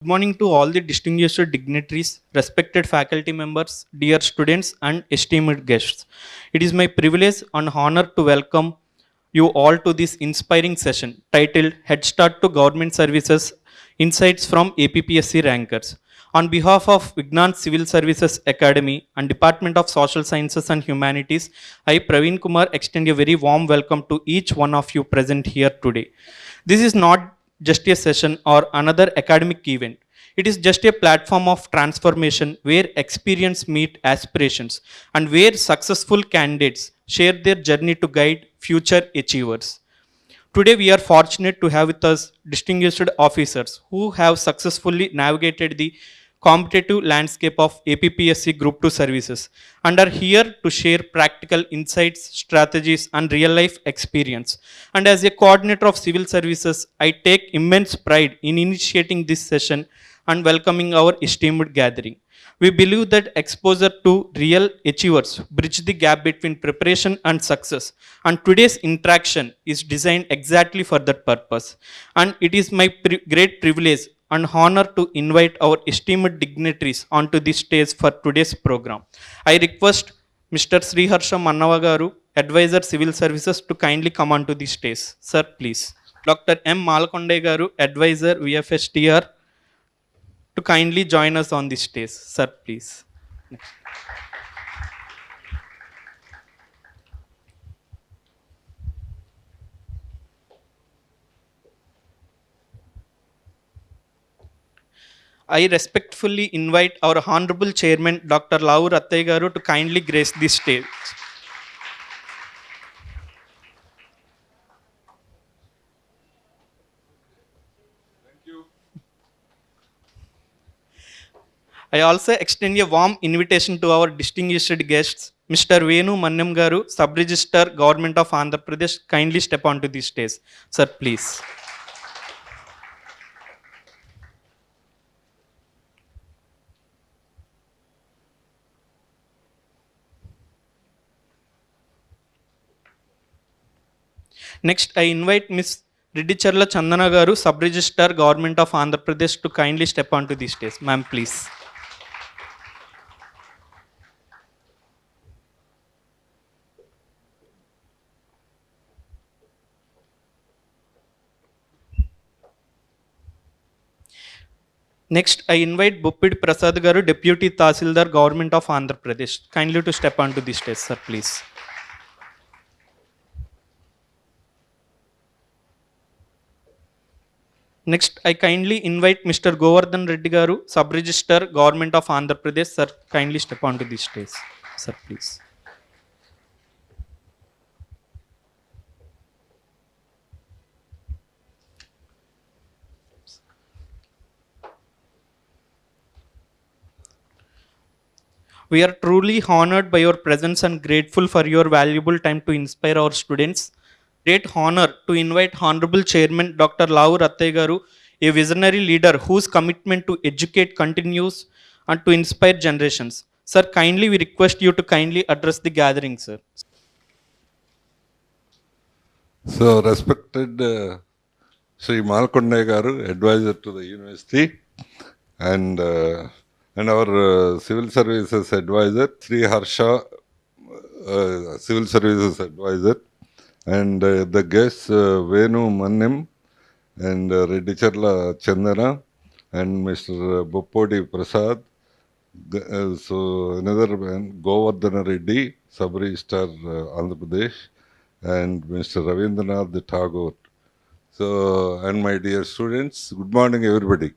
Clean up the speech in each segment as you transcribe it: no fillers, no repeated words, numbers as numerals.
Good morning to all the distinguished dignitaries, respected faculty members, dear students, and esteemed guests. It is my privilege and honor to welcome you all to this inspiring session titled Head Start to Government Services Insights from APPSC Rankers. On behalf of Vignan Civil Services Academy and Department of Social Sciences and Humanities, I, Praveen Kumar, extend a very warm welcome to each one of you present here today. This is not just a session or another academic event. It is just a platform of transformation where experience meet aspirations and where successful candidates share their journey to guide future achievers. Today, we are fortunate to have with us distinguished officers who have successfully navigated the competitive landscape of APPSC Group 2 services and are here to share practical insights, strategies, and real life experience. And as a coordinator of civil services, I take immense pride in initiating this session and welcoming our esteemed gathering. We believe that exposure to real achievers bridge the gap between preparation and success. And today's interaction is designed exactly for that purpose. And it is my great privilege and honor to invite our esteemed dignitaries onto this stage for today's program. I request Mr. Sriharsha Mannavagaru, Advisor Civil Services, to kindly come onto the stage. Sir, please. Dr. M. Malakonde Garu, Advisor VFSTR, to kindly join us on this stage. Sir, please. I respectfully invite our Honorable Chairman, Dr. Lau Rattay Garu, to kindly grace this stage. I also extend a warm invitation to our distinguished guests, Mr. Venu Mannam Garu, Sub-Register, Government of Andhra Pradesh, kindly step onto the stage. Sir, please. Next, I invite Ms. Riddicharla Chandana Garu, Sub-Register, Government of Andhra Pradesh, to kindly step onto the stage. Ma'am, please. Next, I invite Buppidi Prasad Garu, Deputy Tahsildar, Government of Andhra Pradesh, kindly to step onto the stage, sir, please. Next, I kindly invite Mr. Govardhan Reddy Garu, Sub-Register, Government of Andhra Pradesh, sir, kindly step onto the stage, sir, please. We are truly honored by your presence and grateful for your valuable time to inspire our students. Great honor to invite Honorable Chairman Dr. Lau Rattay Garu, a visionary leader whose commitment to educate continues and to inspire generations. Sir, kindly we request you to kindly address the gathering, sir. So, respected Sri Malakonde Garu, advisor to the university, and our civil services advisor, Sri Harsha, civil services advisor, and the guests Venu Mannim and Redicharla Chandana and Mr. Buppidi Prasad. So another one, Govardhana Reddy, Sub-Registrar Andhra Pradesh, and Mr. Ravindranath Tagore. So, and my dear students, good morning, everybody.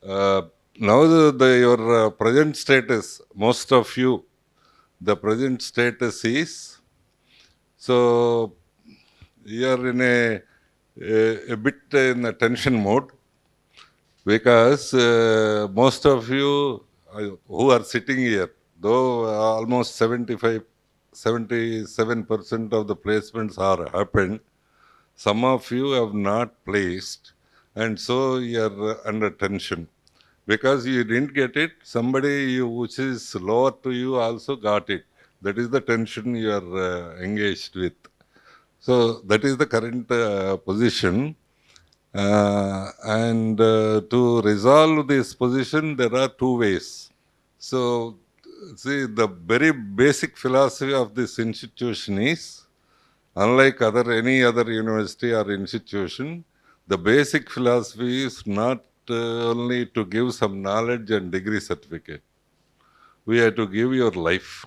Now your present status, most of you, the present status is, so you are in a bit in a tension mode because most of you who are sitting here, though almost 77% of the placements are happened, some of you have not placed, and so you are under tension. Because you didn't get it, somebody which is lower to you also got it. That is the tension you are engaged with. So that is the current position. And to resolve this position, there are two ways. So, see, the very basic philosophy of this institution is, unlike any other university or institution, the basic philosophy is not only to give some knowledge and degree certificate. We have to give your life.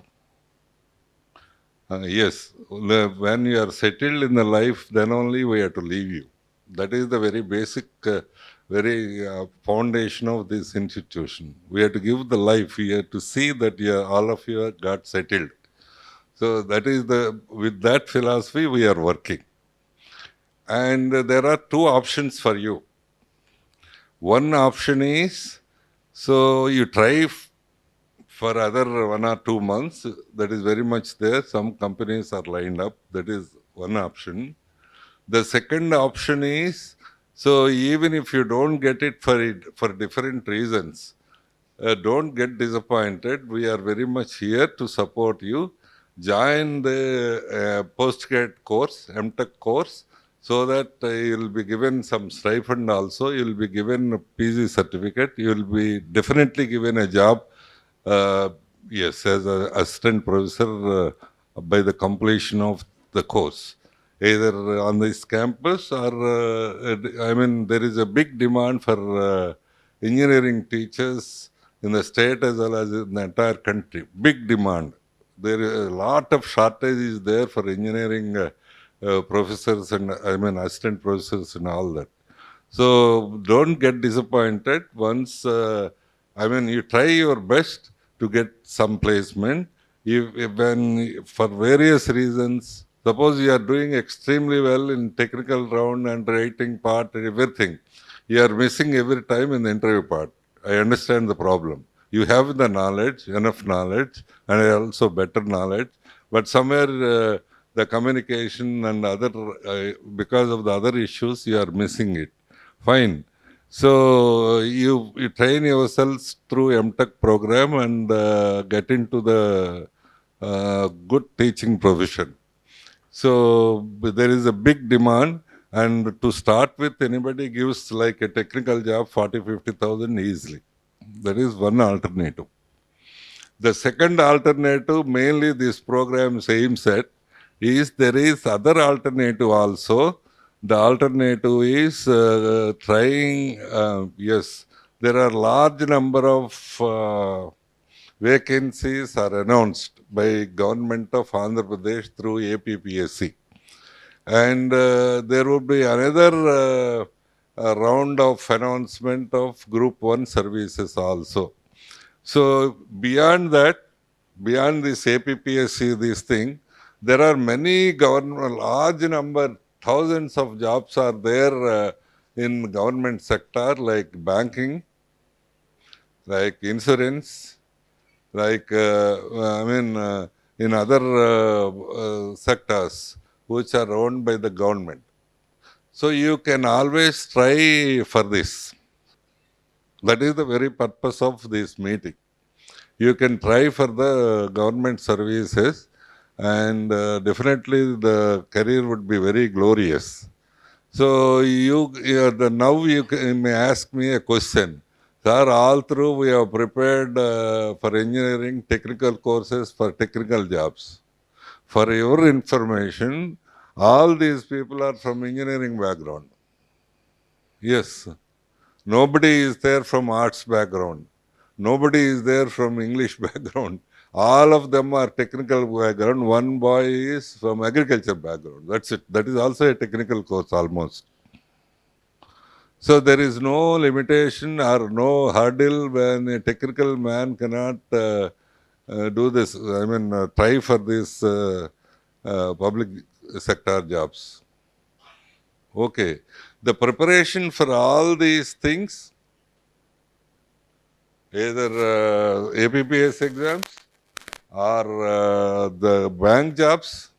Yes, when you are settled in the life, then only we have to leave you. That is the very basic, very foundation of this institution. We have to give the life. We have to see that all of you got settled. So that is with that philosophy we are working. And there are two options for you. One option is, so you try for other 1 or 2 months. That is very much there. Some companies are lined up. That is one option. The second option is, so even if you don't get it for different reasons, don't get disappointed. We are very much here to support you. Join the postgrad course, MTech course, so that you'll be given some stipend also. You'll be given a PG certificate. You'll be definitely given a job, uh, yes, as an assistant professor by the completion of the course, either on this campus or, I mean, there is a big demand for engineering teachers in the state as well as in the entire country. Big demand. There is a lot of shortage is there for engineering professors and, I mean, assistant professors and all that. So don't get disappointed once, I mean, you try your best to get some placement. If when for various reasons, suppose you are doing extremely well in technical round and writing part and everything, you are missing every time in the interview part. I understand the problem. You have the knowledge, enough knowledge, and also better knowledge, but somewhere the communication and other, because of the other issues, you are missing it. Fine. So you train yourselves through MTech program and get into the good teaching profession. So there is a big demand, and to start with, anybody gives like a technical job 40-50,000 easily. That is one alternative. The second alternative, mainly this program aims at, is there is other alternative also. The alternative is trying, yes, there are large number of vacancies are announced by government of Andhra Pradesh through APPSC. And there will be another round of announcement of Group 1 services also. So beyond that, beyond this APPSC, this thing, there are many government, large number, thousands of jobs are there in government sector, like banking, like insurance, like in other sectors which are owned by the government. So you can always try for this. That is the very purpose of this meeting. You can try for the government services, and definitely the career would be very glorious. So now you may ask me a question. Sir, all through we have prepared for engineering technical courses for technical jobs. For your information, all these people are from engineering background. Yes. Nobody is there from arts background. Nobody is there from English background. All of them are technical background. One boy is from agriculture background. That's it. That is also a technical course almost. So there is no limitation or no hurdle when a technical man cannot do this. I mean, try for this public sector jobs. Okay. The preparation for all these things, either APPS exams or the bank jobs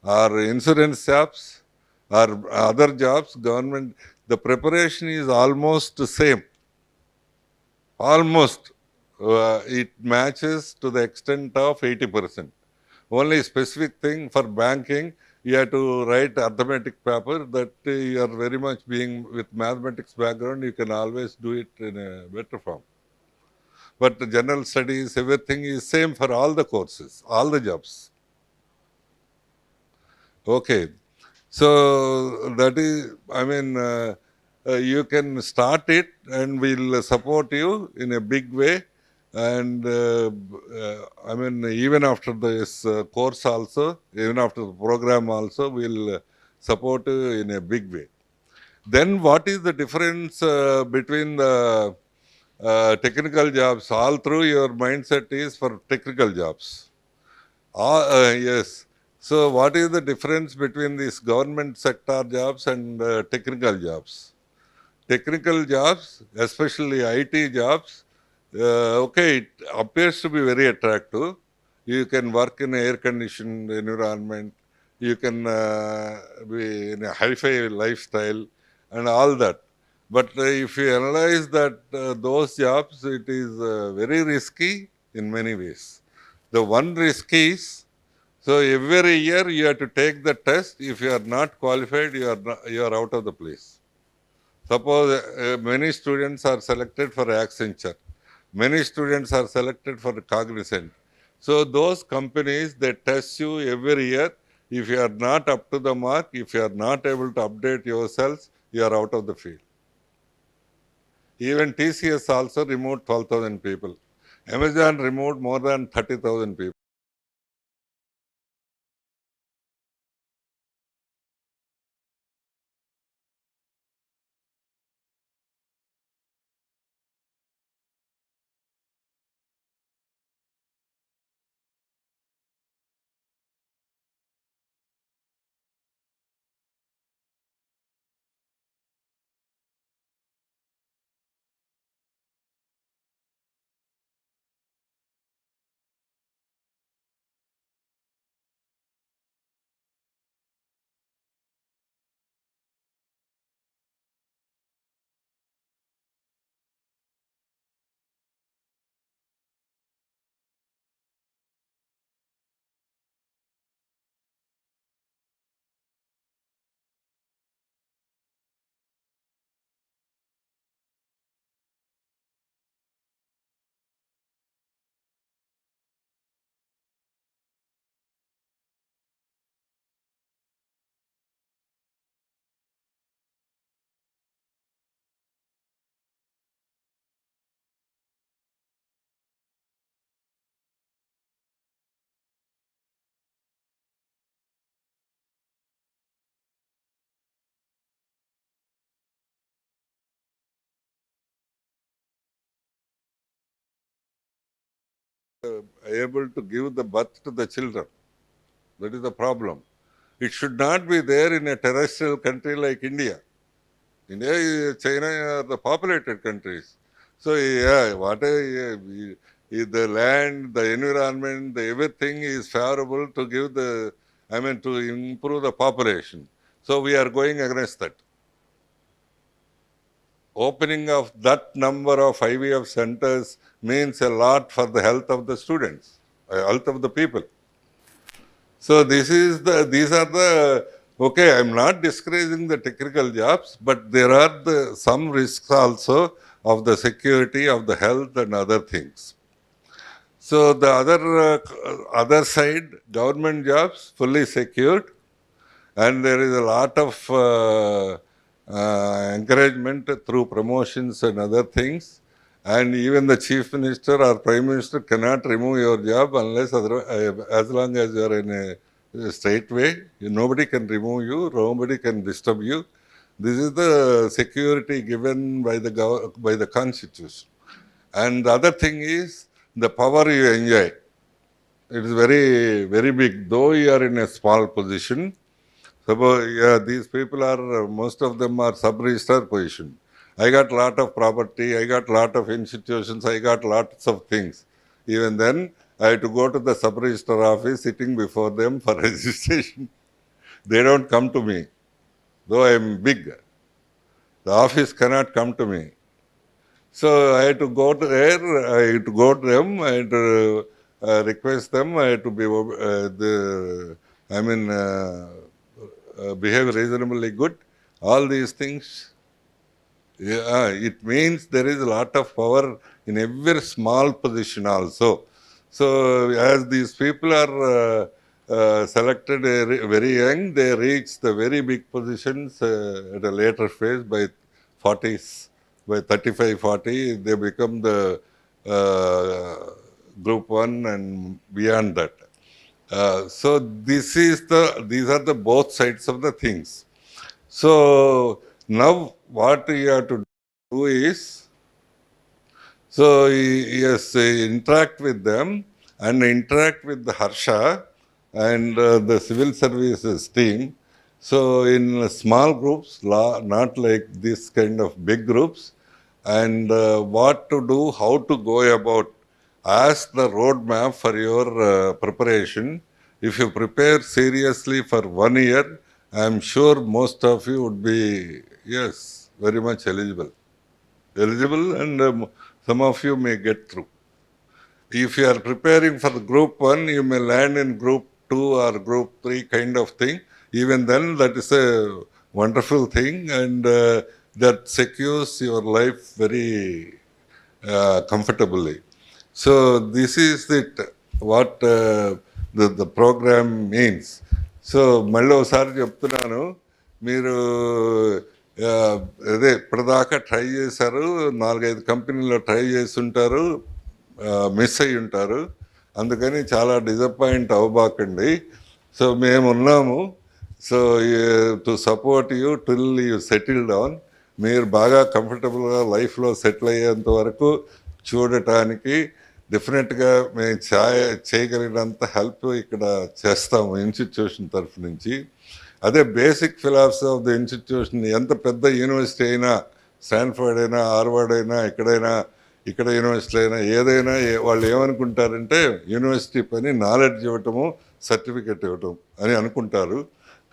or insurance jobs or other jobs, government, the preparation is almost the same. Almost. It matches to the extent of 80%. Only specific thing for banking, you have to write arithmetic paper that you are very much being with mathematics background, you can always do it in a better form. But the general studies, everything is same for all the courses, all the jobs. Okay. So that is, I mean, you can start it and we'll support you in a big way. And I mean, even after this course also, even after the program also, we'll support you in a big way. Then what is the difference between the technical jobs? All through your mindset is for technical jobs. Yes. So, what is the difference between these government sector jobs and technical jobs? Technical jobs, especially IT jobs, okay, it appears to be very attractive. You can work in an air-conditioned environment. You can be in a hi-fi lifestyle and all that. But if you analyze that those jobs, it is very risky in many ways. The one risk is, so every year you have to take the test. If you are not qualified, you are out of the place. Suppose many students are selected for Accenture. Many students are selected for Cognizant. So those companies, they test you every year. If you are not up to the mark, if you are not able to update yourselves, you are out of the field. Even TCS also removed 12,000 people. Amazon removed more than 30,000 people. Able to give the birth to the children. That is the problem. It should not be there in a terrestrial country like India. India, China are the populated countries. So yeah, the land, the environment, everything is favorable to give to improve the population. So we are going against that. Opening of that number of IVF centers means a lot for the health of the students, health of the people. So these are the, okay, I'm not discouraging the technical jobs, but there are some risks also of the security, of the health and other things. So the other side, government jobs fully secured, and there is a lot of encouragement through promotions and other things. And even the chief minister or prime minister cannot remove your job unless as long as you are in a straight way. Nobody can remove you, nobody can disturb you. This is the security given by the constitution. And the other thing is the power you enjoy. It is very, very big. Though you are in a small position, suppose, yeah, these people are, most of them are sub-registrar position. I got lot of property, I got lot of institutions, I got lots of things. Even then, I have to go to the sub-registrar office, sitting before them for registration. They don't come to me, though I am big. The office cannot come to me. So I had to go to there, I had to go to them, I had to request them, I had to be, behave reasonably good. All these things, yeah, it means there is a lot of power in every small position also. So as these people are selected very young, they reach the very big positions at a later phase by 40s, by 35, 40, they become the group 1 and beyond that. So these are the both sides of the things. So now what you have to do is, so yes, interact with them and interact with the Harsha and the civil services team. So in small groups, not like this kind of big groups, and what to do, how to go about. Ask the roadmap for your preparation. If you prepare seriously for 1 year, I am sure most of you would be, yes, very much eligible, and some of you may get through. If you are preparing for the group 1, you may land in group 2 or group 3 kind of thing. Even then, that is a wonderful thing, and that secures your life very comfortably. So this is it, what the program means. So మళ్ళీ ఒకసారి చెప్తున్నాను, మీరు అదే ఇప్పటిదాకా try చేశారు, 4-5 కంపెనీలో try చేసి ఉంటారు, మిస్ అయ్యి ఉంటారు, అందుకని చాలా డిసప్పాయింట్ అవ్వబాకండి. సో మేము ఉన్నాము, so to support you till you settle down. మీరు బాగా కంఫర్టబుల్గా లైఫ్లో సెటిల్ అయ్యేంత వరకు చూడటానికి డెఫినెట్గా మేము చేయగలిగినంత హెల్ప్ ఇక్కడ చేస్తాము ఇన్స్టిట్యూషన్ తరఫు నుంచి. అదే basic philosophy of the institution, ఎంత పెద్ద యూనివర్సిటీ అయినా, స్టాన్ఫర్డ్ అయినా, హార్వర్డ్ అయినా, ఇక్కడ యూనివర్సిటీ అయినా, ఏదైనా వాళ్ళు ఏమనుకుంటారంటే యూనివర్సిటీ పని నాలెడ్జ్ ఇవ్వటము, సర్టిఫికెట్ ఇవ్వటం అని అనుకుంటారు.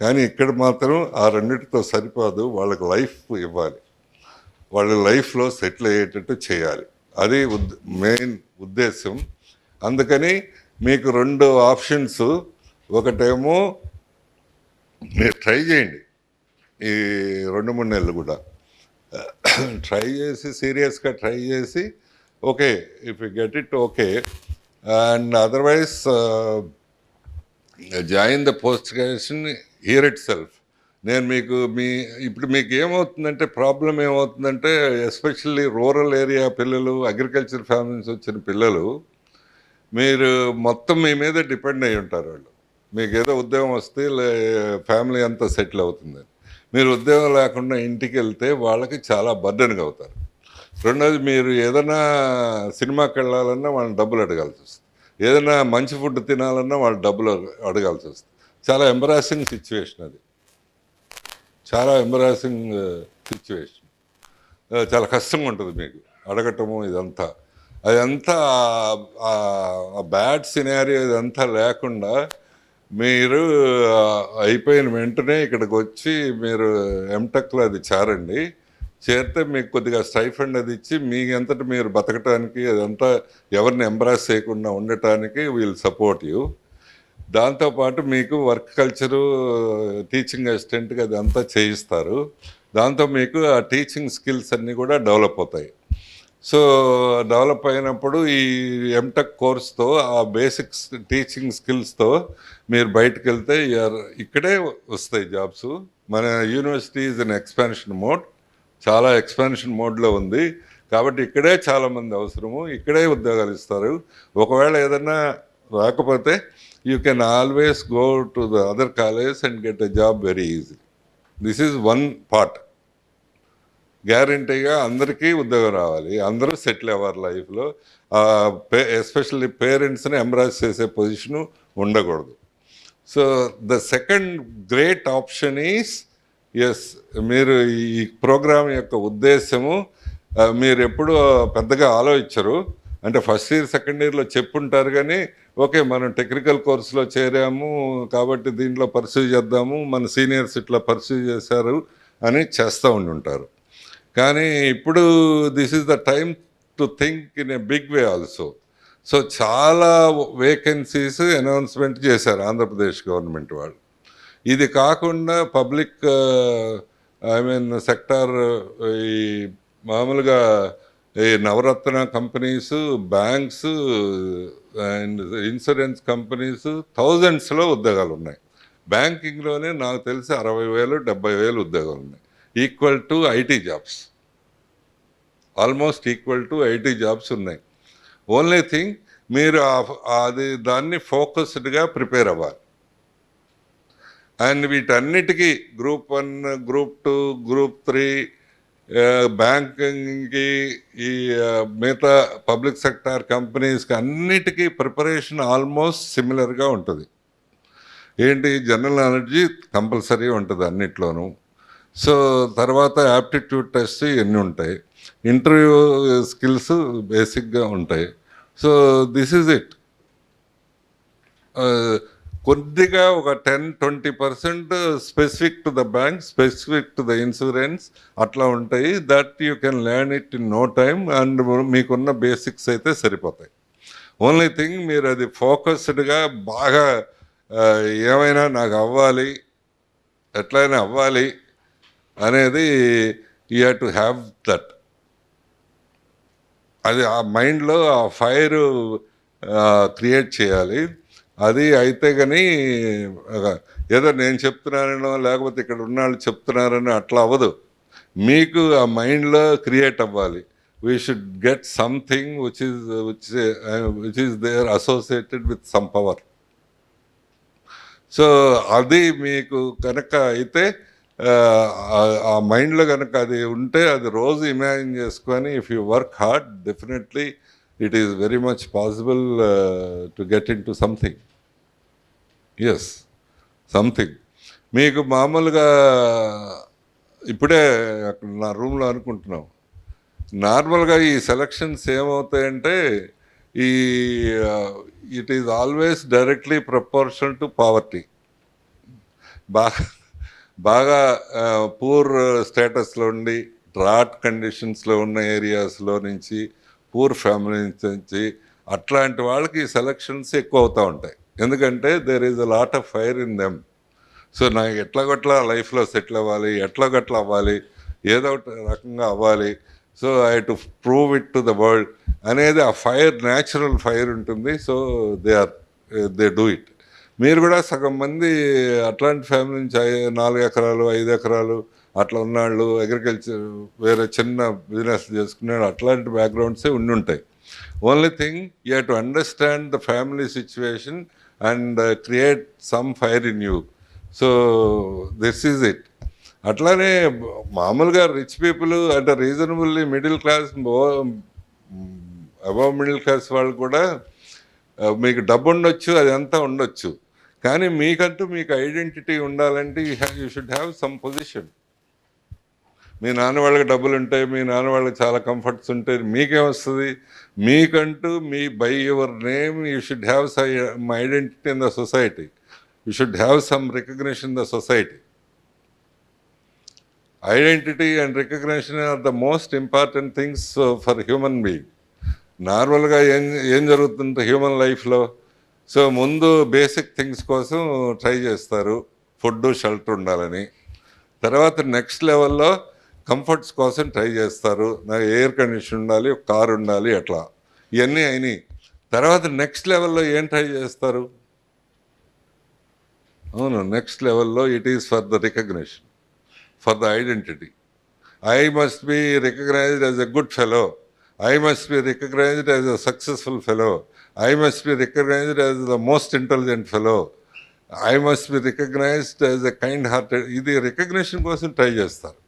కానీ ఇక్కడ మాత్రం ఆ రెండింటితో సరిపోదు, వాళ్ళకి లైఫ్ ఇవ్వాలి, వాళ్ళ లైఫ్లో సెటిల్ అయ్యేటట్టు చేయాలి. అది మెయిన్ ఉద్దేశం. అందుకని మీకు 2 ఆప్షన్స్. ఒకటేమో మీరు ట్రై చేయండి, ఈ 2-3 నెలలు కూడా ట్రై చేసి, సీరియస్గా ట్రై చేసి, okay, if you get it okay, and otherwise join the post graduation here it self. నేను ఇప్పుడు మీకు ఏమవుతుందంటే, ప్రాబ్లం ఏమవుతుందంటే, ఎస్పెషల్లీ రూరల్ ఏరియా పిల్లలు, అగ్రికల్చర్ ఫ్యామిలీస్ వచ్చిన పిల్లలు, మీరు మొత్తం మీ మీద డిపెండ్ అయి ఉంటారు. వాళ్ళు మీకు ఏదో ఉద్యోగం వస్తే ఫ్యామిలీ అంతా సెటిల్ అవుతుందని, మీరు ఉద్యోగం లేకుండా ఇంటికి వెళ్తే వాళ్ళకి చాలా బర్డెన్గా అవుతారు. రెండోది, మీరు ఏదైనా సినిమాకి వెళ్ళాలన్నా వాళ్ళని డబ్బులు అడగాల్సి వస్తుంది, ఏదైనా మంచి ఫుడ్ తినాలన్నా వాళ్ళు డబ్బులు అడగాల్సి వస్తుంది. చాలా ఎంబరాసింగ్ సిచ్యువేషన్ అది, చాలా ఎంబరాసింగ్ సిచ్యువేషన్. చాలా కష్టంగా ఉంటుంది మీకు అడగటము, ఇదంతా అదంతా బ్యాడ్ సినారియో ఇదంతా లేకుండా మీరు అయిపోయిన వెంటనే ఇక్కడికి వచ్చి మీరు ఎంటెక్లో అది చేరండి. చేరితే మీకు కొద్దిగా స్టైఫండ్ అది ఇచ్చి మీ అంతటా మీరు బతకటానికి, అదంతా ఎవరిని ఎంబ్రాస్ చేయకుండా ఉండటానికి వీల్ సపోర్ట్ యూ. దాంతోపాటు మీకు వర్క్ కల్చరు, టీచింగ్ అసిస్టెంట్గా అదంతా చేయిస్తారు. దాంతో మీకు ఆ టీచింగ్ స్కిల్స్ అన్నీ కూడా డెవలప్ అవుతాయి. సో డెవలప్ అయినప్పుడు ఈ ఎంటెక్ కోర్స్తో, ఆ బేసిక్స్ టీచింగ్ స్కిల్స్తో మీరు బయటకు వెళ్తే ఇక్కడే వస్తాయి జాబ్స్. మన university is an expansion mode, చాలా ఎక్స్పాన్షన్ మోడ్లో ఉంది. కాబట్టి ఇక్కడే చాలామంది అవసరము, ఇక్కడే ఉద్యోగాలు ఇస్తారు. ఒకవేళ ఏదన్నా రాకపోతే you can always go to the other college and get a job very easily. This is one part. గ్యారంటీగా అందరికీ ఉద్యోగం రావాలి, అందరూ సెటిల్ అవ్వాలి లైఫ్లో. ఎస్పెషల్లీ పేరెంట్స్ని ఎంబ్రాస్ చేసే పొజిషను ఉండకూడదు. So the second great option is, yes, మీరు ఈ ప్రోగ్రాం యొక్క ఉద్దేశము మీరు ఎప్పుడు పెద్దగా ఆలోచించరు. అంటే ఫస్ట్ ఇయర్, సెకండ్ ఇయర్లో చెప్పుంటారు, కానీ ఓకే మనం టెక్నికల్ కోర్సులో చేరాము కాబట్టి దీంట్లో పర్సూ చేద్దాము, మన సీనియర్స్ ఇట్లా పర్సూ చేశారు అని చేస్తూ ఉంటారు. కానీ ఇప్పుడు this is the time to think in a big way also. So చాలా వేకెన్సీస్ అనౌన్స్మెంట్ చేశారు ఆంధ్రప్రదేశ్ గవర్నమెంట్ వాళ్ళు. ఇది కాకుండా పబ్లిక్ సెక్టార్ ఈ మామూలుగా ఈ Navratna companies, banks and insurance companies థౌజండ్స్లో ఉద్యోగాలు ఉన్నాయి. బ్యాంకింగ్లోనే నాకు తెలిసి 60,000 70,000 ఉద్యోగాలు ఉన్నాయి. Equal to IT jobs, almost equal to IT jobs ఉన్నాయి. ఓన్లీ థింగ్ మీరు దాన్ని ఫోకస్డ్గా ప్రిపేర్ అవ్వాలి. అండ్ వీటన్నిటికీ గ్రూప్ 1, గ్రూప్ 2, గ్రూప్ 3, బ్యాంకింగ్కి, ఈ మిగతా పబ్లిక్ సెక్టార్ కంపెనీస్కి అన్నిటికీ ప్రిపరేషన్ ఆల్మోస్ట్ సిమిలర్గా ఉంటుంది. ఏంటి, జనరల్ నాలెడ్జి కంపల్సరీ ఉంటుంది అన్నిట్లోనూ. సో తర్వాత యాప్టిట్యూడ్ టెస్ట్ ఇవన్నీ ఉంటాయి, ఇంటర్వ్యూ స్కిల్స్ బేసిక్గా ఉంటాయి. So this is it. కొద్దిగా ఒక 10-20% specific to the bank, specific to the insurance అట్లా ఉంటాయి. That you can learn it in no time. And మీకున్న బేసిక్స్ అయితే సరిపోతాయి. ఓన్లీ థింగ్ మీరు అది ఫోకస్డ్గా బాగా ఏమైనా నాకు అవ్వాలి, ఎట్లయినా అవ్వాలి అనేది you have to have that. అది ఆ మైండ్లో ఆ ఫైర్ క్రియేట్ చేయాలి. అది అయితే కానీ ఏదో నేను చెప్తున్నానో లేకపోతే ఇక్కడ ఉన్న వాళ్ళు చెప్తున్నారని అట్లా అవ్వదు. మీకు ఆ మైండ్లో క్రియేట్ అవ్వాలి. We should get something which is there associated with some power. So అది మీకు కనుక అయితే ఆ మైండ్లో కనుక అది ఉంటే అది రోజు ఇమాజిన్ చేసుకొని if you work hard definitely it is very much possible to get into something. Yes, something. మీకు మామూలుగా ఇప్పుడే అక్కడ నా రూమ్లో అనుకుంటున్నాం, నార్మల్గా ఈ సెలక్షన్స్ ఏమవుతాయంటే ఈ it is always directly proportional to poverty. బాగా పూర్ స్టేటస్లో ఉండి డ్రాట్ కండిషన్స్లో ఉన్న ఏరియాస్లో నుంచి, పూర్ ఫ్యామిలీ నుంచి అట్లాంటి వాళ్ళకి సెలక్షన్స్ ఎక్కువ అవుతూ ఉంటాయి. ఎందుకంటే there is a lot of fire in them. So నాకు ఎట్లాగట్లా లైఫ్లో సెటిల్ అవ్వాలి, ఎట్లాగట్లా అవ్వాలి, ఏదో ఒక రకంగా అవ్వాలి. So I to prove it to the world అనేది ఆ ఫైర్, న్యాచురల్ ఫైర్ ఉంటుంది. So they do it. మీరు కూడా సగం మంది అట్లాంటి ఫ్యామిలీ నుంచి 4 ఎకరాలు 5 ఎకరాలు అట్లా ఉన్నాళ్ళు, అగ్రికల్చర్ వేరే చిన్న బిజినెస్ చేసుకున్నాడు, అట్లాంటి బ్యాక్గ్రౌండ్సే ఉండుంటాయి. Only thing you have to understand the family situation and create some fire in you. So this is it. అట్లానే మామూలుగా రిచ్ పీపుల్ అంటే reasonably middle class, above middle class వాళ్ళు కూడా మీకు డబ్బు ఉండొచ్చు, అదంతా ఉండొచ్చు, కానీ మీకంటూ మీకు ఐడెంటిటీ ఉండాలంటే you should have some position. మీ నాన్న వాళ్ళకి డబ్బులు ఉంటాయి, మీ నాన్న వాళ్ళకి చాలా కంఫర్ట్స్ ఉంటాయి, మీకేమొస్తుంది? మీకంటూ by your name you should have some identity in the society. You should have some recognition in the society. Identity and recognition are the most important things for human being. నార్మల్గా ఏం జరుగుతుంది human లైఫ్లో? So ముందు basic things కోసం try చేస్తారు, food, shelter ఉండాలని. తర్వాత next లెవెల్లో కంఫర్ట్స్ కోసం ట్రై చేస్తారు, నాకు ఎయిర్ కండిషన్ ఉండాలి, ఒక కారు ఉండాలి, అట్లా ఇవన్నీ అయినాయి. తర్వాత నెక్స్ట్ లెవెల్లో ఏం ట్రై చేస్తారు? అవును, నెక్స్ట్ లెవెల్లో it is for the recognition, for the identity. I must be recognised as a good fellow. I must be recognized as a successful fellow. I must be recognized as the most intelligent fellow. I must be recognized as a kind-hearted. ఇది recognition కోసం try చేస్తారు.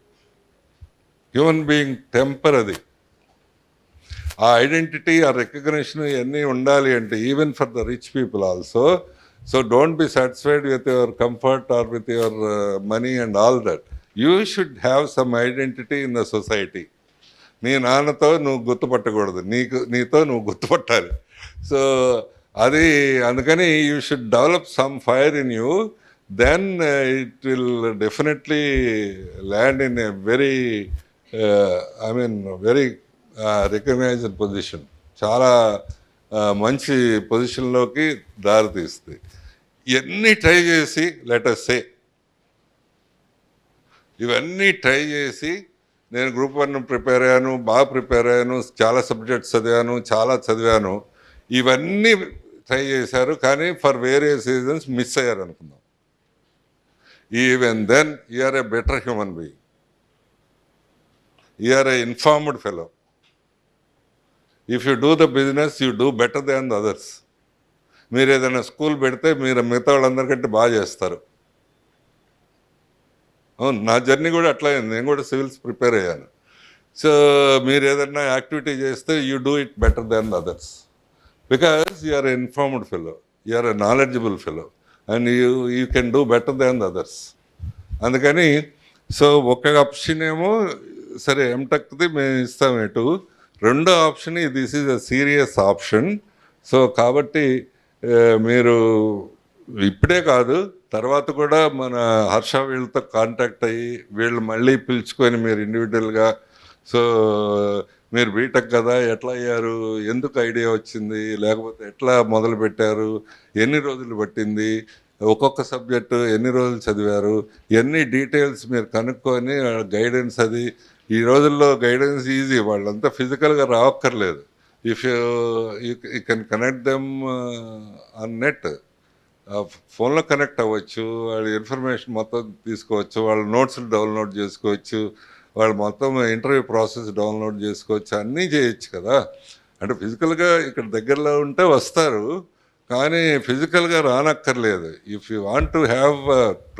Human being temper అది. ఆ identity, ఆ recognition ఇవన్నీ ఉండాలి అంటే even for the rich people also. So don't be satisfied with your comfort or with your money and all that. You should have some identity in the society. మీ నాన్నతో నువ్వు గుర్తుపట్టకూడదు, నీతో నువ్వు గుర్తుపట్టాలి. సో అది అందుకని you should develop some fire in you. Then it will definitely land in a very very recognised position. చాలా మంచి పొజిషన్లోకి దారితీస్తుంది. ఇవన్నీ ట్రై చేసి లెట్ అస్ సే ఇవన్నీ ట్రై చేసి నేను గ్రూప్ 1 ప్రిపేర్ అయ్యాను, బాగా ప్రిపేర్ అయ్యాను, చాలా సబ్జెక్ట్స్ చదివాను, చాలా చదివాను. ఇవన్నీ ట్రై చేశారు, కానీ ఫర్ వేరియస్ రీజన్స్ మిస్ అయ్యారు అనుకుందాం. Even then you are a better human being, you are a informed fellow. If you do the business you do better than the others. మీరు ఏదైనా స్కూల్ పెడితే మీరు మిగతా వాళ్ళందరికంటే బాగా చేస్తారు. అవును, నా జర్నీ కూడా అట్లా అయింది. నేను కూడా సివిల్స్ ప్రిపేర్ అయ్యాను. సో మీరు ఏదైనా యాక్టివిటీ చేస్తే you do it better than the others, because you are informed fellow, you are a knowledgeable fellow, and you can do better than the others. అందుకని సో ఒక ఆప్షన్ ఏమో సరే ఎంటెక్ది మేము ఇస్తాం ఎటు, రెండో option this is a serious option. So కాబట్టి మీరు ఇప్పుడే కాదు, తర్వాత కూడా మన హర్ష వీళ్ళతో కాంటాక్ట్ అయ్యి వీళ్ళు మళ్ళీ పిలుచుకొని మీరు ఇండివిజువల్గా, సో మీరు బీటెక్ కదా, ఎట్లా అయ్యారు, ఎందుకు ఐడియా వచ్చింది, లేకపోతే ఎట్లా మొదలు పెట్టారు, ఎన్ని రోజులు పట్టింది, ఒక్కొక్క సబ్జెక్టు ఎన్ని రోజులు చదివారు, ఎన్ని డీటెయిల్స్ మీరు కనుక్కొని గైడెన్స్. అది ఈ రోజుల్లో గైడెన్స్ ఈజీ, వాళ్ళంతా ఫిజికల్గా రావక్కర్లేదు. If you can connect them on net, ఫోన్లో కనెక్ట్ అవ్వచ్చు, వాళ్ళ ఇన్ఫర్మేషన్ మొత్తం తీసుకోవచ్చు, వాళ్ళ నోట్స్లు డౌన్లోడ్ చేసుకోవచ్చు, వాళ్ళు మొత్తం ఇంటర్వ్యూ ప్రాసెస్ డౌన్లోడ్ చేసుకోవచ్చు, అన్నీ చేయొచ్చు కదా. అంటే ఫిజికల్గా ఇక్కడ దగ్గరలో ఉంటే వస్తారు, కానీ ఫిజికల్గా రానక్కర్లేదు. If you want to have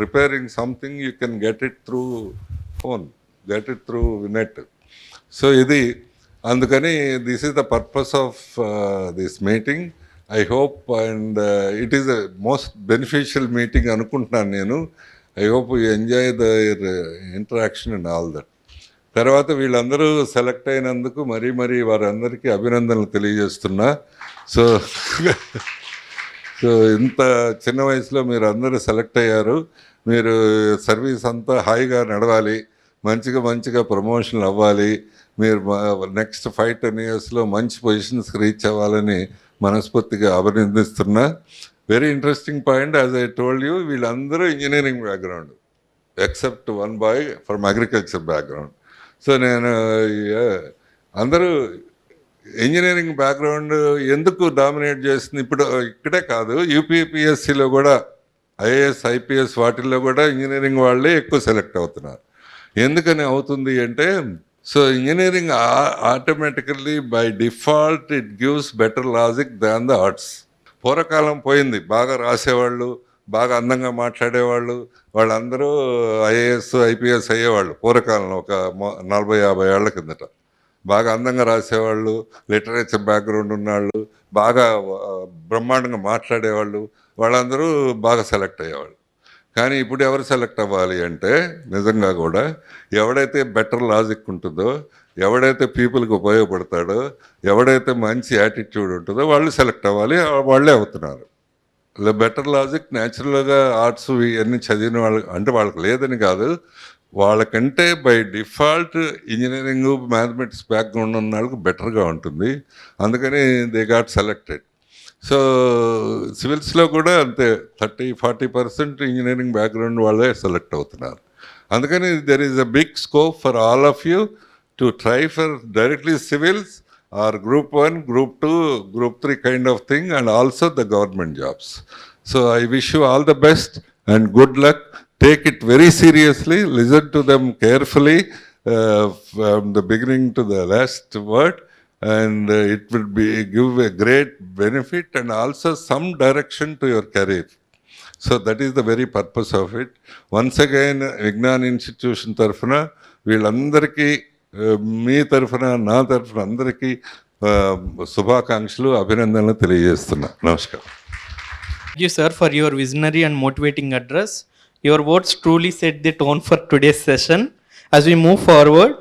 preparing something you can get it through phone, get it through net. So ఇది అందుకని this is the purpose of this meeting. I hope and it is a most beneficial meeting అనుకుంటున్నాను నేను. I hope you enjoy the interaction and all that. తర్వాత వీళ్ళందరూ select అయినందుకు మరీ వారందరికీ అభినందనలు తెలియజేస్తున్నా. సో సో ఇంత చిన్న వయసులో మీరు అందరూ సెలెక్ట్ అయ్యారు. మీరు సర్వీస్ అంతా హాయిగా నడవాలి, మంచిగా ప్రమోషన్లు అవ్వాలి, మీరు నెక్స్ట్ 5-10 ఇయర్స్లో మంచి పొజిషన్స్కి రీచ్ అవ్వాలని మనస్ఫూర్తిగా అభినందిస్తున్నా. Very interesting point, as I told you, వీళ్ళందరూ engineering background except one boy from agriculture background. So నేను అందరూ ఇంజనీరింగ్ బ్యాక్గ్రౌండ్ ఎందుకు డామినేట్ చేస్తుంది ఇప్పుడు ఇక్కడే కాదు, యూపీపీఎస్సీలో కూడా ఐఏఎస్ ఐపీఎస్ వాటిల్లో కూడా ఇంజనీరింగ్ వాళ్ళే ఎక్కువ సెలెక్ట్ అవుతున్నారు. ఎందుకని అవుతుంది అంటే, so engineering automatically by default it gives better logic than the arts. పూర్వకాలం పోయింది, బాగా రాసేవాళ్ళు, బాగా అందంగా మాట్లాడేవాళ్ళు, వాళ్ళందరూ ఐఏఎస్ ఐపీఎస్ అయ్యేవాళ్ళు పూర్వకాలంలో, ఒక 40-50 ఏళ్ల కిందట. బాగా అందంగా రాసేవాళ్ళు, లిటరేచర్ బ్యాక్గ్రౌండ్ ఉన్నవాళ్ళు, బాగా బ్రహ్మాండంగా మాట్లాడేవాళ్ళు, వాళ్ళందరూ బాగా సెలెక్ట్ అయ్యేవాళ్ళు. కానీ ఇప్పుడు ఎవరు సెలెక్ట్ అవ్వాలి అంటే, నిజంగా కూడా ఎవడైతే బెటర్ లాజిక్ ఉంటుందో, ఎవడైతే పీపుల్కి ఉపయోగపడతాడో, ఎవడైతే మంచి యాటిట్యూడ్ ఉంటుందో వాళ్ళు సెలెక్ట్ అవ్వాలి, వాళ్ళే అవుతున్నారు. బెటర్ లాజిక్ న్యాచురల్గా ఆర్ట్స్ ఇవన్నీ చదివిన వాళ్ళు అంటే వాళ్ళకి లేదని కాదు, వాళ్ళకంటే by default engineering mathematics background ఉన్న వాళ్ళకి బెటర్గా ఉంటుంది. అందుకని దే గాట్ సెలెక్టెడ్. సో సివిల్స్లో కూడా అంతే, 30-40% ఇంజనీరింగ్ బ్యాక్గ్రౌండ్ వాళ్ళే సెలెక్ట్ అవుతున్నారు. అందుకని there is a big scope for all of you to try for directly civils or Group 1, Group 2, Group 3 kind of thing, and also the government jobs. So I wish you all the best and good luck. Take it very seriously, listen to them carefully from the beginning to the last word, and it will give a great benefit and also some direction to your career. So that is the very purpose of it. Once again, Vignan Institution tarafuna వీళ్ళందరికీ మీ తరఫున నా తరఫున అందరికీ శుభాకాంక్షలు అభినందనలు తెలియజేస్తున్నా. నమస్కారం. Thank you, sir, for your visionary and motivating address. Your words truly set the tone for today's session. As we move forward,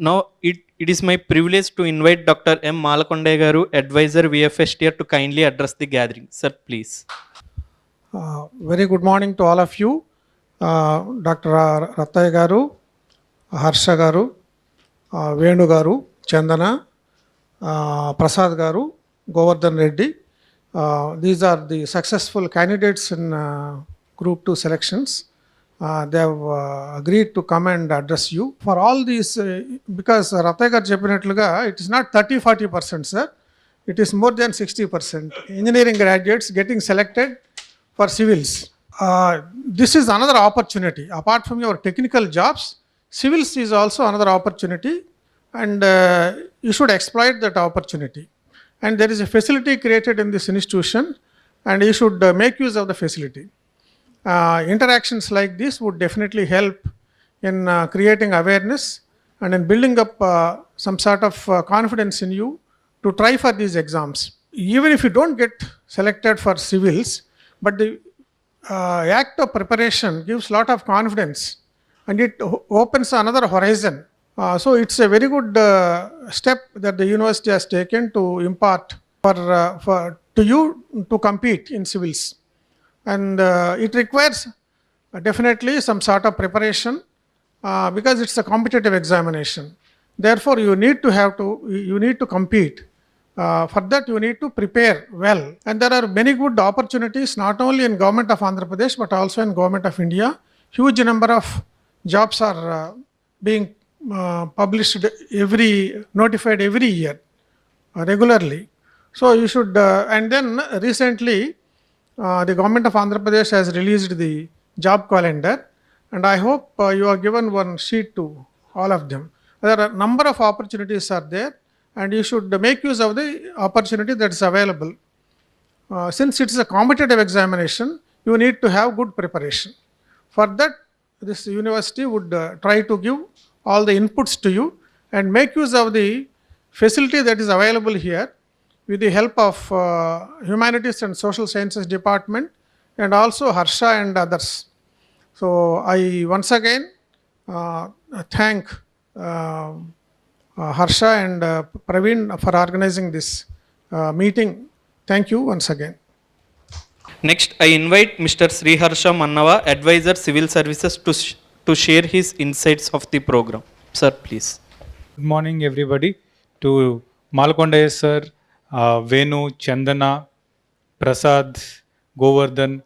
now it is my privilege to invite Dr. M. Malakonde Garu, Advisor VFSTR, to kindly address the gathering. Sir, please. Very good morning to all of you. Dr. Rattaya Garu, Harsha Garu, Venu Garu, Chandana, Prasad Garu, Govardhan Reddy. These are the successful candidates in Group 2 selections. they have agreed to come and address you. For all these, because Rathay garu cheppinatluga, it is not 30-40%, sir. It is more than 60%. Engineering graduates getting selected for civils. This is another opportunity. Apart from your technical jobs, civils is also another opportunity, and you should exploit that opportunity. And there is a facility created in this institution, and you should make use of the facility. Interactions like this would definitely help in creating awareness and in building up some sort of confidence in you to try for these exams. Even if you don't get selected for civils, but the act of preparation gives lot of confidence, and it opens another horizon. So it's a very good step that the university has taken to impart to you to compete in civils. And it requires definitely some sort of preparation because it's a competitive examination. Therefore, you need to compete. For that, you need to prepare well. And there are many good opportunities, not only in Government of Andhra Pradesh, but also in Government of India. Huge number of jobs are being published notified every year regularly. So you should, and then recently, the Government of Andhra Pradesh has released the job calendar, and I hope you are given one sheet to all of them. There are a number of opportunities are there, and you should make use of the opportunity that is available. Since it is a competitive examination, you need to have good preparation. For that, this university would try to give all the inputs to you and make use of the facility that is available here with the help of Humanities and Social Sciences Department and also Harsha and others. So I once again thank Harsha and Praveen for organizing this meeting. Thank you once again. Next, I invite Mr. Sriharsha Mannava, Advisor Civil Services, to share his insights of the program. Sir, please. Good morning, everybody. To Malkonda sir, Venu, Chandana, Prasad, Govardhan.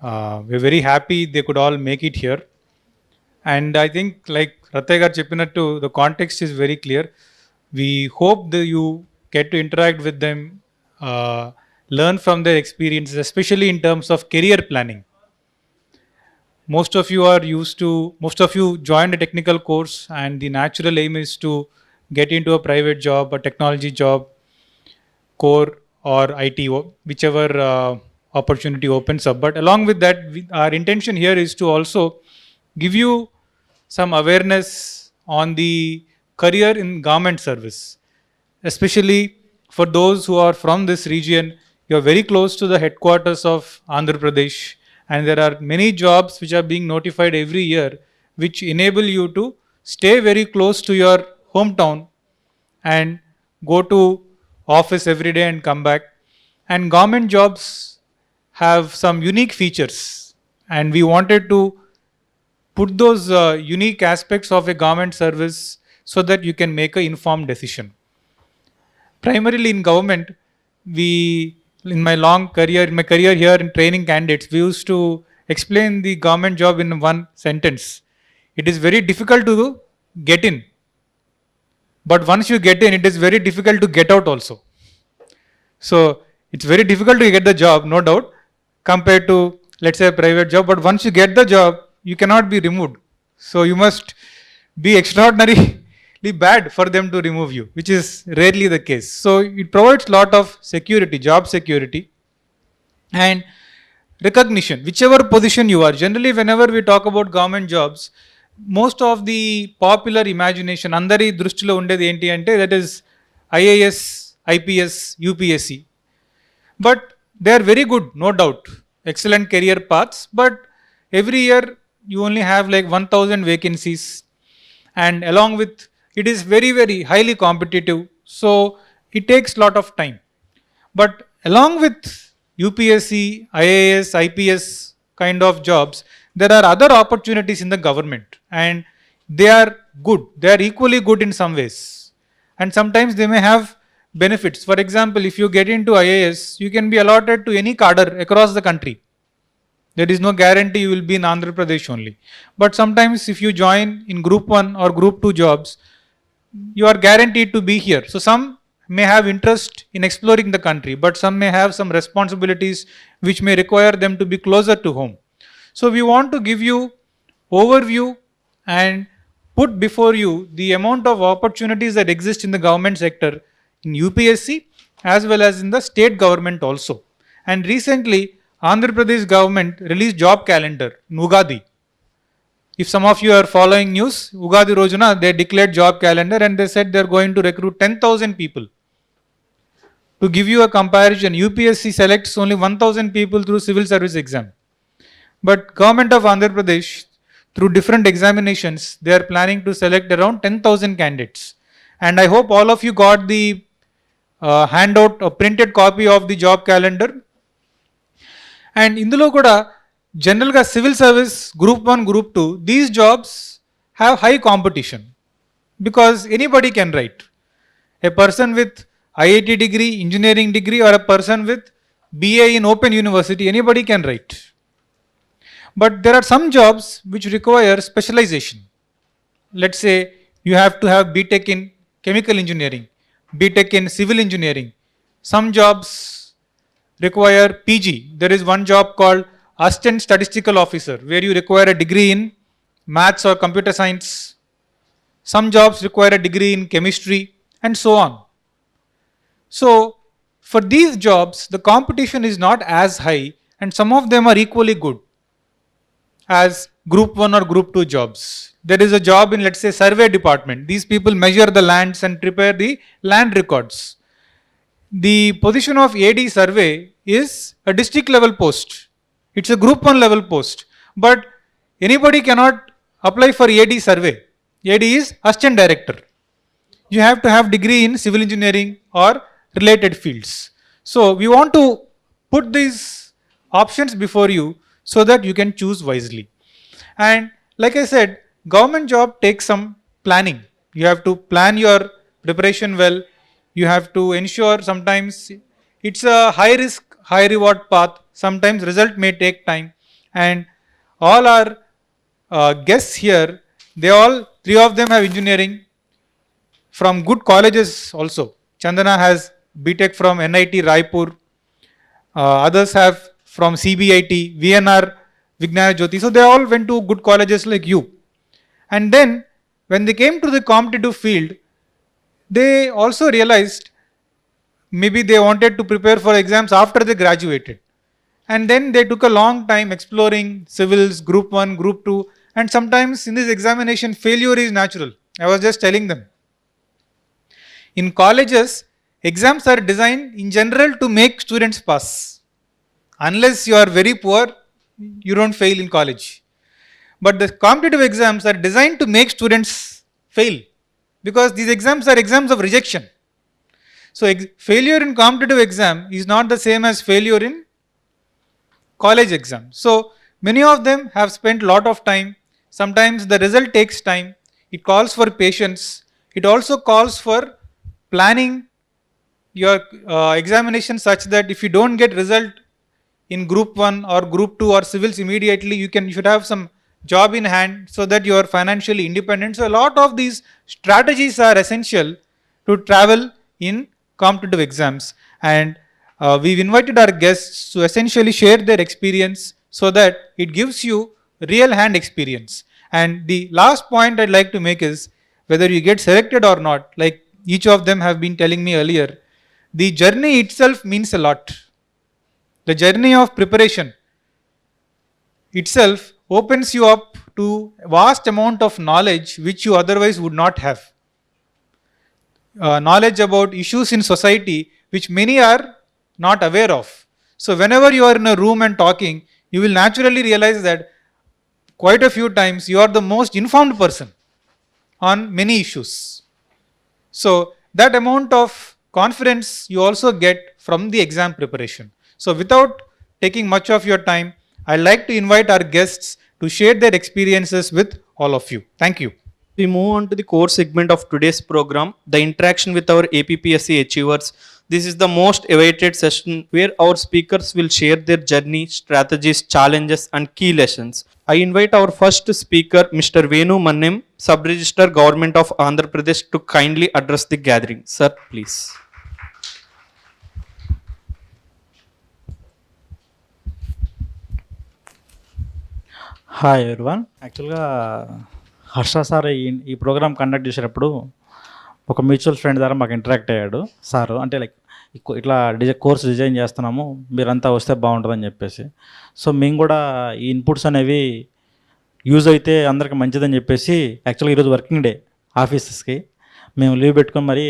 We're very happy they could all make it here. And I think, like Rathay garu cheppinattu, the context is very clear. We hope that you get to interact with them, learn from their experiences, especially in terms of career planning. Most of you joined a technical course, and the natural aim is to get into a private job, a technology job, core or IT, whichever opportunity opens up. But along with that, our intention here is to also give you some awareness on the career in government service, especially for those who are from this region. You are very close to the headquarters of Andhra Pradesh, and there are many jobs which are being notified every year, which enable you to stay very close to your hometown and go to office every day and come back. And government jobs have some unique features, and we wanted to put those unique aspects of a government service so that you can make an informed decision. Primarily in government, in my career here in training candidates, we used to explain the government job in one sentence. It is very difficult to get in, but once you get in, it is very difficult to get out also. So it's very difficult to get the job, no doubt, compared to, let's say, a private job. But once you get the job, you cannot be removed. So you must be extraordinarily bad for them to remove you, which is rarely the case. So it provides lot of security, job security, and recognition, whichever position you are. Generally, whenever we talk about government jobs, most of the popular imagination, అందరి దృష్టిలో ఉండేది ఏంటి అంటే, that is IAS, IPS, UPSC. But they are very good, no doubt, excellent career paths, but every year you only have like 1000 vacancies, and along with it is very, very highly competitive, so it takes lot of time. But along with UPSC, IAS, IPS kind of jobs, there are other opportunities in the government, and they are good. They are equally good in some ways, and sometimes they may have benefits. For example, if you get into IAS, you can be allotted to any cadre across the country. There is no guarantee you will be in Andhra Pradesh only. But sometimes if you join in group 1 or group 2 jobs, you are guaranteed to be here. So some may have interest in exploring the country, but some may have some responsibilities which may require them to be closer to home. So we want to give you overview and put before you the amount of opportunities that exist in the government sector in UPSC as well as in the state government also. And recently, Andhra Pradesh government released job calendar, Ugadi. If some of you are following news, Ugadi Rojuna, they declared job calendar and they said they are going to recruit 10,000 people. To give you a comparison, UPSC selects only 1,000 people through civil service exam. But government of Andhra Pradesh, through different examinations, they are planning to select around 10,000 candidates. And I hope all of you got the handout, a printed copy of the job calendar. And ఇందులో కూడా జనరల్గా civil service group 1, group 2 these jobs have high competition because anybody can write. A person with IIT degree, engineering degree, or a person with BA in Open University, anybody can write. But there are some jobs which require specialization. Let's say you have to have BTech in chemical engineering, BTech in civil engineering. Some jobs require PG. There is one job called Assistant Statistical Officer where you require a degree in maths or computer science. Some jobs require a degree in chemistry and so on. So for these jobs, the competition is not as high and some of them are equally good as group 1 or group 2 jobs. There is a job in, let's say, survey department. These people measure the lands and prepare the land records. The position of AD survey is a district level post. It's a group 1 level post. But anybody cannot apply for AD survey. AD is assistant director. You have to have degree in civil engineering or related fields. So we want to put these options before you so that you can choose wisely. And like I said, government job takes some planning. You have to plan your preparation well. You have to ensure sometimes it's a high risk, high reward path. Sometimes result may take time. And all our guests here, three of them have engineering from good colleges also. Chandana has BTech from NIT Raipur. Others have from CBIT, VNR, Vignana Jyoti. So they all went to good colleges like you. And then when they came to the competitive field, they also realized maybe they wanted to prepare for exams after they graduated. And then they took a long time exploring civils, group 1, group 2. And sometimes in this examination, failure is natural. I was just telling them. In colleges, exams are designed in general to make students pass. Unless you are very poor, you don't fail in college. But the competitive exams are designed to make students fail because these exams are exams of rejection. So failure in competitive exam is not the same as failure in college exam. So many of them have spent a lot of time. Sometimes the result takes time. It calls for patience. It also calls for planning your examination such that if you don't get result in group 1 or group 2 or civils immediately, you should have some job in hand so that you are financially independent. So a lot of these strategies are essential to travel in competitive exams. And we've invited our guests to essentially share their experience so that it gives you real hand experience. And the last point I'd like to make is whether you get selected or not, like each of them have been telling me earlier, the journey itself means a lot. The journey of preparation itself opens you up to a vast amount of knowledge which you otherwise would not have. Knowledge about issues in society which many are not aware of. So whenever you are in a room and talking, you will naturally realize that quite a few times you are the most informed person on many issues. So that amount of confidence you also get from the exam preparation. So without taking much of your time, I'd like to invite our guests to share their experiences with all of you. Thank you. We move on to the core segment of today's program, the interaction with our APPSC achievers. This is the most awaited session where our speakers will share their journey, strategies, challenges, and key lessons. I invite our first speaker, Mr. Venu Mannem, Sub-Registrar Government of Andhra Pradesh, to kindly address the gathering. Sir, please. Hi everyone. యాక్చువల్గా Harsha sir ఈ programme conduct చేసేటప్పుడు ఒక mutual friend ద్వారా మాకు interact అయ్యాడు sir. అంటే like ఇట్లా course design చేస్తున్నాము, మీరంతా వస్తే బాగుంటుందని చెప్పేసి. సో మేము కూడా ఈ ఇన్పుట్స్ అనేవి యూజ్ అయితే అందరికి మంచిదని చెప్పేసి, యాక్చువల్గా ఈరోజు వర్కింగ్ డే ఆఫీసెస్కి మేము లీవ్ పెట్టుకొని మరి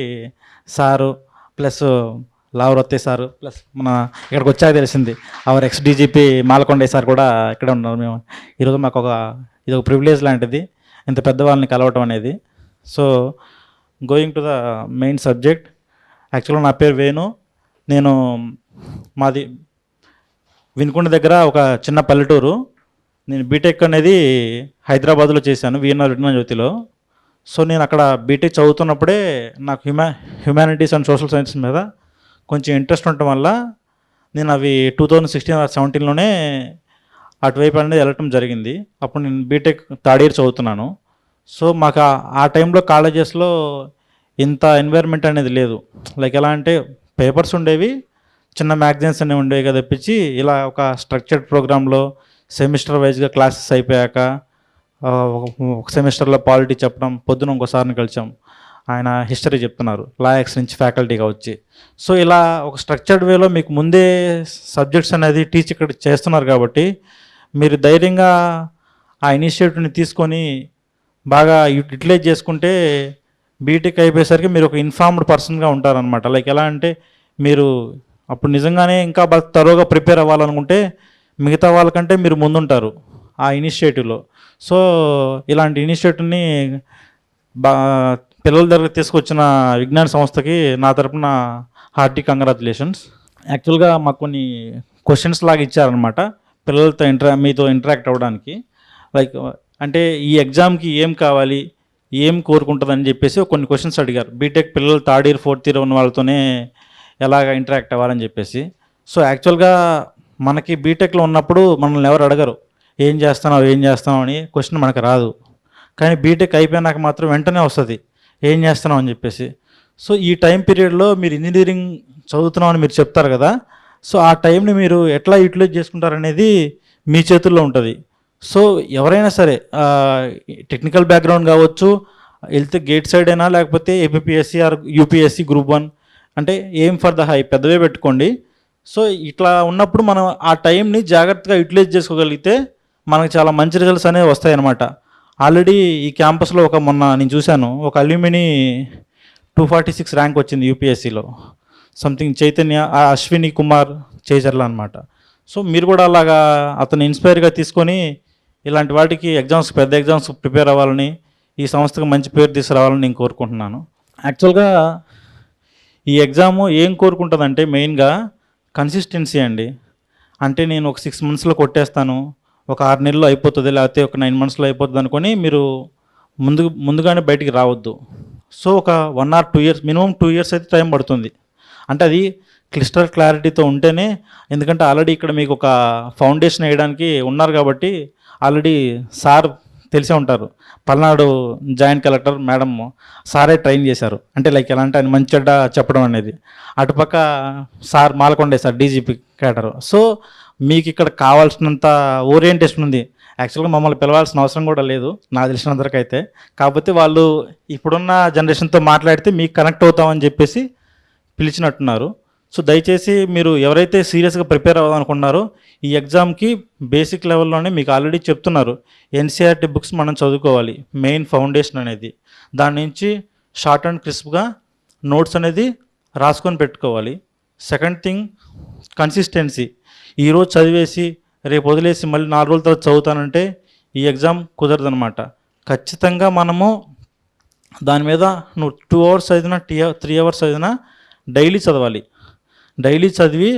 సారు ప్లస్ లావరత్తే సారు ప్లస్ మన ఇక్కడికి వచ్చాక తెలిసింది our ex DGP Malakonda sir కూడా ఇక్కడ ఉన్నారు. మేము ఈరోజు మాకు ఇది ఒక ప్రివిలేజ్ లాంటిది, ఇంత పెద్దవాళ్ళని కలవటం అనేది. So going to the main subject, యాక్చువల్గా నా పేరు వేణు. నేను మాది వినుకొండ దగ్గర ఒక చిన్న పల్లెటూరు. నేను బీటెక్ అనేది హైదరాబాద్లో చేశాను, వీఎన్ఆర్ విజ్ఞాన జ్యోతిలో. సో నేను అక్కడ బీటెక్ చదువుతున్నప్పుడే నాకు హ్యుమానిటీస్ అండ్ సోషల్ సైన్స్ మీద కొంచెం ఇంట్రెస్ట్ ఉండటం వల్ల నేను అవి 2016 or 17లోనే అటువైపు అనేది వెళ్ళటం జరిగింది. అప్పుడు నేను బీటెక్ థర్డ్ ఇయర్ చదువుతున్నాను. సో మాకు ఆ టైంలో కాలేజెస్లో ఇంత ఎన్వైర్న్మెంట్ అనేది లేదు. లైక్ ఎలా అంటే పేపర్స్ ఉండేవి, చిన్న మ్యాగజైన్స్ అనేవి ఉండేవి కదా తప్పించి, ఇలా ఒక స్ట్రక్చర్డ్ ప్రోగ్రాంలో సెమిస్టర్ వైజ్గా క్లాసెస్ అయిపోయాక ఒక సెమిస్టర్లో పాలిటీ చెప్పడం, పొద్దున ఇంకోసారిని కలిసాం, ఆయన హిస్టరీ చెప్తున్నారు లాయక్స్ నుంచి ఫ్యాకల్టీగా వచ్చి. సో ఇలా ఒక స్ట్రక్చర్డ్ వేలో మీకు ముందే సబ్జెక్ట్స్ అనేది టీచ్ ఇక్కడ చేస్తున్నారు కాబట్టి మీరు ధైర్యంగా ఆ ఇనిషియేటివ్ని తీసుకొని బాగా యూటిలైజ్ చేసుకుంటే బీటెక్ అయిపోయేసరికి మీరు ఒక ఇన్ఫార్మ్డ్ పర్సన్గా ఉంటారనమాట. లైక్ ఎలా అంటే మీరు అప్పుడు నిజంగానే ఇంకా బాగా తరోగా ప్రిపేర్ అవ్వాలనుకుంటే మిగతా వాళ్ళకంటే మీరు ముందుంటారు ఆ ఇనిషియేటివ్లో. సో ఇలాంటి ఇనిషియేటివ్ని పిల్లల దగ్గర తీసుకొచ్చిన విజ్ఞాన సంస్థకి నా తరపున హార్టీ కంగ్రాచులేషన్స్. యాక్చువల్గా మాకు కొన్ని క్వశ్చన్స్ లాగా ఇచ్చారనమాట పిల్లలతో మీతో ఇంటరాక్ట్ అవ్వడానికి. లైక్ అంటే ఈ ఎగ్జామ్కి ఏం కావాలి, ఏం కోరుకుంటుందని చెప్పేసి కొన్ని క్వశ్చన్స్ అడిగారు. బీటెక్ పిల్లలు థర్డ్ ఇయర్ ఫోర్త్ ఇయర్ ఉన్న వాళ్ళతోనే ఎలాగ ఇంటరాక్ట్ అవ్వాలని చెప్పేసి. సో యాక్చువల్గా మనకి బీటెక్లో ఉన్నప్పుడు మనల్ని ఎవరు అడగరు ఏం చేస్తున్నావు అని క్వశ్చన్ మనకు రాదు. కానీ బీటెక్ అయిపోయినాక మాత్రం వెంటనే వస్తుంది ఏం చేస్తున్నావు అని చెప్పేసి. సో ఈ టైం పీరియడ్లో మీరు ఇంజనీరింగ్ చదువుతున్నామని మీరు చెప్తారు కదా, సో ఆ టైంని మీరు ఎట్లా యూటిలైజ్ చేసుకుంటారనేది మీ చేతుల్లో ఉంటుంది. సో ఎవరైనా సరే టెక్నికల్ బ్యాక్గ్రౌండ్ కావచ్చు, వెళ్తే గేట్ సైడ్ అయినా లేకపోతే ఏపీఎస్సి ఆర్ యూపీఎస్సి గ్రూప్ 1 అంటే ఎయిమ్ ఫర్ ద హై పెద్దవే పెట్టుకోండి. సో ఇట్లా ఉన్నప్పుడు మనం ఆ టైంని జాగ్రత్తగా యూటిలైజ్ చేసుకోగలిగితే మనకు చాలా మంచి రిజల్ట్స్ అనేవి వస్తాయి అన్నమాట. ఆల్రెడీ ఈ క్యాంపస్లో మొన్న నేను చూశాను, ఒక అల్యూమిని 246 ర్యాంక్ వచ్చింది యూపీఎస్సిలో, సంథింగ్ చైతన్య అశ్విని కుమార్ చేజర్ల అనమాట. సో మీరు కూడా అలాగా అతను ఇన్స్పైర్గా తీసుకొని ఇలాంటి వాటికి ఎగ్జామ్స్ పెద్ద ఎగ్జామ్స్ ప్రిపేర్ అవ్వాలని, ఈ సంస్థకు మంచి పేరు తీసుకురావాలని నేను కోరుకుంటున్నాను. యాక్చువల్గా ఈ ఎగ్జాము ఏం కోరుకుంటుందంటే మెయిన్గా కన్సిస్టెన్సీ అండి. అంటే నేను ఒక 6 monthsలో కొట్టేస్తాను, ఒక 6 నెలల్లో అయిపోతుంది, లేకపోతే ఒక 9 monthsలో అయిపోతుంది అనుకొని మీరు ముందుగానే బయటికి రావద్దు. సో ఒక 1 or 2 years మినిమం 2 years అయితే టైం పడుతుంది. అంటే అది క్లిస్టర్ క్లారిటీతో ఉంటేనే, ఎందుకంటే ఆల్రెడీ ఇక్కడ మీకు ఒక ఫౌండేషన్ వేయడానికి ఉన్నారు కాబట్టి ఆల్రెడీ సార్ తెలిసే ఉంటారు, పల్నాడు జాయింట్ కలెక్టర్ మేడం సారే ట్రైన్ చేశారు. అంటే లైక్ ఎలా అంటే ఆయన మంచి చెడ్డ చెప్పడం అనేది. అటుపక్క సార్ మాలకొండే సార్ డీజీపీ క్యాడర్. సో మీకు ఇక్కడ కావాల్సినంత ఓరియంటేషన్ ఉంది. యాక్చువల్గా మమ్మల్ని పిలవాల్సిన అవసరం కూడా లేదు నాకు తెలిసినంతవరకైతే. కాకపోతే వాళ్ళు ఇప్పుడున్న జనరేషన్తో మాట్లాడితే మీకు కనెక్ట్ అవుతామని చెప్పేసి పిలిచినట్టున్నారు. సో దయచేసి మీరు ఎవరైతే సీరియస్గా ప్రిపేర్ అవ్వాలనుకున్నారో ఈ ఎగ్జామ్కి బేసిక్ లెవెల్లోనే మీకు ఆల్రెడీ చెప్తున్నారు ఎన్సీఆర్టీ బుక్స్ మనం చదువుకోవాలి, మెయిన్ ఫౌండేషన్ అనేది. దాని నుంచి షార్ట్ అండ్ క్రిస్ప్గా నోట్స్ అనేది రాసుకొని పెట్టుకోవాలి. Second thing consistency. ఈరోజు చదివేసి రేపు వదిలేసి మళ్ళీ 4 రోజుల తర్వాత చదువుతానంటే ఈ ఎగ్జామ్ కుదరదనమాట. ఖచ్చితంగా మనము దాని మీద నువ్వు 2 hours చదివినా 3 hours చదివినా డైలీ చదవాలి. డైలీ చదివి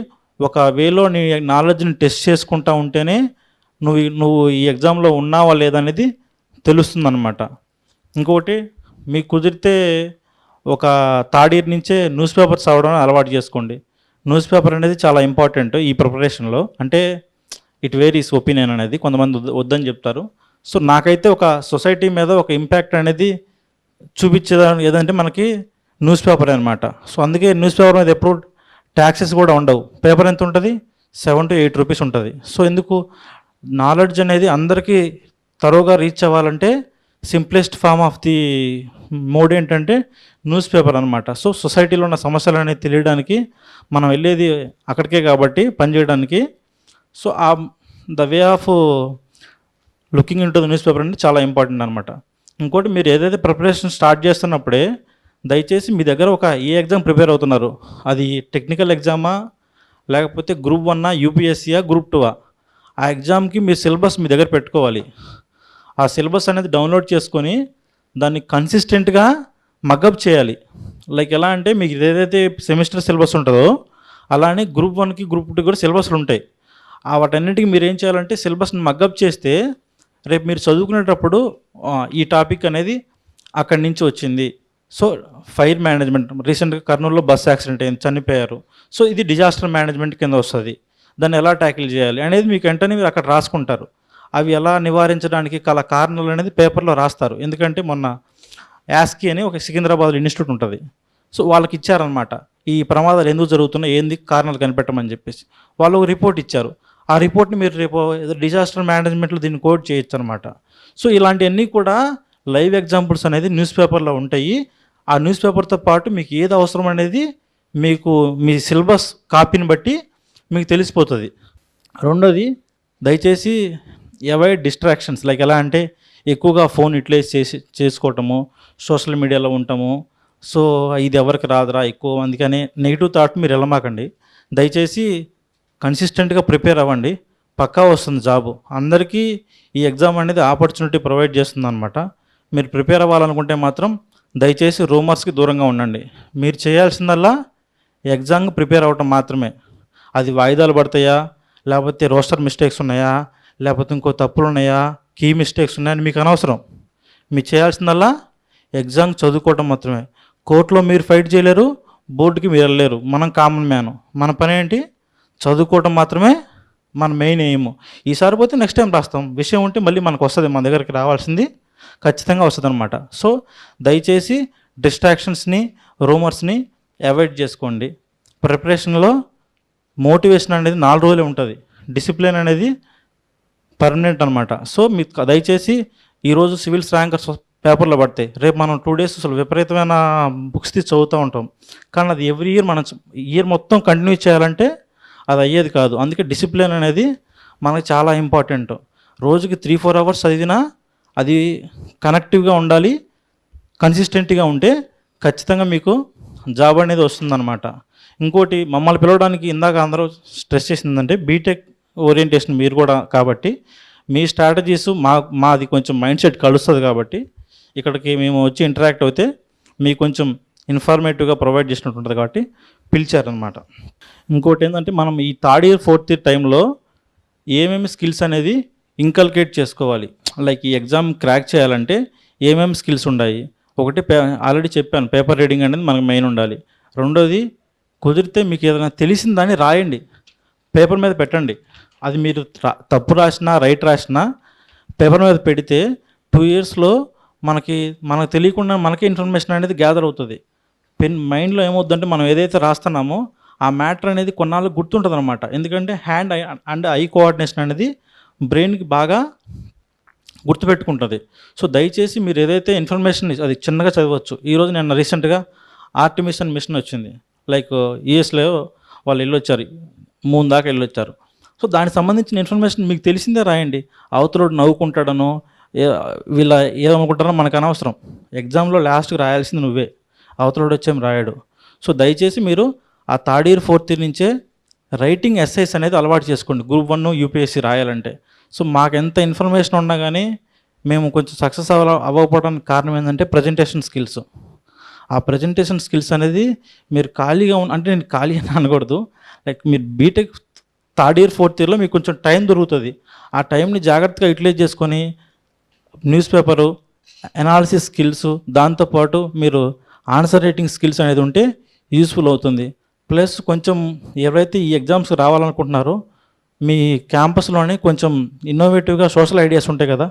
ఒక వేలో నీ నాలెడ్జ్ని టెస్ట్ చేసుకుంటా ఉంటేనే నువ్వు ఈ ఎగ్జామ్లో ఉన్నావా లేదనేది తెలుస్తుందన్నమాట. ఇంకొకటి మీకు కుదిరితే ఒక థర్డ్ ఇయర్ నుంచే న్యూస్ పేపర్స్ చదవడం అలవాటు చేసుకోండి. న్యూస్ పేపర్ అనేది చాలా ఇంపార్టెంట్ ఈ ప్రిపరేషన్లో. అంటే ఇట్ వేరీస్ ఒపీనియన్ అనేది, కొంతమంది వద్దని చెప్తారు. సో నాకైతే ఒక సొసైటీ మీద ఒక ఇంపాక్ట్ అనేది చూపించేది ఏదంటే మనకి న్యూస్ పేపర్ అనమాట. సో అందుకే న్యూస్ పేపర్ మీద ఎప్పుడు ట్యాక్సెస్ కూడా ఉండవు. పేపర్ ఎంత ఉంటుంది? 7 to 8 రూపీస్ ఉంటుంది. సో ఎందుకు నాలెడ్జ్ అనేది అందరికీ తరోగా రీచ్ అవ్వాలంటే simplest form of the mode ఏంటంటే న్యూస్ పేపర్ అనమాట. సో సొసైటీలో ఉన్న సమస్యలు అనేది తెలియడానికి మనం వెళ్ళేది అక్కడికే కాబట్టి పనిచేయడానికి. So the way of looking in to the news paper అనేది చాలా ఇంపార్టెంట్ అనమాట. ఇంకోటి, మీరు ఏదైతే ప్రిపరేషన్ స్టార్ట్ చేస్తున్నప్పుడే దయచేసి మీ దగ్గర ఒక ఏ ఎగ్జామ్ ప్రిపేర్ అవుతున్నారు, అది టెక్నికల్ ఎగ్జామా లేకపోతే గ్రూప్ 1 యూపీఎస్సీయా గ్రూప్ 2 ఆ ఎగ్జామ్కి మీరు సిలబస్ మీ దగ్గర పెట్టుకోవాలి. ఆ సిలబస్ అనేది డౌన్లోడ్ చేసుకొని దాన్ని కన్సిస్టెంట్గా మగప్ చేయాలి. లైక్ ఎలా అంటే మీకు ఏదైతే సెమిస్టర్ సిలబస్ ఉంటుందో అలానే గ్రూప్ 1కి గ్రూప్ 2 కూడా సిలబస్లు ఉంటాయి. వాటన్నిటికీ మీరు ఏం చేయాలంటే సిలబస్ని మగ్గప్ చేస్తే రేపు మీరు చదువుకునేటప్పుడు ఈ టాపిక్ అనేది అక్కడి నుంచి వచ్చింది. సో ఫైర్ మేనేజ్మెంట్, రీసెంట్గా కర్నూలులో బస్ యాక్సిడెంట్ అయింది, చనిపోయారు. సో ఇది డిజాస్టర్ మేనేజ్మెంట్ కింద వస్తుంది. దాన్ని ఎలా ట్యాకిల్ చేయాలి అనేది మీకు వెంటనే మీరు అక్కడ రాసుకుంటారు. అవి ఎలా నివారించడానికి కారణాలు అనేది పేపర్లో రాస్తారు. ఎందుకంటే మొన్న యాస్కి అని ఒక సికింద్రాబాద్ ఇన్స్టిట్యూట్ ఉంటుంది. సో వాళ్ళకి ఇచ్చారనమాట, ఈ ప్రమాదాలు ఎందుకు జరుగుతున్నాయి, ఏంది కారణాలు కనిపెట్టమని చెప్పేసి వాళ్ళు రిపోర్ట్ ఇచ్చారు. ఆ రిపోర్ట్ని మీరు రేపు డిజాస్టర్ మేనేజ్మెంట్లో దీన్ని కోడ్ చేయొచ్చు అనమాట. సో ఇలాంటివన్నీ కూడా లైవ్ ఎగ్జాంపుల్స్ అనేది న్యూస్ పేపర్లో ఉంటాయి. ఆ న్యూస్ పేపర్తో పాటు మీకు ఏది అవసరం అనేది మీకు మీ సిలబస్ కాపీని బట్టి మీకు తెలిసిపోతుంది. రెండోది, దయచేసి అవాయిడ్ డిస్ట్రాక్షన్స్. లైక్ ఎలా అంటే ఎక్కువగా ఫోన్ యూటిలైజ్ చేసుకోవటము, సోషల్ మీడియాలో ఉండటము. సో ఇది ఎవరికి రాదురా ఎక్కువ, అందుకని నెగిటివ్ థాట్ మీరు వెళ్ళమాకండి. దయచేసి కన్సిస్టెంట్గా ప్రిపేర్ అవ్వండి, పక్కా వస్తుంది జాబు. అందరికీ ఈ ఎగ్జామ్ అనేది ఆపర్చునిటీ ప్రొవైడ్ చేస్తుంది అనమాట. మీరు ప్రిపేర్ అవ్వాలనుకుంటే మాత్రం దయచేసి రూమర్స్కి దూరంగా ఉండండి. మీరు చేయాల్సిందల్లా ఎగ్జామ్కి ప్రిపేర్ అవ్వటం మాత్రమే. అది వాయిదాలు పడతాయా, లేకపోతే రోస్టర్ మిస్టేక్స్ ఉన్నాయా, లేకపోతే ఇంకో తప్పులు ఉన్నాయా, కీ మిస్టేక్స్ ఉన్నాయని మీకు అనవసరం. మీరు చేయాల్సిందల్లా ఎగ్జామ్ చదువుకోవటం మాత్రమే. కోర్టులో మీరు ఫైట్ చేయలేరు, బోర్డుకి మీరు వెళ్ళలేరు. మనం కామన్ మ్యాన్, మన పని ఏంటి? చదువుకోవటం మాత్రమే మన మెయిన్ ఎయిమ్. ఈసారి పోతే నెక్స్ట్ టైం రాస్తాం, విషయం ఉంటే మళ్ళీ మనకు వస్తుంది, మన దగ్గరికి రావాల్సింది ఖచ్చితంగా వస్తుంది అనమాట. సో దయచేసి డిస్ట్రాక్షన్స్ని, రూమర్స్ని అవాయిడ్ చేసుకోండి. ప్రిపరేషన్లో మోటివేషన్ అనేది 4 రోజులే ఉంటుంది, డిసిప్లిన్ అనేది పర్మనెంట్ అనమాట. సో మీకు దయచేసి ఈరోజు సివిల్స్ ర్యాంకర్స్ పేపర్లో పడతాయి, రేపు మనం 2 days అసలు విపరీతమైన బుక్స్ తీసి చదువుతూ ఉంటాం. కానీ అది ఎవ్రీ ఇయర్ మనం ఇయర్ మొత్తం కంటిన్యూ చేయాలంటే అది అయ్యేది కాదు. అందుకే డిసిప్లిన్ అనేది మనకు చాలా ఇంపార్టెంట్. రోజుకి 3-4 hours చదివినా అది కనెక్టివ్గా ఉండాలి, కన్సిస్టెంట్గా ఉంటే ఖచ్చితంగా మీకు జాబ్ అనేది వస్తుందన్నమాట. ఇంకోటి, మమ్మల్ని పిలవడానికి ఇందాక అందరూ స్ట్రెస్ చేసిందంటే బీటెక్ ఓరియంటేషన్ మీరు కూడా కాబట్టి మీ స్ట్రాటజీస్ మాది కొంచెం మైండ్ సెట్ కలుస్తుంది కాబట్టి ఇక్కడికి మేము వచ్చి ఇంటరాక్ట్ అవుతే మీకు కొంచెం ఇన్ఫర్మేటివ్గా ప్రొవైడ్ చేసినట్టు ఉంటుంది కాబట్టి పిలిచారనమాట. ఇంకోటి ఏంటంటే మనం ఈ 3rd year 4th year టైంలో ఏమేమి స్కిల్స్ అనేది ఇంకల్కేట్ చేసుకోవాలి. లైక్ ఈ ఎగ్జామ్ క్రాక్ చేయాలంటే ఏమేమి స్కిల్స్ ఉన్నాయి. ఒకటి ఆల్రెడీ చెప్పాను, పేపర్ రీడింగ్ అనేది మనకు మెయిన్ ఉండాలి. రెండోది, కుదిరితే మీకు ఏదైనా తెలిసిందని రాయండి, పేపర్ మీద పెట్టండి. అది మీరు తప్పు రాసినా రైట్ రాసినా పేపర్ మీద పెడితే 2 yearsలో మనకు తెలియకుండా మనకే ఇన్ఫర్మేషన్ అనేది గ్యాదర్ అవుతుంది. మైండ్లో ఏమవుతుందంటే మనం ఏదైతే రాస్తున్నామో ఆ మ్యాటర్ అనేది కొన్నాళ్ళు గుర్తుంటుంది అనమాట. ఎందుకంటే హ్యాండ్ అండ్ ఐ కోఆర్డినేషన్ అనేది బ్రెయిన్కి బాగా గుర్తుపెట్టుకుంటుంది. సో దయచేసి మీరు ఏదైతే ఇన్ఫర్మేషన్ అది చిన్నగా చదవచ్చు. ఈరోజు నేను రీసెంట్గా ఆర్టిమిస్ మిషన్ వచ్చింది, లైక్ యూఎస్లో వాళ్ళు వెళ్ళొచ్చారు, మూన్ దాకా వెళ్ళొచ్చారు. సో దానికి సంబంధించిన ఇన్ఫర్మేషన్ మీకు తెలిసిందే రాయండి. అవతలోడు నవ్వుకుంటాడనో వీళ్ళ ఏమనుకుంటారో మనకు అనవసరం. ఎగ్జామ్లో లాస్ట్కి రాయాల్సింది నువ్వే, అవతలోడు వచ్చేం రాయడు. సో దయచేసి మీరు ఆ 3rd year 4th year నుంచే రైటింగ్ ఎస్ఐస్ అనేది అలవాటు చేసుకోండి, గ్రూప్ 1 యూపీఎస్సీ రాయాలంటే. సో మాకు ఎంత ఇన్ఫర్మేషన్ ఉన్నా కానీ మేము కొంచెం సక్సెస్ అవ్వకపోవడానికి కారణం ఏంటంటే ప్రజెంటేషన్ స్కిల్స్. ఆ ప్రజెంటేషన్ స్కిల్స్ అనేది మీరు ఖాళీగా అంటే నేను ఖాళీ అని అనకూడదు, లైక్ మీరు బీటెక్ 3rd year 4th yearలో మీకు కొంచెం టైం దొరుకుతుంది. ఆ టైంని జాగ్రత్తగా యూటిలైజ్ చేసుకొని న్యూస్ పేపరు, అనాలిసిస్ స్కిల్స్, దాంతోపాటు మీరు ఆన్సర్ రైటింగ్ స్కిల్స్ అనేది ఉంటే యూస్ఫుల్ అవుతుంది. ప్లస్ కొంచెం ఎవరైతే ఈ ఎగ్జామ్స్ రావాలనుకుంటున్నారో మీ క్యాంపస్లోనే కొంచెం ఇన్నోవేటివ్గా సోషల్ ఐడియాస్ ఉంటాయి కదా,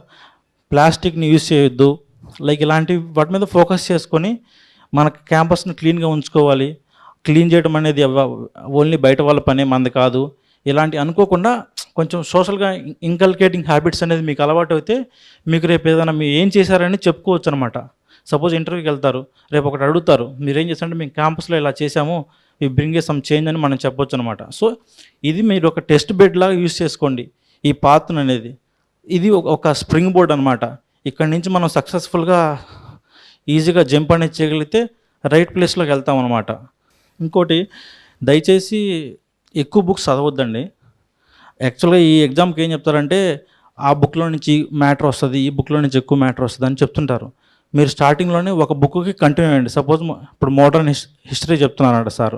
ప్లాస్టిక్ని యూజ్ చేయొద్దు, లైక్ ఇలాంటి వాటి మీద ఫోకస్ చేసుకొని మన క్యాంపస్ని క్లీన్గా ఉంచుకోవాలి. క్లీన్ చేయడం అనేది ఓన్లీ బయట వాళ్ళ పనే, మంది కాదు. ఇలాంటి అనుకోకుండా కొంచెం సోషల్గా ఇంకల్కేటింగ్ హ్యాబిట్స్ అనేది మీకు అలవాటు అయితే మీకు రేపు ఏదైనా మీరు ఏం చేశారని చెప్పుకోవచ్చు అనమాట. సపోజ్ ఇంటర్వ్యూకి వెళ్తారు, రేపు ఒకటి అడుగుతారు, మీరు ఏం చేస్తారంటే మేము క్యాంపస్లో ఇలా చేసాము, ఈ బ్రింగ్ సమ్ చేంజ్ అని మనం చెప్పొచ్చు అనమాట. సో ఇది మీరు ఒక టెస్ట్ బెడ్ లాగా యూజ్ చేసుకోండి ఈ పాత్ను అనేది. ఇది ఒక స్ప్రింగ్ బోర్డ్ అనమాట. ఇక్కడ నుంచి మనం సక్సెస్ఫుల్గా ఈజీగా జంప్ అనేది చేయగలిగితే రైట్ ప్లేస్లోకి వెళ్తాం అనమాట. ఇంకోటి, దయచేసి ఎక్కువ బుక్స్ చదవద్దండి. యాక్చువల్గా ఈ ఎగ్జామ్కి ఏం చెప్తారంటే ఆ బుక్లో నుంచి మ్యాటర్ వస్తుంది, ఈ బుక్లో నుంచి ఎక్కువ మ్యాటర్ వస్తుంది అని చెప్తుంటారు. మీరు స్టార్టింగ్లోనే ఒక బుక్కి కంటిన్యూ అయ్యండి. సపోజ్ ఇప్పుడు మోడర్న్ హిస్టరీ చెప్తున్నారంట సార్,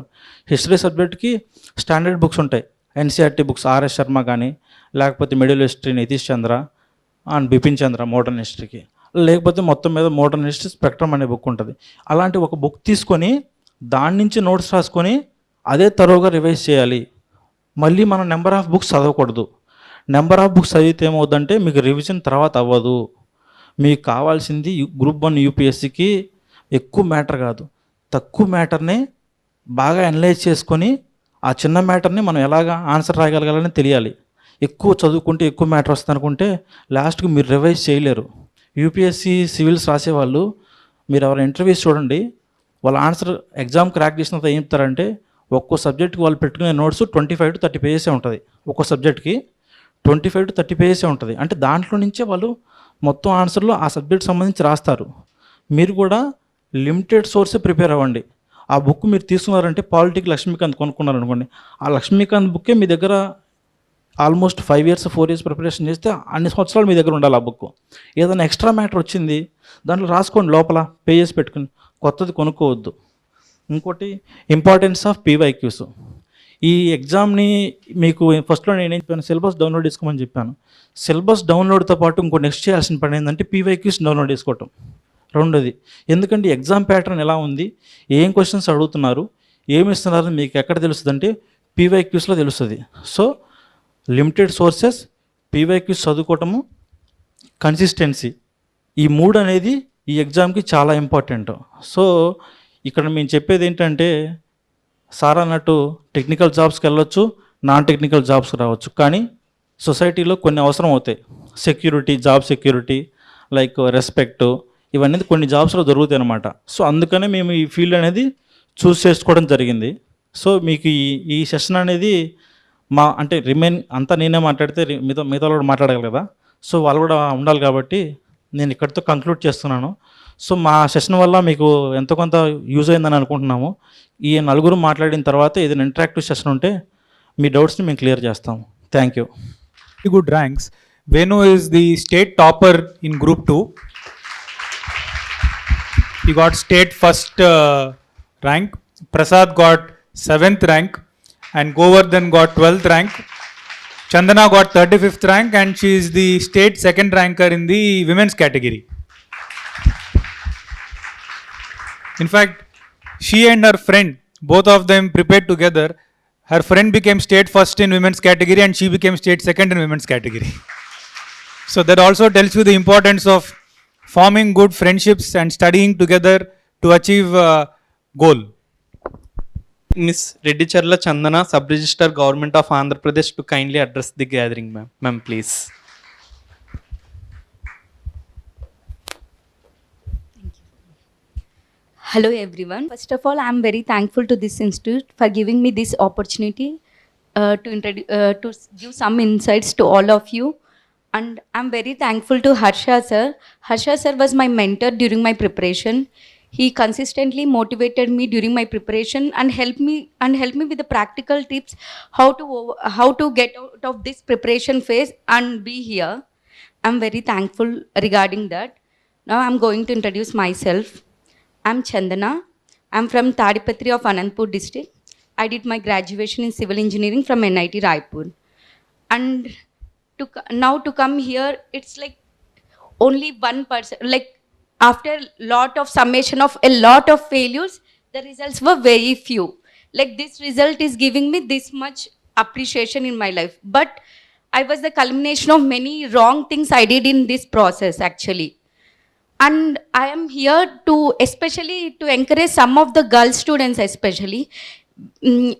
హిస్టరీ సబ్జెక్ట్కి స్టాండర్డ్ బుక్స్ ఉంటాయి, ఎన్సీఆర్టీ బుక్స్, ఆర్ఎస్ శర్మ కానీ, లేకపోతే middle history Nitish Chandra and Bipin Chandra modern హిస్టరీకి, లేకపోతే మొత్తం మీద మోడర్న్ హిస్టరీ స్పెక్ట్రమ్ అనే బుక్ ఉంటుంది. అలాంటి ఒక బుక్ తీసుకొని దాని నుంచి నోట్స్ రాసుకొని అదే తరోగా రివైజ్ చేయాలి. మళ్ళీ మనం నెంబర్ ఆఫ్ బుక్స్ చదవకూడదు. నెంబర్ ఆఫ్ బుక్స్ చదివితే ఏమవుతుందంటే మీకు రివిజన్ తర్వాత అవ్వదు. మీకు కావాల్సింది గ్రూప్ 1 యూపీఎస్సీకి ఎక్కువ మ్యాటర్ కాదు, తక్కువ మ్యాటర్ని బాగా అనలైజ్ చేసుకొని ఆ చిన్న మ్యాటర్ని మనం ఎలాగా ఆన్సర్ రాయగలగాలని తెలియాలి. ఎక్కువ చదువుకుంటే ఎక్కువ మ్యాటర్ వస్తుంది అనుకుంటే లాస్ట్కి మీరు రివైజ్ చేయలేరు. యూపీఎస్సీ సివిల్స్ రాసేవాళ్ళు మీరు ఎవరైనా ఇంటర్వ్యూస్ చూడండి, వాళ్ళ ఆన్సర్ ఎగ్జామ్ క్రాక్ చేసినంత ఏం చెప్తారంటే ఒక్కో సబ్జెక్ట్కి వాళ్ళు పెట్టుకునే నోట్స్ 25 to 30 పేజెసే ఉంటుంది. ఒక్కో సబ్జెక్ట్కి 25 to 30 పేజెసే ఉంటుంది. అంటే దాంట్లో నుంచే వాళ్ళు మొత్తం ఆన్సర్లు ఆ సబ్జెక్ట్ సంబంధించి రాస్తారు. మీరు కూడా లిమిటెడ్ సోర్సే ప్రిపేర్ అవ్వండి. ఆ బుక్ మీరు తీసుకున్నారంటే పాలిటిక్ లక్ష్మీకాంత్ కొనుక్కున్నారు అనుకోండి, ఆ లక్ష్మీకాంత్ బుక్కే మీ దగ్గర ఆల్మోస్ట్ 5 years 4 years ప్రిపరేషన్ చేస్తే అన్ని సంవత్సరాలు మీ దగ్గర ఉండాలి ఆ బుక్. ఏదైనా ఎక్స్ట్రా మ్యాటర్ వచ్చింది దాంట్లో రాసుకోండి, లోపల పేజెస్ పెట్టుకుని, కొత్తది కొనుక్కోవద్దు. ఇంకోటి, ఇంపార్టెన్స్ ఆఫ్ పీవైక్యూస్. ఈ ఎగ్జామ్ని మీకు ఫస్ట్లో నేనేం చెప్పాను, సిలబస్ డౌన్లోడ్ చేసుకోమని చెప్పాను. సిలబస్ డౌన్లోడ్తో పాటు ఇంకో నెక్స్ట్ చేయాల్సిన పని ఏంటంటే పీవైక్యూస్ డౌన్లోడ్ చేసుకోవటం. రెండోది, ఎందుకంటే ఎగ్జామ్ ప్యాటర్న్ ఎలా ఉంది, ఏం క్వశ్చన్స్ అడుగుతున్నారు, ఏమి ఇస్తున్నారు మీకు ఎక్కడ తెలుస్తుంది అంటే పీవైక్యూస్లో తెలుస్తుంది. సో లిమిటెడ్ సోర్సెస్, పీవైక్యూస్ చదువుకోవటము, కన్సిస్టెన్సీ, ఈ 3 అనేది ఈ ఎగ్జామ్కి చాలా ఇంపార్టెంట్. సో ఇక్కడ మేము చెప్పేది ఏంటంటే సార్ అన్నట్టు టెక్నికల్ జాబ్స్కి వెళ్ళొచ్చు, నాన్ టెక్నికల్ జాబ్స్కి రావచ్చు, కానీ సొసైటీలో కొన్ని అవసరం అవుతాయి. Security, job security, like respect, ఇవన్నీ కొన్ని జాబ్స్లో దొరుకుతాయి అన్నమాట. సో అందుకనే మేము ఈ ఫీల్డ్ అనేది చూస్ చేసుకోవడం జరిగింది. సో మీకు ఈ సెషన్ అనేది అంటే రిమైన్ అంతా నేనే మాట్లాడితే మిగతా కూడా మాట్లాడాలి కదా, సో వాళ్ళు కూడా ఉండాలి కాబట్టి నేను ఇక్కడితో కంక్లూడ్ చేస్తున్నాను. సో మా సెషన్ వల్ల మీకు ఎంతో కొంత యూజ్ అయిందని అనుకుంటున్నాము. ఈ 4 మాట్లాడిన తర్వాత ఏదైనా ఇంటరాక్టివ్ సెషన్ ఉంటే మీ డౌట్స్ని మేము క్లియర్ చేస్తాము. Thank you. Good ranks. Venu is the state topper in Group 2. He got state first rank. Prasad got 7th rank, and Govardhan got 12th rank. Chandana got 35th rank, and she is the state second ranker in the women's category. In fact, she and her friend, both of them prepared together. Her friend became state first in women's category and she became state second in women's category. So that also tells you the importance of forming good friendships and studying together to achieve a goal. Miss Reddy Charla Chandana, Sub Registrar, Government of Andhra Pradesh, to kindly address the gathering, ma'am. Ma'am, please. Hello everyone. First of all, I am very thankful to this institute for giving me this opportunity to give some insights to all of you. And I am very thankful to Harsha sir. Harsha sir was my mentor during my preparation. He consistently motivated me during my preparation and helped me with the practical tips how to get out of this preparation phase and be here. I am very thankful regarding that. Now I am going to introduce myself. I'm Chandana. I'm from Tadipatri of Anandpur district. I did my graduation in civil engineering from NIT Raipur. And now to come here, it's like only one person, like after lot of summation of a lot of failures, the results were very few. Like this result is giving me this much appreciation in my life, but I was the culmination of many wrong things I did in this process actually. And I am here to especially to encourage some of the girl students especially,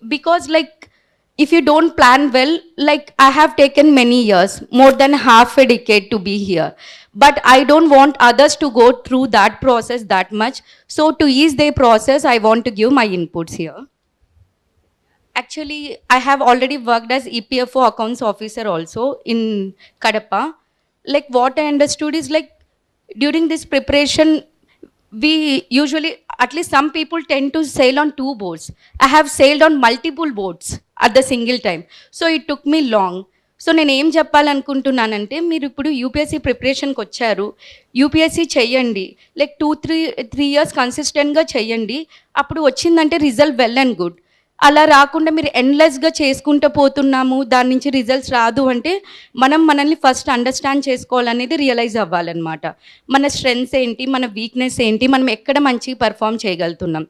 because like if you don't plan well, like I have taken many years, more than half a decade to be here, but I don't want others to go through that process that much. So to ease their process, I want to give my inputs here. Actually, I have already worked as EPFO accounts officer also in Kadapa. Like what I understood is like during this preparation, we usually, at least some people tend to sail on 2 boats. I have sailed on multiple boats at the single time. So it took me long. So నేను ఏం చెప్పాలనుకుంటున్నానంటే, మీరు ఇప్పుడు UPSC ప్రిపరేషన్కి వచ్చారు, UPSC చెయ్యండి, like 2-3 years కన్సిస్టెంట్గా చెయ్యండి, అప్పుడు వచ్చిందంటే రిజల్ట్ వెల్ అండ్ గుడ్. అలా రాకుండా మీరు ఎండ్లెస్గా చేసుకుంటూ పోతున్నాము, దాని నుంచి రిజల్ట్స్ రాదు అంటే మనం మనల్ని ఫస్ట్ అండర్స్టాండ్ చేసుకోవాలనేది రియలైజ్ అవ్వాలన్నమాట. మన స్ట్రెంగ్స్ ఏంటి, మన వీక్నెస్ ఏంటి, మనం ఎక్కడ మంచి పర్ఫామ్ చేయగలుగుతున్నాం.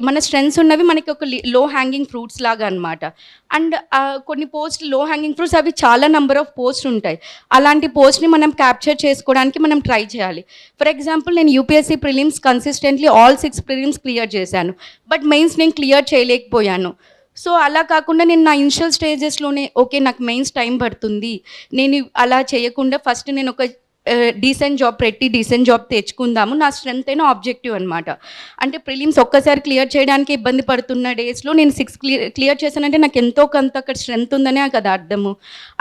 మన స్ట్రెంగ్స్ ఉన్నవి మనకి ఒక లో హ్యాంగింగ్ ఫ్రూట్స్ లాగా అనమాట. అండ్ కొన్ని పోస్ట్ లో హ్యాంగింగ్ ఫ్రూట్స్ అవి చాలా నెంబర్ ఆఫ్ పోస్ట్ ఉంటాయి. అలాంటి పోస్ట్ని మనం క్యాప్చర్ చేసుకోవడానికి మనం ట్రై చేయాలి. ఫర్ ఎగ్జాంపుల్ నేను UPSC prelims consistently all 6 prelims clear చేశాను, బట్ మెయిన్స్ నేను క్లియర్ చేయలేకపోయాను. సో అలా కాకుండా నేను నా ఇనిషియల్ స్టేజెస్లోనే ఓకే నాకు మెయిన్స్ టైం పడుతుంది, నేను అలా చేయకుండా ఫస్ట్ నేను ఒక డీసెంట్ జాబ్ తెచ్చుకుందాము, నా స్ట్రెంత్ అయిన ఆబ్జెక్టివ్ అనమాట. అంటే ప్రిలిమ్స్ ఒక్కసారి క్లియర్ చేయడానికి ఇబ్బంది పడుతున్న డేస్లో నేను 6 క్లియర్ చేశానంటే నాకు ఎంతో కొంత అక్కడ స్ట్రెంత్ ఉందనే కదా అర్థము.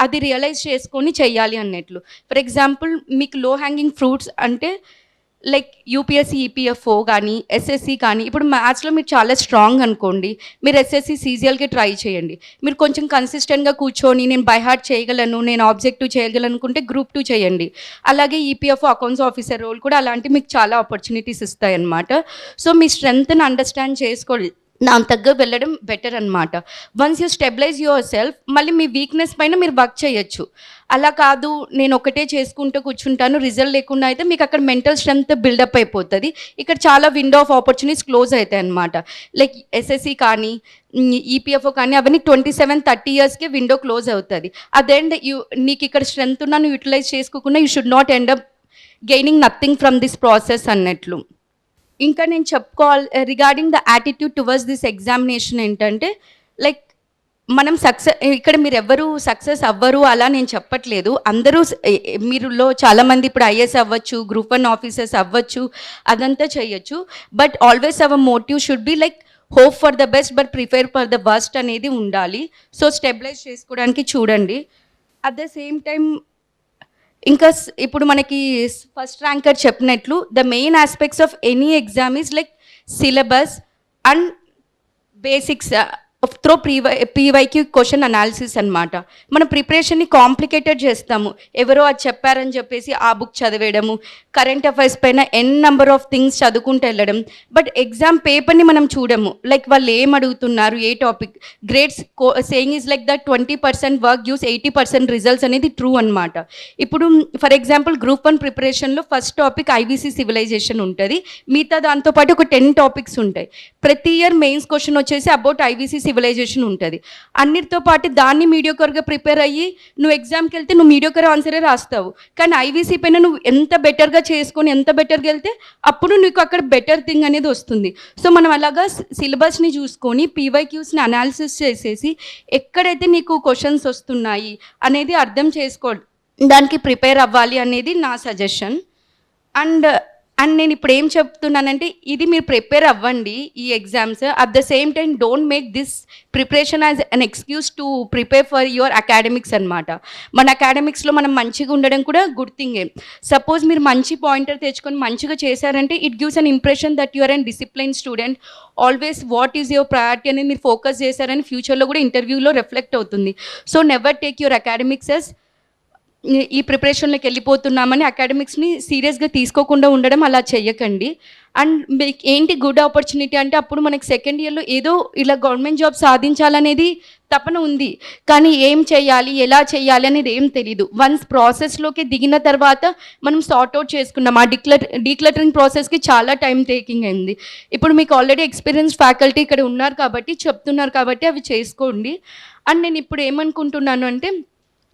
అది రియలైజ్ చేసుకొని చెయ్యాలి అన్నట్లు. ఫర్ ఎగ్జాంపుల్ మీకు లో హ్యాంగింగ్ ఫ్రూట్స్ అంటే లైక్ యూపీఎస్సీ ఈపీఎఫ్ఓ కానీ ఎస్ఎస్సి కానీ, ఇప్పుడు మ్యాథ్స్లో మీరు చాలా స్ట్రాంగ్ అనుకోండి, మీరు ఎస్ఎస్సి సీజీఎల్కి ట్రై చేయండి. మీరు కొంచెం కన్సిస్టెంట్గా కూర్చొని నేను బై హార్ట్ చేయగలను, నేను ఆబ్జెక్టివ్ చేయగలను అనుకుంటే గ్రూప్ 2 చేయండి. అలాగే ఈపీఎఫ్ఓ అకౌంట్స్ ఆఫీసర్ రోల్ కూడా అలాంటి మీకు చాలా ఆపర్చునిటీస్ ఇస్తాయి అన్నమాట. సో మీ స్ట్రెంగ్త్ని అండర్స్టాండ్ చేసుకోండి, దాని తగ్గ వెళ్ళడం బెటర్ అనమాట. Once you stabilise yourself, మళ్ళీ మీ వీక్నెస్ పైన మీరు వర్క్ చేయొచ్చు. అలా కాదు నేను ఒకటే చేసుకుంటూ కూర్చుంటాను, రిజల్ట్ లేకుండా అయితే మీకు అక్కడ మెంటల్ స్ట్రెంగ్త్ బిల్డప్ అయిపోతుంది. ఇక్కడ చాలా విండో ఆఫ్ ఆపర్చునిటీస్ క్లోజ్ అవుతాయి అనమాట. లైక్ ఎస్ఎస్సి కానీ ఈపీఎఫ్ఓ కానీ అవన్నీ 27-30 ఇయర్స్కే విండో క్లోజ్ అవుతుంది. అదేండ్ నీకు ఇక్కడ స్ట్రెంగ్త్ ఉన్నా నువ్వు యూటిలైజ్ చేసుకోకుండా you should not end up gaining nothing from this process అన్నట్లు. ఇంకా నేను చెప్పుకోవాలి regarding the attitude towards this examination ఏంటంటే, లైక్ మనం ఇక్కడ మీరు ఎవరు సక్సెస్ అవ్వరు అలా నేను చెప్పట్లేదు. అందరూ మీరులో చాలామంది ఇప్పుడు ఐఏఎస్ అవ్వచ్చు, గ్రూప్ 1 ఆఫీసర్స్ అవ్వచ్చు, అదంతా చేయొచ్చు. But always our motive should be like hope for the best but prepare for the worst అనేది ఉండాలి. సో స్టెబిలైజ్ చేసుకోవడానికి చూడండి. అట్ ద సేమ్ టైం ఇంకా ఇప్పుడు మనకి ఫస్ట్ ర్యాంకర్ చెప్పినట్లు the main aspects of any exam is like syllabus and basics throw PYQ question analysis అనమాట. మన ప్రిపరేషన్ని కాంప్లికేటెడ్ చేస్తాము, ఎవరో అది చెప్పారని చెప్పేసి ఆ బుక్ చదివేయడము, కరెంట్ అఫైర్స్ పైన నెంబర్ ఆఫ్ థింగ్స్ చదువుకుంటూ వెళ్ళడం. బట్ ఎగ్జామ్ పేపర్ని మనం చూడము, లైక్ వాళ్ళు ఏం అడుగుతున్నారు, ఏ topic. Grades saying is like that 20% work gives 80% results అనేది ట్రూ అనమాట. ఇప్పుడు ఫర్ ఎగ్జాంపుల్ గ్రూప్ 1 ప్రిపరేషన్లో ఫస్ట్ టాపిక్ ఐవీసీ సివిలైజేషన్ ఉంటుంది, మిగతా దాంతోపాటు ఒక 10 టాపిక్స్ ఉంటాయి. ప్రతి ఇయర్ మెయిన్స్ క్వశ్చన్ వచ్చేసి అబౌట్ ఐవీసీ సివిలైజేషన్ ఉంటుంది. అన్నిటితో పాటు దాన్ని మీడియోకర్గా ప్రిపేర్ అయ్యి నువ్వు ఎగ్జామ్కి వెళ్తే నువ్వు మీడియోకర్ ఆన్సరే రాస్తావు. కానీ ఐవీసీ పైన నువ్వు ఎంత బెటర్గా చేసుకొని ఎంత బెటర్గా వెళ్తే అప్పుడు నీకు అక్కడ బెటర్ థింగ్ అనేది వస్తుంది. సో మనం అలాగా సిలబస్ని చూసుకొని పీవైక్యూస్ని అనాలిసిస్ చేసేసి ఎక్కడైతే నీకు క్వశ్చన్స్ వస్తున్నాయి అనేది అర్థం చేసుకో, దానికి ప్రిపేర్ అవ్వాలి అనేది నా సజెషన్. అండ్ నేను ఇప్పుడు ఏం చెప్తున్నానంటే ఇది మీరు ప్రిపేర్ అవ్వండి ఈ exams. At the same time don't make this preparation as an excuse to prepare for your academics అనమాట. మన అకాడమిక్స్లో మనం మంచిగా ఉండడం కూడా గుడ్ థింగే. సపోజ్ మీరు మంచి పాయింటర్ తెచ్చుకొని మంచిగా చేశారంటే it gives an impression that your and discipline student. Always what is your priority అనేది మీరు ఫోకస్ చేశారని ఫ్యూచర్లో కూడా ఇంటర్వ్యూలో రిఫ్లెక్ట్ అవుతుంది. So never take your academics as ఈ ప్రిపరేషన్లోకి వెళ్ళిపోతున్నామని అకాడమిక్స్ని సీరియస్గా తీసుకోకుండా ఉండడం అలా చెయ్యకండి. అండ్ మీకు ఏంటి గుడ్ ఆపర్చునిటీ అంటే అప్పుడు మనకి సెకండ్ ఇయర్లో ఏదో ఇలా గవర్నమెంట్ జాబ్ సాధించాలనేది తపన ఉంది, కానీ ఏం చేయాలి ఎలా చేయాలి అనేది ఏం తెలీదు. వన్స్ ప్రాసెస్లోకి దిగిన తర్వాత మనం సార్ట్అవుట్ చేసుకున్నాం. ఆ డీక్లటరింగ్ ప్రాసెస్కి చాలా టైం టేకింగ్ అయింది. ఇప్పుడు మీకు ఆల్రెడీ ఎక్స్పీరియన్స్ ఫ్యాకల్టీ ఇక్కడ ఉన్నారు కాబట్టి చెప్తున్నారు కాబట్టి అవి చేసుకోండి. అండ్ నేను ఇప్పుడు ఏమనుకుంటున్నాను అంటే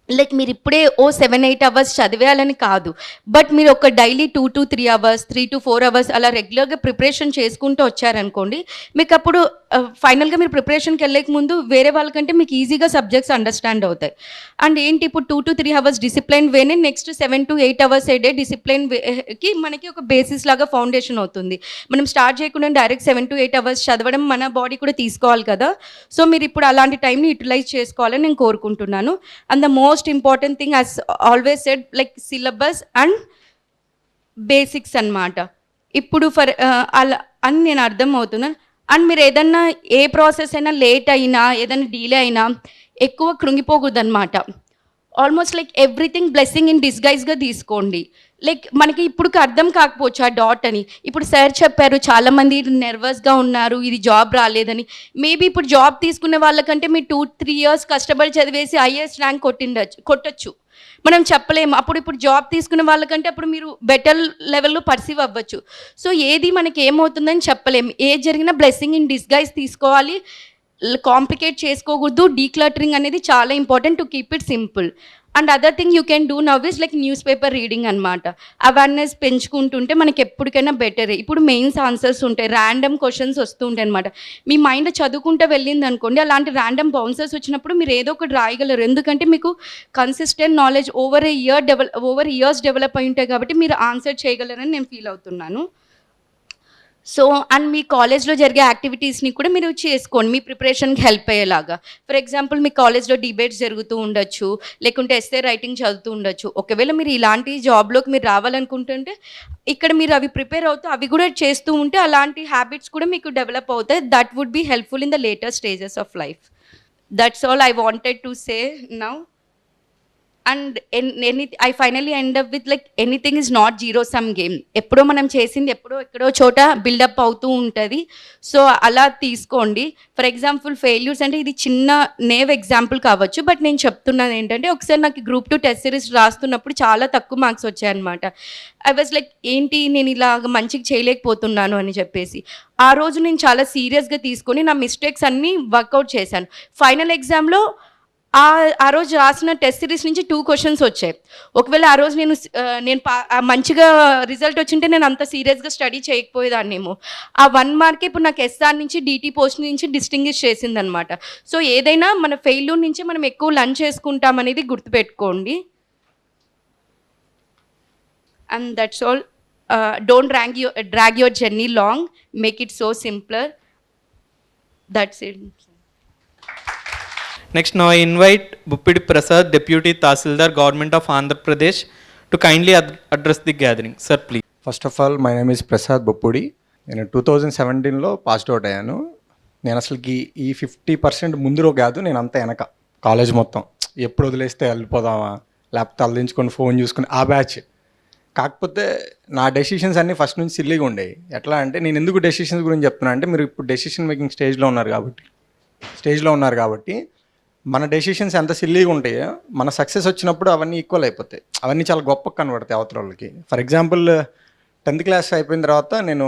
లైక్ మీరు ఇప్పుడే 7-8 అవర్స్ చదివేయాలని కాదు, బట్ మీరు ఒక daily 2 to 3 hours 3 to 4 hours అలా రెగ్యులర్గా ప్రిపరేషన్ చేసుకుంటూ వచ్చారనుకోండి, మీకు అప్పుడు ఫైనల్గా మీరు ప్రిపరేషన్కి వెళ్ళక ముందు వేరే వాళ్ళకంటే మీకు ఈజీగా సబ్జెక్ట్స్ అండర్స్టాండ్ అవుతాయి. అండ్ ఏంటి ఇప్పుడు 2 to 3 అవర్స్ డిసిప్లైన్ వేనే, next 7 to 8 hours a day discipline వేకి మనకి ఒక బేసిస్ లాగా ఫౌండేషన్ అవుతుంది. మనం స్టార్ట్ చేయకుండా డైరెక్ట్ 7 to 8 అవర్స్ చదవడం మన బాడీ కూడా తీసుకోవాలి కదా. సో మీరు ఇప్పుడు అలాంటి టైంని యూటిలైజ్ చేసుకోవాలని నేను కోరుకుంటున్నాను. And the most important thing as always said like syllabus and basics అన్నమాట. ఇప్పుడు అలా అని నేను అర్థం అవుతున్నాను. అండ్ మీరు ఏదన్నా ఏ ప్రాసెస్ అయినా లేట్ అయినా ఏదైనా డీలే అయినా ఎక్కువ కృంగిపోకూడదు అనమాట. Almost like everything blessing in డిస్గైజ్గా తీసుకోండి. లైక్ మనకి ఇప్పుడు అర్థం కాకపోవచ్చు ఆ డాట్ అని. ఇప్పుడు సార్ చెప్పారు చాలామంది నర్వస్గా ఉన్నారు ఇది జాబ్ రాలేదని. మేబీ ఇప్పుడు జాబ్ తీసుకునే వాళ్ళకంటే మీరు 2-3 ఇయర్స్ కష్టపడి చదివేసి ఐఏఎస్ ర్యాంక్ కొట్టచ్చు, మనం చెప్పలేము. ఇప్పుడు జాబ్ తీసుకునే వాళ్ళకంటే అప్పుడు మీరు బెటర్ లెవెల్లో పర్సీవ్ అవ్వచ్చు. సో ఏది మనకి ఏమవుతుందని చెప్పలేము. ఏది జరిగినా బ్లెస్సింగ్ ఇన్ డిస్గైజ్ తీసుకోవాలి, కాంప్లికేట్ చేసుకోకూడదు. డీక్లటరింగ్ అనేది చాలా important to keep it simple. And other thing you can do now is like news paper reading అనమాట. అవేర్నెస్ పెంచుకుంటుంటే మనకి ఎప్పటికైనా బెటరే. ఇప్పుడు మెయిన్స్ ఆన్సర్స్ ఉంటాయి, ర్యాండమ్ క్వశ్చన్స్ వస్తూ ఉంటాయి అనమాట. మీ మైండ్ చదువుకుంటూ వెళ్ళింది అనుకోండి, అలాంటి ర్యాండమ్ బౌన్సర్స్ వచ్చినప్పుడు మీరు ఏదో ఒకటి రాయగలరు. ఎందుకంటే మీకు consistent knowledge over years develop అయి ఉంటాయి కాబట్టి మీరు ఆన్సర్ చేయగలరని నేను ఫీల్ అవుతున్నాను. సో అండ్ మీ కాలేజ్లో జరిగే యాక్టివిటీస్ని కూడా మీరు చేసుకోండి మీ ప్రిపరేషన్కి హెల్ప్ అయ్యేలాగా. ఫర్ ఎగ్జాంపుల్ మీ కాలేజ్లో డిబేట్స్ జరుగుతూ ఉండొచ్చు, లేకుంటే ఎస్సే రైటింగ్ చదువుతూ ఉండొచ్చు. ఒకవేళ మీరు ఇలాంటి జాబ్లోకి మీరు రావాలనుకుంటుంటే ఇక్కడ మీరు అవి ప్రిపేర్ అవుతూ అవి కూడా చేస్తూ ఉంటే అలాంటి హ్యాబిట్స్ కూడా మీకు డెవలప్ అవుతాయి. That would be helpful in the later stages of life. That's all I wanted to say now. And I finally end up with like anything is not zero sum game. ఎప్పుడో మనం చేసింది ఎక్కడో చోట buildup అవుతూ ఉంటుంది. So అలా తీసుకోండి. For example failures అంటే ఇది చిన్న నేవ్ ఎగ్జాంపుల్ కావచ్చు, బట్ నేను చెప్తున్నాను ఏంటంటే ఒకసారి నాకు Group 2 టెస్ట్ సిరీస్ రాస్తున్నప్పుడు చాలా తక్కువ మార్క్స్ వచ్చాయన్నమాట. ఐ వాజ్ లైక్ ఏంటి నేను ఇలాగ మంచిగా చేయలేకపోతున్నాను అని చెప్పేసి ఆ రోజు నేను చాలా సీరియస్గా తీసుకొని నా మిస్టేక్స్ అన్నీ వర్కౌట్ చేశాను. ఫైనల్ ఎగ్జామ్లో ఆ రోజు రాసిన టెస్ట్ సిరీస్ నుంచి 2 క్వశ్చన్స్ వచ్చాయి. ఒకవేళ ఆ రోజు నేను మంచిగా రిజల్ట్ వచ్చింటే నేను అంత సీరియస్గా స్టడీ చేయకపోయేదాన్నేమో. ఆ 1 మార్క్ ఇప్పుడు నాకు ఎస్ఆర్ నుంచి DT పోస్ట్ నుంచి డిస్టింగ్విష్ చేసిందనమాట. సో ఏదైనా మన ఫెయిల్యూర్ నుంచి మనం ఎక్కువ లర్న్ చేసుకుంటామనేది గుర్తుపెట్టుకోండి. And that's all. Don't drag your journey long, make it so simpler. That's it. Next, now I invite Buppidi Prasad, Deputy Tahsildar, Government of Andhra Pradesh, to kindly address the gathering. Sir, please. First of all my name is Prasad Boppudi. నేను 2017లో passed out అయ్యాను. నేను అసలుకి ఈ 50% ముందులో కాదు, నేను అంతా వెనక కాలేజ్ మొత్తం ఎప్పుడు వదిలేస్తే వెళ్ళిపోదామా లేకపోతే తలదించుకొని ఫోన్ చూసుకుని ఆ బ్యాచ్. కాకపోతే నా డెసిషన్స్ అన్నీ ఫస్ట్ నుంచి సిల్లీగా ఉండేవి. ఎట్లా అంటే నేను ఎందుకు డెసిషన్స్ గురించి చెప్తున్నా అంటే మీరు ఇప్పుడు డెసిషన్ మేకింగ్ స్టేజ్లో ఉన్నారు కాబట్టి మన డెసిషన్స్ ఎంత సిల్లీగా ఉంటాయో మన సక్సెస్ వచ్చినప్పుడు అవన్నీ ఈక్వల్ అయిపోతాయి, అవన్నీ చాలా గొప్పగా కనబడతాయి అవతల వాళ్ళకి. ఫర్ ఎగ్జాంపుల్ 10th క్లాస్ అయిపోయిన తర్వాత నేను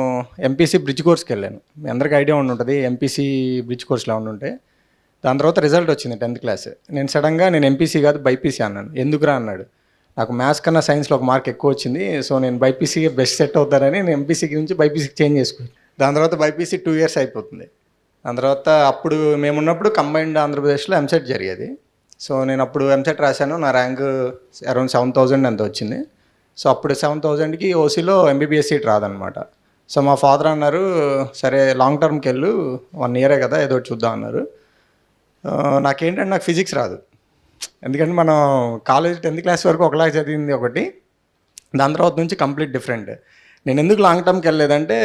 MPC బ్రిడ్జ్ కోర్స్కి వెళ్ళాను. మీ అందరికీ ఐడియా ఉంటుంది MPC బ్రిడ్జ్ కోర్స్లో ఉండుంటే. దాని తర్వాత రిజల్ట్ వచ్చింది 10th క్లాస్. నేను సడన్గా నేను MPC కాదు బైపీసీ అన్నాను. ఎందుకురా అన్నాడు. నాకు మ్యాథ్స్ కన్నా సైన్స్లో ఒక మార్క్ ఎక్కువ వచ్చింది, సో నేను బైపీసీకి బెస్ట్ సెట్ అవుతారని నేను MPCకి నుంచి బైపీసీకి చేంజ్ చేసుకున్నాను. దాని తర్వాత బైపీసీ 2 years అయిపోతుంది. దాని తర్వాత అప్పుడు మేమున్నప్పుడు కంబైన్డ్ ఆంధ్రప్రదేశ్లో ఎంసెట్ జరిగేది. సో నేను అప్పుడు ఎంసెట్ రాశాను. నా ర్యాంక్ అరౌండ్ 7,000 ఎంత వచ్చింది. సో అప్పుడు 7,000కి ఓసీలో MBBS సీట్ రాదనమాట. సో మా ఫాదర్ అన్నారు సరే లాంగ్ టర్మ్కి వెళ్ళు, 1 year కదా ఏదో చూద్దాం అన్నారు. నాకేంటంటే నాకు ఫిజిక్స్ రాదు. ఎందుకంటే మనం కాలేజ్ 10th క్లాస్ వరకు ఒకలాగా చదివింది ఒకటి, దాని తర్వాత నుంచి కంప్లీట్ డిఫరెంట్. నేను ఎందుకు లాంగ్ టర్మ్కి వెళ్ళలేదంటే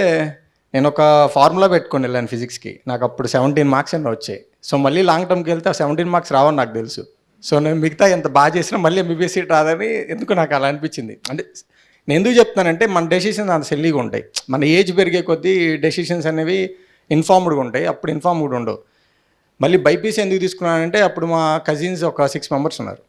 నేను ఒక ఫార్ములా పెట్టుకొని వెళ్ళాను ఫిజిక్స్కి. నాకు అప్పుడు 17 మార్క్స్ అన్నీ వచ్చాయి. సో మళ్ళీ లాంగ్ టర్మ్కి వెళ్తే 17 మార్క్స్ రావని నాకు తెలుసు. సో నేను మిగతా ఎంత బాగా చేసినా మళ్ళీ ఎంబీబీఎస్ సీట్ రాదని ఎందుకు నాకు అలా అనిపించింది. అంటే నేను ఎందుకు చెప్తానంటే మన డెసిషన్స్ అంత సెల్లీగా ఉంటాయి. మన ఏజ్ పెరిగే కొద్దీ డెసిషన్స్ అనేవి ఇన్ఫార్మ్డ్గా ఉంటాయి, అప్పుడు ఇన్ఫార్మ్డ్ ఉండవు. మళ్ళీ బైపీసీ ఎందుకు తీసుకున్నానంటే అప్పుడు మా కజిన్స్ ఒక 6 మెంబర్స్ ఉన్నారు,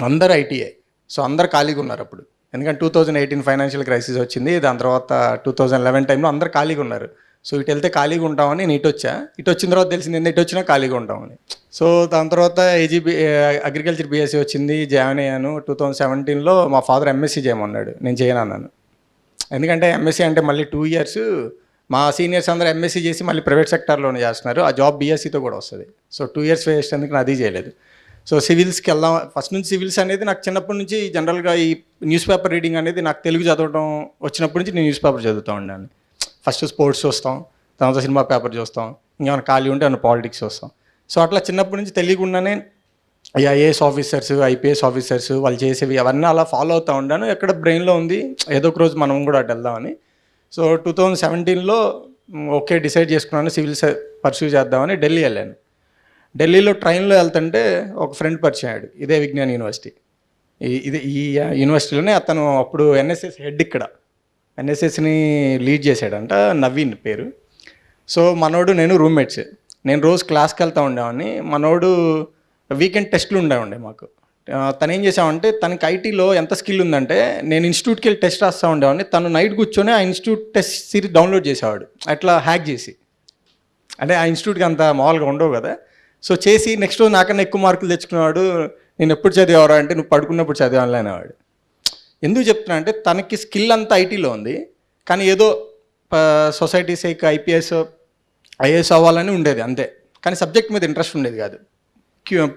అందరు ఐటీఐ. సో అందరు ఖాళీగా ఉన్నారు అప్పుడు, ఎందుకంటే 2018 ఫైనాన్షియల్ క్రైసిస్ వచ్చింది. దాని తర్వాత 2011 టైంలో అందరు ఖాళీగా ఉన్నారు. సో ఇటు వెళ్తే ఖాళీగా ఉంటామని నేను ఇటు వచ్చా. ఇటు వచ్చిన తర్వాత తెలిసింది ఇటు వచ్చినా ఖాళీగా ఉంటామని. సో దాని తర్వాత అగ్రికల్చర్ బీఎస్సీ వచ్చింది, జాయిన్ అయ్యాను. 2017లో మా ఫాదర్ ఎంఎస్సీ చేయమన్నాడు, నేను చేయను అన్నాను. ఎందుకంటే ఎంఎస్సీ అంటే మళ్ళీ 2 ఇయర్స్, మా సీనియర్స్ అందరూ ఎంఎస్సీ చేసి మళ్ళీ ప్రైవేట్ సెక్టార్లోనే చేస్తున్నారు, ఆ జాబ్ బీఎస్సీతో కూడా వస్తుంది. సో 2 ఇయర్స్ వేస్ట్ ఎందుకు అది చేయలేదు. సో సివిల్స్కి వెళ్దాం, ఫస్ట్ నుంచి సివిల్స్ అనేది నాకు చిన్నప్పటి నుంచి జనరల్గా ఈ న్యూస్ పేపర్ రీడింగ్ అనేది నాకు తెలుగు చదవడం వచ్చినప్పటి నుంచి నేను న్యూస్ పేపర్ చదువుతూ ఉన్నాను. ఫస్ట్ స్పోర్ట్స్ చూస్తాం, తర్వాత సినిమా పేపర్ చూస్తాం, ఇంకేమైనా ఖాళీ ఉంటే ఏమైనా పాలిటిక్స్ చూస్తాం. సో అట్లా చిన్నప్పటి నుంచి తెలియకుండానే ఈ ఐఏఎస్ ఆఫీసర్స్, ఐపీఎస్ ఆఫీసర్స్ వాళ్ళు చేసేవి అవన్నీ అలా ఫాలో అవుతూ ఉన్నాను. ఎక్కడ బ్రెయిన్లో ఉంది ఏదో ఒక రోజు మనం కూడా అటు వెళ్దామని. సో 2017లో ఓకే డిసైడ్ చేసుకున్నాను సివిల్స్ పర్సూ చేద్దామని ఢిల్లీ వెళ్ళాను. ఢిల్లీలో ట్రైన్లో వెళ్తుంటే ఒక ఫ్రెండ్ పరిచయం అయ్యాడు, ఇదే విజ్ఞాన్ యూనివర్సిటీ. ఈ యూనివర్సిటీలోనే అతను అప్పుడు ఎన్ఎస్ఎస్ హెడ్, ఇక్కడ ఎన్ఎస్ఎస్ని లీడ్ చేశాడంట, నవీన్ పేరు. సో మనోడు నేను రూమ్మేట్స్. నేను రోజు క్లాస్కి వెళ్తూ ఉండేవాడిని, మనోడు వీకెండ్ టెస్ట్లు ఉండేవండి మాకు. తను ఏం చేసామంటే తనకి ఐటీలో ఎంత స్కిల్ ఉందంటే నేను ఇన్స్టిట్యూట్కి వెళ్ళి టెస్ట్ రాస్తూ ఉండేవాడిని, తను నైట్ కూర్చొని ఆ ఇన్స్టిట్యూట్ టెస్ట్ సిరీస్ డౌన్లోడ్ చేసేవాడు, అట్లా హ్యాక్ చేసి. అంటే ఆ ఇన్స్టిట్యూట్కి అంత మామూలుగా ఉండవు కదా. సో చేసి నెక్స్ట్ రోజు నాకన్నా ఎక్కువ మార్కులు తెచ్చుకునేవాడు. నేను ఎప్పుడు చదివేవారా అంటే నువ్వు పడుకున్నప్పుడు చదివాను అనేవాడు. ఎందుకు చెప్తున్నా అంటే తనకి స్కిల్ అంతా ఐటీలో ఉంది, కానీ ఏదో సొసైటీ సేక్ ఐఏఎస్ అవ్వాలని ఉండేది అంతే, కానీ సబ్జెక్ట్ మీద ఇంట్రెస్ట్ ఉండేది కాదు,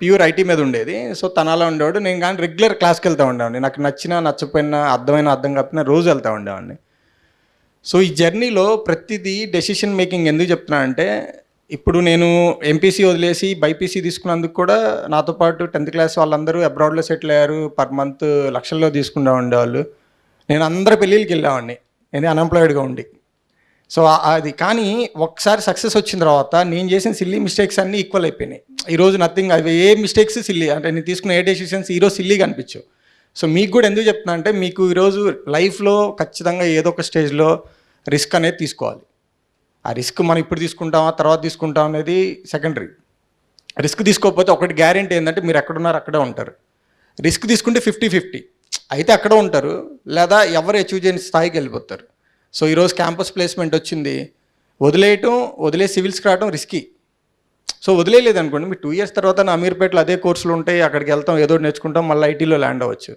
ప్యూర్ ఐటీ మీద ఉండేది. సో తను అలా ఉండేవాడు. నేను కానీ రెగ్యులర్ క్లాస్కి వెళ్తూ ఉండేవాడిని, నాకు నచ్చినా నచ్చపోయినా అర్థం కాకపోయినా రోజు వెళ్తూ ఉండేవాడిని. సో ఈ జర్నీలో ప్రతిదీ డెసిషన్ మేకింగ్ ఎందుకు చెప్తున్నా అంటే ఇప్పుడు నేను ఎంపీసీ వదిలేసి బైపీసీ తీసుకున్నందుకు కూడా నాతో పాటు 10th క్లాస్ వాళ్ళందరూ అబ్రాడ్లో సెటిల్ అయ్యారు, పర్ మంత్ లక్షల్లో తీసుకుంటూ ఉండేవాళ్ళు. నేను అందరి పెళ్ళిళ్ళకి వెళ్ళేవాడిని, నేను అన్ఎంప్లాయిడ్గా ఉండి. సో అది కానీ ఒకసారి సక్సెస్ వచ్చిన తర్వాత నేను చేసిన సిల్లీ మిస్టేక్స్ అన్నీ ఈక్వల్ అయిపోయినాయి. ఈరోజు నథింగ్, అవి ఏ మిస్టేక్స్ సిల్లీ, అంటే నేను తీసుకున్న ఏ డెసిషన్స్ ఈరోజు సిల్లీగా అనిపించు. సో మీకు కూడా ఎందుకు చెప్తున్నా అంటే మీకు ఈరోజు లైఫ్లో ఖచ్చితంగా ఏదో ఒక స్టేజ్లో రిస్క్ అనేది తీసుకోవాలి. ఆ రిస్క్ మనం ఇప్పుడు తీసుకుంటామా తర్వాత తీసుకుంటాం అనేది సెకండరీ. రిస్క్ తీసుకోకపోతే ఒకటి గ్యారెంటీ ఏంటంటే మీరు ఎక్కడున్నారు అక్కడే ఉంటారు. రిస్క్ తీసుకుంటే 50-50 అయితే అక్కడ ఉంటారు, లేదా ఎవరు అచీవ్ చేయని స్థాయికి వెళ్ళిపోతారు. సో ఈరోజు క్యాంపస్ ప్లేస్మెంట్ వచ్చింది, వదిలే సివిల్స్కి రావడం రిస్కీ. సో వదిలేదు అనుకోండి, మీరు 2 ఇయర్స్ తర్వాత నా అమీర్పేటలో అదే కోర్సులు ఉంటాయి, అక్కడికి వెళ్తాం, ఏదో నేర్చుకుంటాం, మళ్ళీ ఐటీలో ల్యాండ్ అవ్వచ్చు.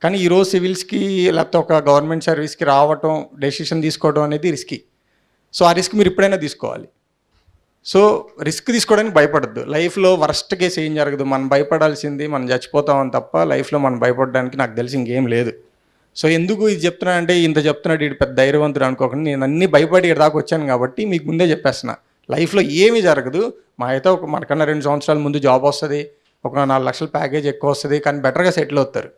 కానీ ఈరోజు సివిల్స్కి లేకపోతే ఒక గవర్నమెంట్ సర్వీస్కి రావటం, డెసిషన్ తీసుకోవడం అనేది రిస్కీ. సో ఆ రిస్క్ మీరు ఎప్పుడైనా తీసుకోవాలి. సో రిస్క్ తీసుకోవడానికి భయపడద్దు. లైఫ్లో వర్స్ట్ కేసు ఏం జరగదు, మనం భయపడాల్సింది మనం చచ్చిపోతామని తప్ప లైఫ్లో మనం భయపడడానికి నాకు తెలిసి ఇంకేం లేదు. సో ఎందుకు ఇది చెప్తున్నా అంటే ఇంత చెప్తున్నాడు వీడు పెద్ద ధైర్యవంతుడు అనుకోకుండా, నేను అన్నీ భయపడి ఇక్కడ దాకా వచ్చాను కాబట్టి మీకు ముందే చెప్పేస్తున్నా, లైఫ్లో ఏమీ జరగదు. మా అయితే మనకన్నా 2 సంవత్సరాల ముందు జాబ్ వస్తుంది, ఒక 4 లక్షల ప్యాకేజ్ ఎక్కువ వస్తుంది, కానీ బెటర్గా సెటిల్ అవుతారు.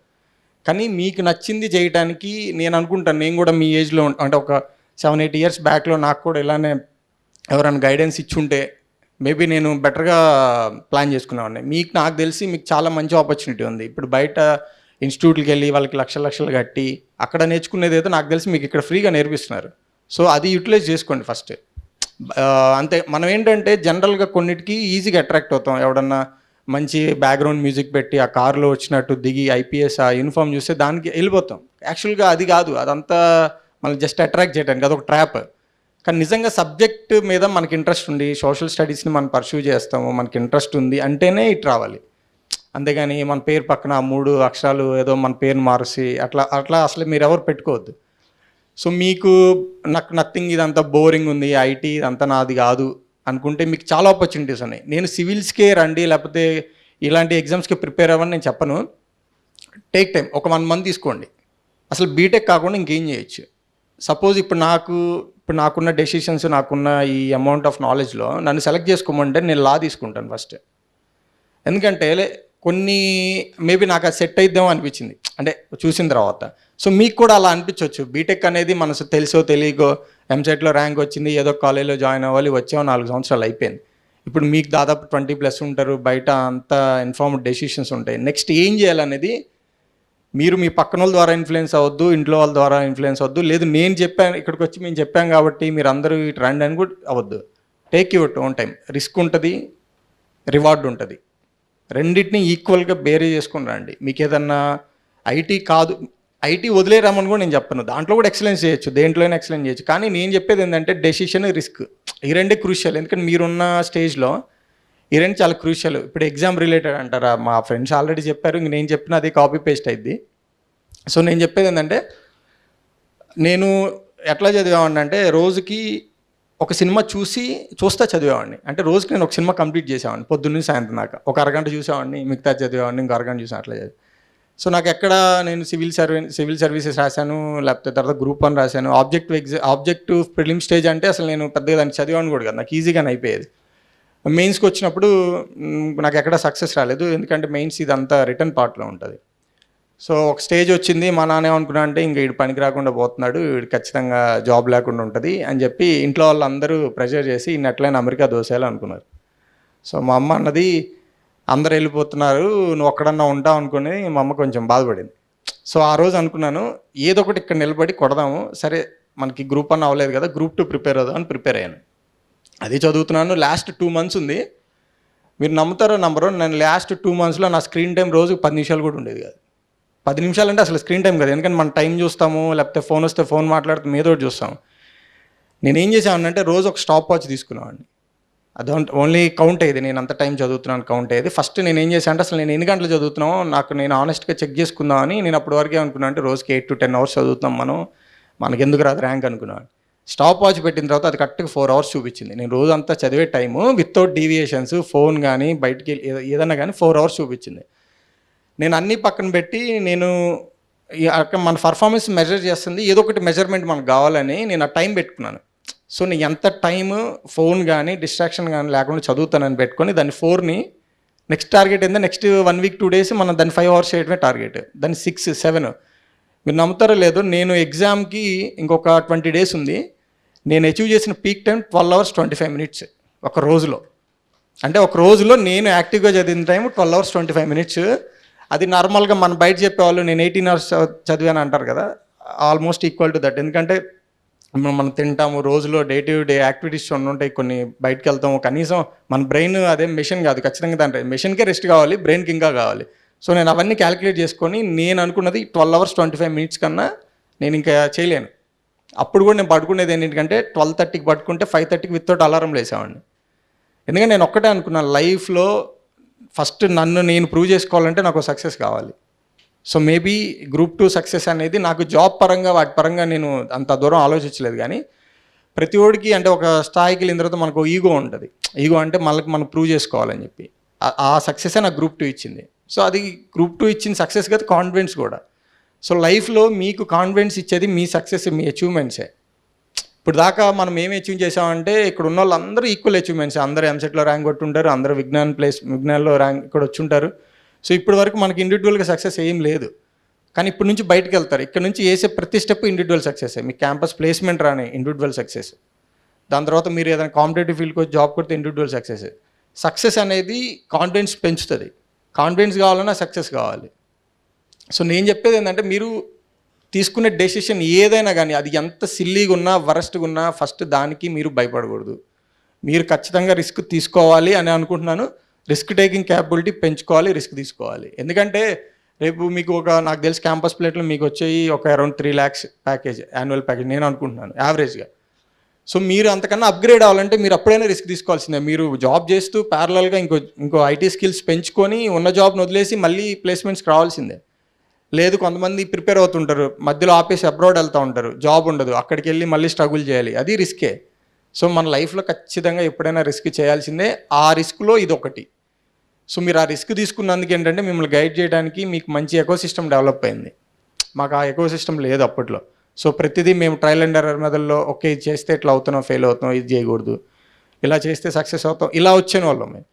కానీ మీకు నచ్చింది చేయడానికి నేను అనుకుంటాను, నేను కూడా మీ ఏజ్లో అంటే ఒక 7-8 ఇయర్స్ బ్యాక్లో నాకు కూడా ఇలానే ఎవరైనా గైడెన్స్ ఇచ్చుంటే మేబీ నేను బెటర్గా ప్లాన్ చేసుకునేవాడిని. నాకు తెలిసి మీకు చాలా మంచి ఆపర్చునిటీ ఉంది. ఇప్పుడు బయట ఇన్స్టిట్యూట్కి వెళ్ళి వాళ్ళకి లక్షలు కట్టి అక్కడ నేర్చుకునేది ఏదో నాకు తెలిసి మీకు ఇక్కడ ఫ్రీగా నేర్పిస్తున్నారు. సో అది యూటిలైజ్ చేసుకోండి ఫస్ట్. అంతే. మనం ఏంటంటే జనరల్గా కొన్నిటికి ఈజీగా అట్రాక్ట్ అవుతాం. ఎవడన్నా మంచి బ్యాక్గ్రౌండ్ మ్యూజిక్ పెట్టి ఆ కారులో వచ్చినట్టు దిగి ఐపీఎస్ ఆ యూనిఫామ్ చూస్తే దానికి వెళ్ళిపోతాం. యాక్చువల్గా అది కాదు, అదంతా మనల్ని జస్ట్ అట్రాక్ట్ చేయడానికి అదొక ట్రాప్. కానీ నిజంగా సబ్జెక్ట్ మీద మనకి ఇంట్రెస్ట్ ఉండి సోషల్ స్టడీస్ని మనం పర్సూ చేస్తాము, మనకి ఇంట్రెస్ట్ ఉంది అంటేనే ఇటు రావాలి. అంతేగాని మన పేరు పక్కన 3 అక్షరాలు ఏదో మన పేరుని మారుసి అట్లా అసలు మీరు ఎవరు పెట్టుకోవద్దు. సో మీకు నాకు నథింగ్, ఇదంతా బోరింగ్ ఉంది, ఐటీ ఇదంతా నాది కాదు అనుకుంటే మీకు చాలా ఆపర్చునిటీస్ ఉన్నాయి. నేను సివిల్స్కే రండి లేకపోతే ఇలాంటి ఎగ్జామ్స్కి ప్రిపేర్ అవ్వని నేను చెప్పను. టేక్ టైం, ఒక 1 మంత్ తీసుకోండి. అసలు బీటెక్ కాకుండా ఇంకేం చేయొచ్చు. సపోజ్ ఇప్పుడు నాకున్న డెసిషన్స్, నాకున్న ఈ అమౌంట్ ఆఫ్ నాలెడ్జ్లో నన్ను సెలెక్ట్ చేసుకోమంటే నేను లా తీసుకుంటాను ఫస్ట్. ఎందుకంటే కొన్ని మేబీ నాకు అది సెట్ అయిద్దాం అనిపించింది అంటే చూసిన తర్వాత. సో మీకు కూడా అలా అనిపించవచ్చు. బీటెక్ అనేది మనసు తెలుసో తెలియకో ఎంసెట్లో ర్యాంక్ వచ్చింది, ఏదో కాలేజ్లో జాయిన్ అవ్వాలి, వచ్చాము 4 సంవత్సరాలు అయిపోయింది. ఇప్పుడు మీకు దాదాపు 20+ ఉంటారు, బయట అంతా ఇన్ఫార్మ్డ్ డెసిషన్స్ ఉంటాయి. నెక్స్ట్ ఏం చేయాలనేది మీరు మీ పక్కన వాళ్ళ ద్వారా ఇన్ఫ్లుయెన్స్ అవ్వద్దు, ఇంట్లో వాళ్ళ ద్వారా ఇన్ఫ్లుయెన్స్ అవ్వద్దు, లేదు నేను చెప్పాను ఇక్కడికి వచ్చి మేము చెప్పాం కాబట్టి మీరు అందరూ ఇటు రండి అని కూడా అవ్వద్దు. Take your own time. Risk ఉంటుంది, రివార్డ్ ఉంటుంది. రెండింటిని ఈక్వల్గా బేరే చేసుకుని రండి. మీకు ఏదన్నా ఐటీ కాదు, ఐటీ వదిలేరామని కూడా నేను చెప్పను, దాంట్లో కూడా ఎక్సలెన్స్ చేయొచ్చు, దేంట్లోనే ఎక్సలెన్స్ చేయొచ్చు. కానీ నేను చెప్పేది ఏంటంటే డెసిషన్, రిస్క్, ఈ రెండే క్రూషియల్. ఎందుకంటే మీరున్న స్టేజ్లో ఈ రెండు చాలా క్రూషియల్. ఇప్పుడు ఎగ్జామ్ రిలేటెడ్ అంటారా, మా ఫ్రెండ్స్ ఆల్రెడీ చెప్పారు, ఇంక నేను చెప్పిన అది కాపీ పేస్ట్ అయింది. సో నేను చెప్పేది ఏంటంటే, నేను ఎట్లా చదివేవాడిని అంటే రోజుకి ఒక సినిమా చూస్తా చదివేవాడిని. అంటే రోజుకి నేను ఒక సినిమా కంప్లీట్ చేసేవాడిని, పొద్దున్న నుంచి సాయంత్రం దాకా. ఒక అరగంట చూసేవాడిని, మిగతా చదివేవాడిని, ఇంకో అరగంట చూసాను, అట్లా చదివి. సో నాకు ఎక్కడ నేను సివిల్ సర్వీసెస్ రాశాను, లేకపోతే తర్వాత గ్రూప్ 1 రాశాను. ఆబ్జెక్టివ్ ప్రిలిమ్ స్టేజ్ అంటే అసలు నేను పెద్దగా దాన్ని చదివాను కూడా కదా, నాకు ఈజీగానే అయిపోయేది. మెయిన్స్కి వచ్చినప్పుడు నాకు ఎక్కడ సక్సెస్ రాలేదు, ఎందుకంటే మెయిన్స్ ఇదంతా రిటర్న్ పార్ట్లో ఉంటుంది. సో ఒక స్టేజ్ వచ్చింది, మా నాన్న ఏమనుకున్నా అంటే ఇంక వీడు పనికి రాకుండా పోతున్నాడు, వీడు ఖచ్చితంగా జాబ్ లేకుండా ఉంటుంది అని చెప్పి ఇంట్లో వాళ్ళందరూ ప్రెషర్ చేసి ఈయన ఎట్లయినా అమెరికా దోసేయాలి అనుకున్నారు. సో మా అమ్మ అన్నది అందరు వెళ్ళిపోతున్నారు, నువ్వు ఒక్కడన్నా ఉంటావు అనుకుని మా అమ్మ కొంచెం బాధపడింది. సో ఆ రోజు అనుకున్నాను ఏదో ఒకటి ఇక్కడ నిలబడి కొడదాము, సరే మనకి గ్రూప్ 1 అవ్వలేదు కదా, గ్రూప్ 2 ప్రిపేర్ అవుదాం అని ప్రిపేర్ అయ్యాను. అది చదువుతున్నాను. లాస్ట్ 2 months ఉంది. మీరు నమ్ముతారో నమ్మరో, నేను లాస్ట్ 2 monthsలో నా స్క్రీన్ టైం రోజుకు 10 నిమిషాలు కూడా ఉండేది కాదు. 10 నిమిషాలు అంటే అసలు స్క్రీన్ టైం కాదు, ఎందుకంటే మనం టైం చూస్తాము, లేకపోతే ఫోన్ వస్తే ఫోన్ మాట్లాడుతాం, ఏదో ఒకటి చూస్తాము. నేనేం చేసానంటే రోజు ఒక స్టాప్ వాచ్ తీసుకున్నాను. అది ఓన్లీ కౌంట్ అయ్యేది, నేను అంత టైం చదువుతున్నాను కౌంట్ అయ్యేది. ఫస్ట్ నేను ఏం చేశాను అంటే అసలు నేను ఎన్ని గంటలు చదువుతున్నామో నేను ఆనెస్ట్గా చెక్ చేసుకుందామని నేను అప్పటి వరకే అనుకున్నాను, అంటే రోజుకి 8 to 10 hours చదువుతున్నాం మనకి ఎందుకు రాదు ర్యాంక్ అనుకున్నాను. స్టాప్ వాచ్ పెట్టిన తర్వాత అది కరెక్ట్గా 4 hours చూపించింది. నేను రోజంతా చదివే టైము వితౌట్ డీవియేషన్స్, ఫోన్ కానీ బయటికి ఏదన్నా కానీ 4 hours చూపించింది. నేను అన్నీ పక్కన పెట్టి నేను మన పర్ఫార్మెన్స్ మెజర్ చేస్తుంది, ఏదో ఒకటి మెజర్మెంట్ మనకు కావాలని నేను ఆ టైం పెట్టుకున్నాను. సో నేను ఎంత టైము ఫోన్ కానీ డిస్ట్రాక్షన్ కానీ లేకుండా చదువుతానని పెట్టుకొని దాన్ని 4ని నెక్స్ట్ టార్గెట్ ఏంటంటే నెక్స్ట్ 1 week 2 days మనం దాన్ని 5 hours చేయడమే టార్గెట్, దాన్ని 6 7. మీరు నమ్ముతారో లేదో, నేను ఎగ్జామ్కి ఇంకొక 20 days ఉంది, నేను అచీవ్ చేసిన పీక్ టైం 12 hours 25 minutes ఒక రోజులో. అంటే ఒక రోజులో నేను యాక్టివ్గా చదివిన టైం 12 hours 25 minutes. అది నార్మల్గా మనం బయట చెప్పేవాళ్ళు నేను 18 hours చదివాను అంటారు కదా, ఆల్మోస్ట్ ఈక్వల్ టు దట్. ఎందుకంటే మనం తింటాము, రోజులో డే టు డే యాక్టివిటీస్ ఉంటాయి, కొన్ని బయటకు వెళ్తాము, కనీసం మన బ్రెయిన్ అదే మెషిన్ కాదు, ఖచ్చితంగా దాని మెషిన్కే రెస్ట్ కావాలి, బ్రెయిన్కి ఇంకా కావాలి. సో నేను అవన్నీ క్యాలిక్యులేట్ చేసుకొని నేను అనుకున్నది 12 hours 25 minutes కన్నా నేను ఇంకా చేయలేను. అప్పుడు కూడా నేను పడుకునేది ఏంటంటే 12:30కి పడుకుంటే 5:30కి వితౌట్ అలారం లేసేవాడిని. ఎందుకంటే నేను ఒక్కటే అనుకున్నాను, లైఫ్లో ఫస్ట్ నన్ను నేను ప్రూవ్ చేసుకోవాలంటే నాకు సక్సెస్ కావాలి. సో మేబీ గ్రూప్ 2 సక్సెస్ అనేది నాకు జాబ్ పరంగా వాటి పరంగా నేను అంత దూరం ఆలోచించలేదు. కానీ ప్రతి ఒడికి అంటే ఒక స్థాయికి వెళ్ళిన తర్వాత మనకు ఈగో ఉంటుంది. ఈగో అంటే మనం ప్రూవ్ చేసుకోవాలని చెప్పి ఆ సక్సెసే నాకు గ్రూప్ 2 ఇచ్చింది. సో అది గ్రూప్ 2 ఇచ్చిన సక్సెస్ కదా, కాన్ఫిడెన్స్ కూడా. సో లైఫ్లో మీకు కాన్ఫిడెన్స్ ఇచ్చేది మీ సక్సెస్, మీ అచీవ్మెంట్సే. ఇప్పుడు దాకా మనం ఏమి అచీవ్ చేసామంటే ఇక్కడ ఉన్న వాళ్ళందరూ ఈక్వల్ అచీవ్మెంట్స్, అందరూ ఎంసెట్లో ర్యాంక్ కొట్టుంటారు, అందరూ విజ్ఞాన్లో ర్యాంక్ ఇక్కడ వచ్చి ఉంటారు. సో ఇప్పటి వరకు మనకి ఇండివిజువల్గా సక్సెస్ ఏం లేదు. కానీ ఇప్పటి నుంచి బయటకు వెళ్తారు, ఇక్కడ నుంచి వేసే ప్రతి స్టెప్ ఇండివిజువల్ సక్సెస్. మీ క్యాంపస్ ప్లేస్మెంట్ రాని ఇండివిజువల్ సక్సెస్, దాని తర్వాత మీరు ఏదైనా కాంపిటేటివ్ ఫీల్డ్కి వచ్చి జాబ్ కొడితే ఇండివిజువల్ సక్సెస్. సక్సెస్ అనేది కాన్ఫిడెన్స్ పెంచుతుంది. కాన్ఫిడెన్స్ కావాలన్నా సక్సెస్ కావాలి. సో నేను చెప్పేది ఏంటంటే మీరు తీసుకునే డెసిషన్ ఏదైనా కానీ అది ఎంత సిల్లీగా ఉన్నా వరస్ట్గా ఉన్నా ఫస్ట్ దానికి మీరు భయపడకూడదు. మీరు ఖచ్చితంగా రిస్క్ తీసుకోవాలి అని అనుకుంటున్నాను. రిస్క్ టేకింగ్ క్యాపబిలిటీ పెంచుకోవాలి, రిస్క్ తీసుకోవాలి. ఎందుకంటే రేపు మీకు నాకు తెలిసి క్యాంపస్ ప్లేట్లో మీకు వచ్చేవి ఒక around 3 lakhs package, annual package నేను అనుకుంటున్నాను యావరేజ్గా. సో మీరు అంతకన్నా అప్గ్రేడ్ అవ్వాలంటే మీరు అప్పుడైనా రిస్క్ తీసుకోవాల్సిందే. మీరు జాబ్ చేస్తూ ప్యారలల్గా ఇంకో ఐటీ స్కిల్స్ పెంచుకొని ఉన్న జాబ్ని వదిలేసి మళ్ళీ ప్లేస్మెంట్స్కి రావాల్సిందే. లేదు కొంతమంది ప్రిపేర్ అవుతుంటారు, మధ్యలో ఆపేసి అబ్రాడ్ వెళ్తూ ఉంటారు, జాబ్ ఉండదు, అక్కడికి వెళ్ళి మళ్ళీ స్ట్రగుల్ చేయాలి, అది రిస్కే. సో మన లైఫ్లో ఖచ్చితంగా ఎప్పుడైనా రిస్క్ చేయాల్సిందే. ఆ రిస్క్లో ఇది ఒకటి. సో మీరు ఆ రిస్క్ తీసుకున్నందుకు ఏంటంటే మిమ్మల్ని గైడ్ చేయడానికి మీకు మంచి ఎకోసిస్టమ్ డెవలప్ అయింది. మాకు ఆ ఎకోసిస్టమ్ లేదు అప్పట్లో. సో ప్రతిదీ మేము ట్రయల్ అండ్ ఎర్రర్ మెథడ్లో ఓకే ఇది చేస్తే ఇట్లా అవుతున్నాం, ఫెయిల్ అవుతున్నాం, ఇది చేయకూడదు, ఇలా చేస్తే సక్సెస్ అవుతాం, ఇలా వచ్చిన వాళ్ళం మేము.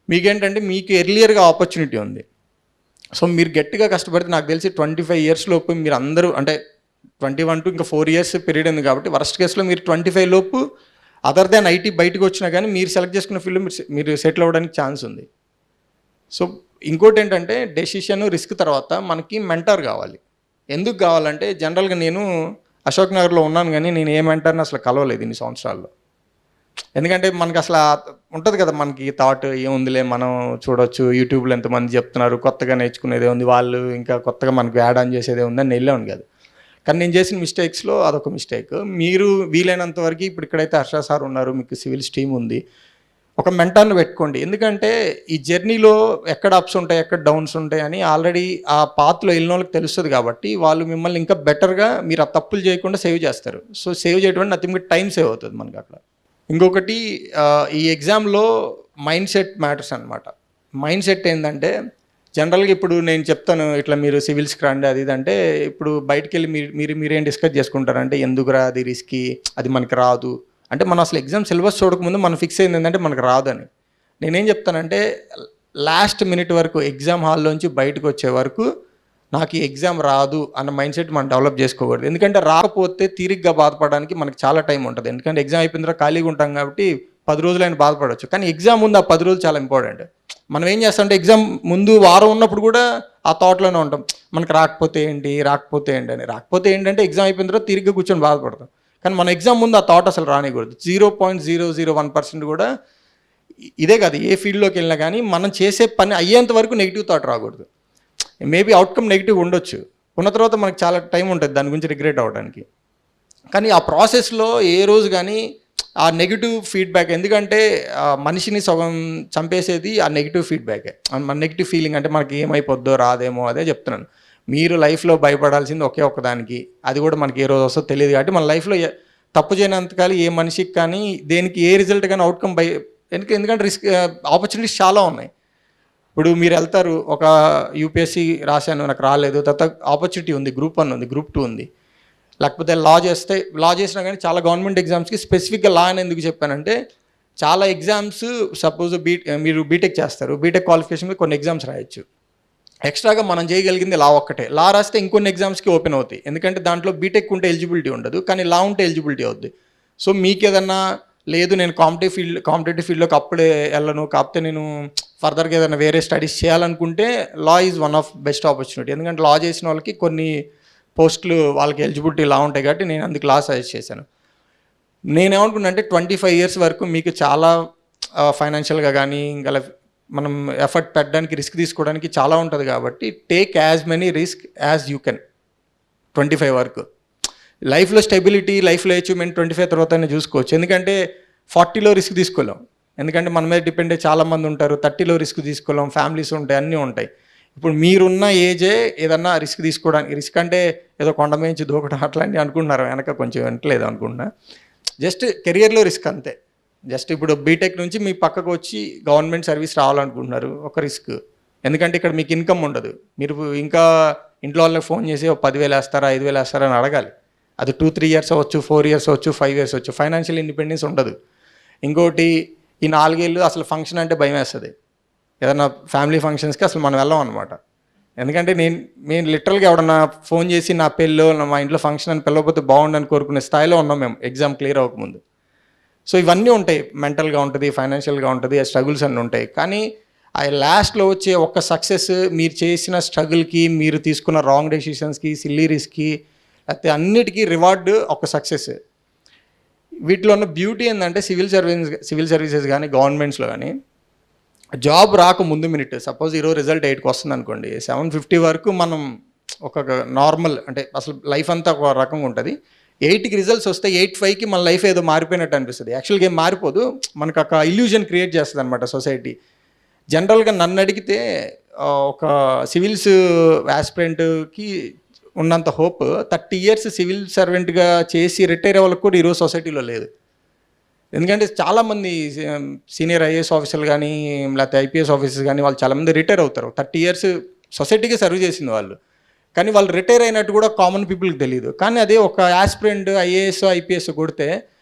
మీకేంటంటే మీకు ఎర్లియర్గా ఆపర్చునిటీ ఉంది. సో మీరు గట్టిగా కష్టపడితే నాకు తెలిసి 25 years లోపు మీరు అందరూ అంటే 21 to ఇంకా 4 years పీరియడ్ ఉంది కాబట్టి వర్స్ట్ కేసులో మీరు 25 లోపు అదర్ దాన్ ఐటీ బయటకు వచ్చినా కానీ మీరు సెలెక్ట్ చేసుకున్న ఫీల్డ్ మీరు సెటిల్ అవ్వడానికి ఛాన్స్ ఉంది. సో ఇంకోటి ఏంటంటే డెసిషన్ రిస్క్ తర్వాత మనకి మెంటర్ కావాలి. ఎందుకు కావాలంటే జనరల్గా నేను అశోక్ నగర్లో ఉన్నాను కానీ నేను ఏ మెంటర్ని అసలు కలవలేదు ఇన్ని సంవత్సరాల్లో. ఎందుకంటే మనకి అసలు ఉంటుంది కదా మనకి థాట్ ఏముందిలే మనం చూడొచ్చు, యూట్యూబ్లో ఎంతమంది చెప్తున్నారు, కొత్తగా నేర్చుకునేదే ఉంది, వాళ్ళు ఇంకా కొత్తగా మనకు యాడ్ ఆన్ చేసేదే ఉందని నేను వెళ్ళాను కాదు. కానీ నేను చేసిన మిస్టేక్స్లో అదొక మిస్టేక్. మీరు వీలైనంత వరకు ఇప్పుడు ఇక్కడైతే హర్ష సార్ ఉన్నారు, మీకు సివిల్స్ టీమ్ ఉంది, ఒక మెంటర్ని పెట్టుకోండి. ఎందుకంటే ఈ జర్నీలో ఎక్కడ అప్స్ ఉంటాయి, ఎక్కడ డౌన్స్ ఉంటాయి అని ఆల్రెడీ ఆ పాత్లో వెళ్ళిన వాళ్ళకి తెలుస్తుంది కాబట్టి వాళ్ళు మిమ్మల్ని ఇంకా బెటర్గా మీరు ఆ తప్పులు చేయకుండా సేవ్ చేస్తారు. సో సేవ్ చేయడం నథింగ్ బట్ టైం సేవ్ అవుతుంది మనకి అక్కడ. ఇంకొకటి ఈ ఎగ్జామ్లో మైండ్ సెట్ మ్యాటర్స్ అనమాట. మైండ్ సెట్ ఏంటంటే జనరల్గా ఇప్పుడు నేను చెప్తాను ఇట్లా మీరు సివిల్స్కి రండి అది ఇది అంటే ఇప్పుడు బయటికి వెళ్ళి మీరేం డిస్కస్ చేసుకుంటారంటే ఎందుకురా అది రిస్కీ, అది మనకి రాదు అంటే మనం అసలు ఎగ్జామ్ సిలబస్ చూడకముందు మనం ఫిక్స్ అయింది ఏంటంటే మనకు రాదని. నేనేం చెప్తానంటే లాస్ట్ మినిట్ వరకు ఎగ్జామ్ హాల్లోంచి బయటకు వచ్చే వరకు నాకు ఈ ఎగ్జామ్ రాదు అన్న మైండ్ సెట్ మనం డెవలప్ చేసుకోకూడదు. ఎందుకంటే రాకపోతే తీరిగ్గా బాధపడడానికి మనకి చాలా టైం ఉంటుంది. ఎందుకంటే ఎగ్జామ్ అయిపోయిన తర్వాత ఖాళీగా ఉంటాం కాబట్టి 10 రోజులైనా బాధపడవచ్చు. కానీ ఎగ్జామ్ ముందు ఆ 10 రోజులు చాలా ఇంపార్టెంట్. మనం ఏం చేస్తామంటే ఎగ్జామ్ ముందు వారం ఉన్నప్పుడు కూడా ఆ థాట్లోనే ఉంటాం, మనకు రాకపోతే ఏంటి అని. రాకపోతే ఏంటంటే ఎగ్జామ్ అయిపోయిన తర్వాత తిరిగి కూర్చొని బాధపడతాం. కానీ మన ఎగ్జామ్ ముందు ఆ థాట్ అసలు రానికూడదు. 0.001% కూడా ఇదే కాదు ఏ ఫీల్డ్లోకి వెళ్ళినా కానీ మనం చేసే పని అయ్యేంత వరకు నెగిటివ్ థాట్ రాకూడదు. మేబీ అవుట్కమ్ నెగిటివ్ ఉండొచ్చు, ఉన్న తర్వాత మనకు చాలా టైం ఉంటుంది దాని గురించి రిగ్రెట్ అవ్వడానికి. కానీ ఆ ప్రాసెస్లో ఏ రోజు కానీ ఆ నెగిటివ్ ఫీడ్బ్యాక్, ఎందుకంటే మనిషిని సగం చంపేసేది ఆ నెగిటివ్ ఫీడ్బ్యాకే. మన నెగిటివ్ ఫీలింగ్ అంటే మనకి ఏమైపోద్దో రాదేమో అదే చెప్తున్నాను. మీరు లైఫ్లో భయపడాల్సింది ఒకే ఒక్కదానికి, అది కూడా మనకి ఏ రోజు వస్తుందో తెలియదు. కాబట్టి మన లైఫ్లో తప్పు చేయనంతకాలం ఏ మనిషికి కానీ దేనికి ఏ రిజల్ట్ కానీ అవుట్కమ్ ఎందుకంటే రిస్క్ ఆపర్చునిటీస్ చాలా ఉన్నాయి. ఇప్పుడు మీరు వెళ్తారు, ఒక యూపీఎస్సీ రాశాను నాకు రాలేదు, తర్వాత ఆపర్చునిటీ ఉంది, గ్రూప్ 1 ఉంది, గ్రూప్ 2 ఉంది, లేకపోతే లా చేసినా కానీ చాలా గవర్నమెంట్ ఎగ్జామ్స్కి స్పెసిఫిక్గా లా అని ఎందుకు చెప్పానంటే చాలా ఎగ్జామ్స్ సపోజ్ మీరు బీటెక్ చేస్తారు, బీటెక్ క్వాలిఫికేషన్కి కొన్ని ఎగ్జామ్స్ రాయొచ్చు. ఎక్స్ట్రాగా మనం చేయగలిగింది లా ఒక్కటే. లా రాస్తే ఇంకొన్ని ఎగ్జామ్స్కి ఓపెన్ అవుతాయి, ఎందుకంటే దాంట్లో బీటెక్ ఉంటే ఎలిజిబిలిటీ ఉండదు, కానీ లా ఉంటే ఎలిజిబిలిటీ అవుద్ది. సో మీకు ఏదన్నా లేదు నేను కాంపిటేటివ్ ఫీల్డ్లోకి అప్పుడే వెళ్ళను, కాకపోతే నేను ఫర్దర్గా ఏదైనా వేరే స్టడీస్ చేయాలనుకుంటే law is one of best opportunity. ఎందుకంటే లా చేసిన వాళ్ళకి కొన్ని పోస్టులు వాళ్ళకి ఎలిజిబిలిటీ లా ఉంటాయి కాబట్టి నేను అందుకు లా సజెస్ట్ చేశాను. నేనేమనుకున్నా అంటే 25 years వరకు మీకు చాలా ఫైనాన్షియల్గా కానీ ఇంకా మనం ఎఫర్ట్ పెట్టడానికి రిస్క్ తీసుకోవడానికి చాలా ఉంటుంది కాబట్టి take as many risk as you can 25 వరకు. లైఫ్లో స్టెబిలిటీ, లైఫ్లో అచీవ్మెంట్ 25 తర్వాతనే చూసుకోవచ్చు. ఎందుకంటే 40లో రిస్క్ తీసుకోలేం, ఎందుకంటే మన మీద డిపెండ్ చాలామంది ఉంటారు. 30లో రిస్క్ తీసుకోలేం, ఫ్యామిలీస్ ఉంటాయి, అన్నీ ఉంటాయి. ఇప్పుడు మీరున్న ఏజే ఏదన్నా రిస్క్ తీసుకోవడానికి, రిస్క్ అంటే ఏదో కొండ మేంచి దూకడం అట్లాంటివి అనుకుంటున్నారు, వెనక కొంచెం వింటలేదు అనుకుంటున్నా. జస్ట్ కెరియర్లో రిస్క్ అంతే. జస్ట్ ఇప్పుడు బీటెక్ నుంచి మీ పక్కకు వచ్చి గవర్నమెంట్ సర్వీస్ రావాలనుకుంటున్నారు, ఒక రిస్క్. ఎందుకంటే ఇక్కడ మీకు ఇన్కమ్ ఉండదు, మీరు ఇంకా ఇంట్లో వాళ్ళకి ఫోన్ చేసి 10,000 వేస్తారా 5,000 వేస్తారా అని అడగాలి. అది 2-3 years అవ్వచ్చు, 4 years అవ్వచ్చు, 5 years అవ్వచ్చు. ఫైనాన్షియల్ ఇండిపెండెన్స్ ఉండదు. ఇంకోటి ఈ 4 ఏళ్ళు అసలు ఫంక్షన్ అంటే భయం వేస్తుంది. ఏదన్నా ఫ్యామిలీ ఫంక్షన్స్కి అసలు మనం వెళ్ళాం అనమాట. ఎందుకంటే నేను లిటరల్గా ఎవడన్నా ఫోన్ చేసి నా పెళ్ళో మా ఇంట్లో ఫంక్షన్ అని పిలవకపోతే బాగుండని కోరుకునే స్థాయిలో ఉన్నాం మేము ఎగ్జామ్ క్లియర్ అవ్వకముందు. సో ఇవన్నీ ఉంటాయి, మెంటల్గా ఉంటుంది, ఫైనాన్షియల్గా ఉంటుంది, ఆ స్ట్రగుల్స్ అన్నీ ఉంటాయి. కానీ ఆ లాస్ట్లో వచ్చే ఒక్క సక్సెస్, మీరు చేసిన స్ట్రగుల్కి, మీరు తీసుకున్న రాంగ్ డెసిషన్స్కి, సిల్లీ రిస్క్కి, లేకపోతే అన్నిటికీ రివార్డ్ ఒక సక్సెస్. వీటిలో ఉన్న బ్యూటీ ఏంటంటే సివిల్ సర్వీసెస్ కానీ గవర్నమెంట్స్లో కానీ జాబ్ రాక ముందు మినిట్, సపోజ్ ఈరోజు రిజల్ట్ 8కి వస్తుంది అనుకోండి, 7:50 వరకు మనం ఒక నార్మల్ అంటే అసలు లైఫ్ అంతా ఒక రకంగా ఉంటుంది. 8కి రిజల్ట్స్ వస్తే 8:05కి మన లైఫ్ ఏదో మారిపోయినట్టు అనిపిస్తుంది. యాక్చువల్గా ఏం మారిపోదు, మనకు ఒక ఇల్యూజన్ క్రియేట్ చేస్తుంది అనమాట సొసైటీ. జనరల్గా నన్ను అడిగితే ఒక సివిల్స్ యాస్పిరెంట్కి ఉన్నంత హోప్ 30 years సివిల్ సర్వెంట్గా చేసి రిటైర్ అవ్వడానికి కూడా ఈరోజు సొసైటీలో లేదు. ఎందుకంటే చాలామంది సీనియర్ ఐఏఎస్ ఆఫీసర్లు కానీ లేకపోతే ఐపీఎస్ ఆఫీసర్స్ కానీ వాళ్ళు చాలామంది రిటైర్ అవుతారు. 30 years సొసైటీకి సర్వ్ చేసింది వాళ్ళు, కానీ వాళ్ళు రిటైర్ అయినట్టు కూడా కామన్ పీపుల్కి తెలియదు. కానీ అదే ఒక యాస్పిరెంట్ ఐఏఎస్ ఐపీఎస్ కొడితే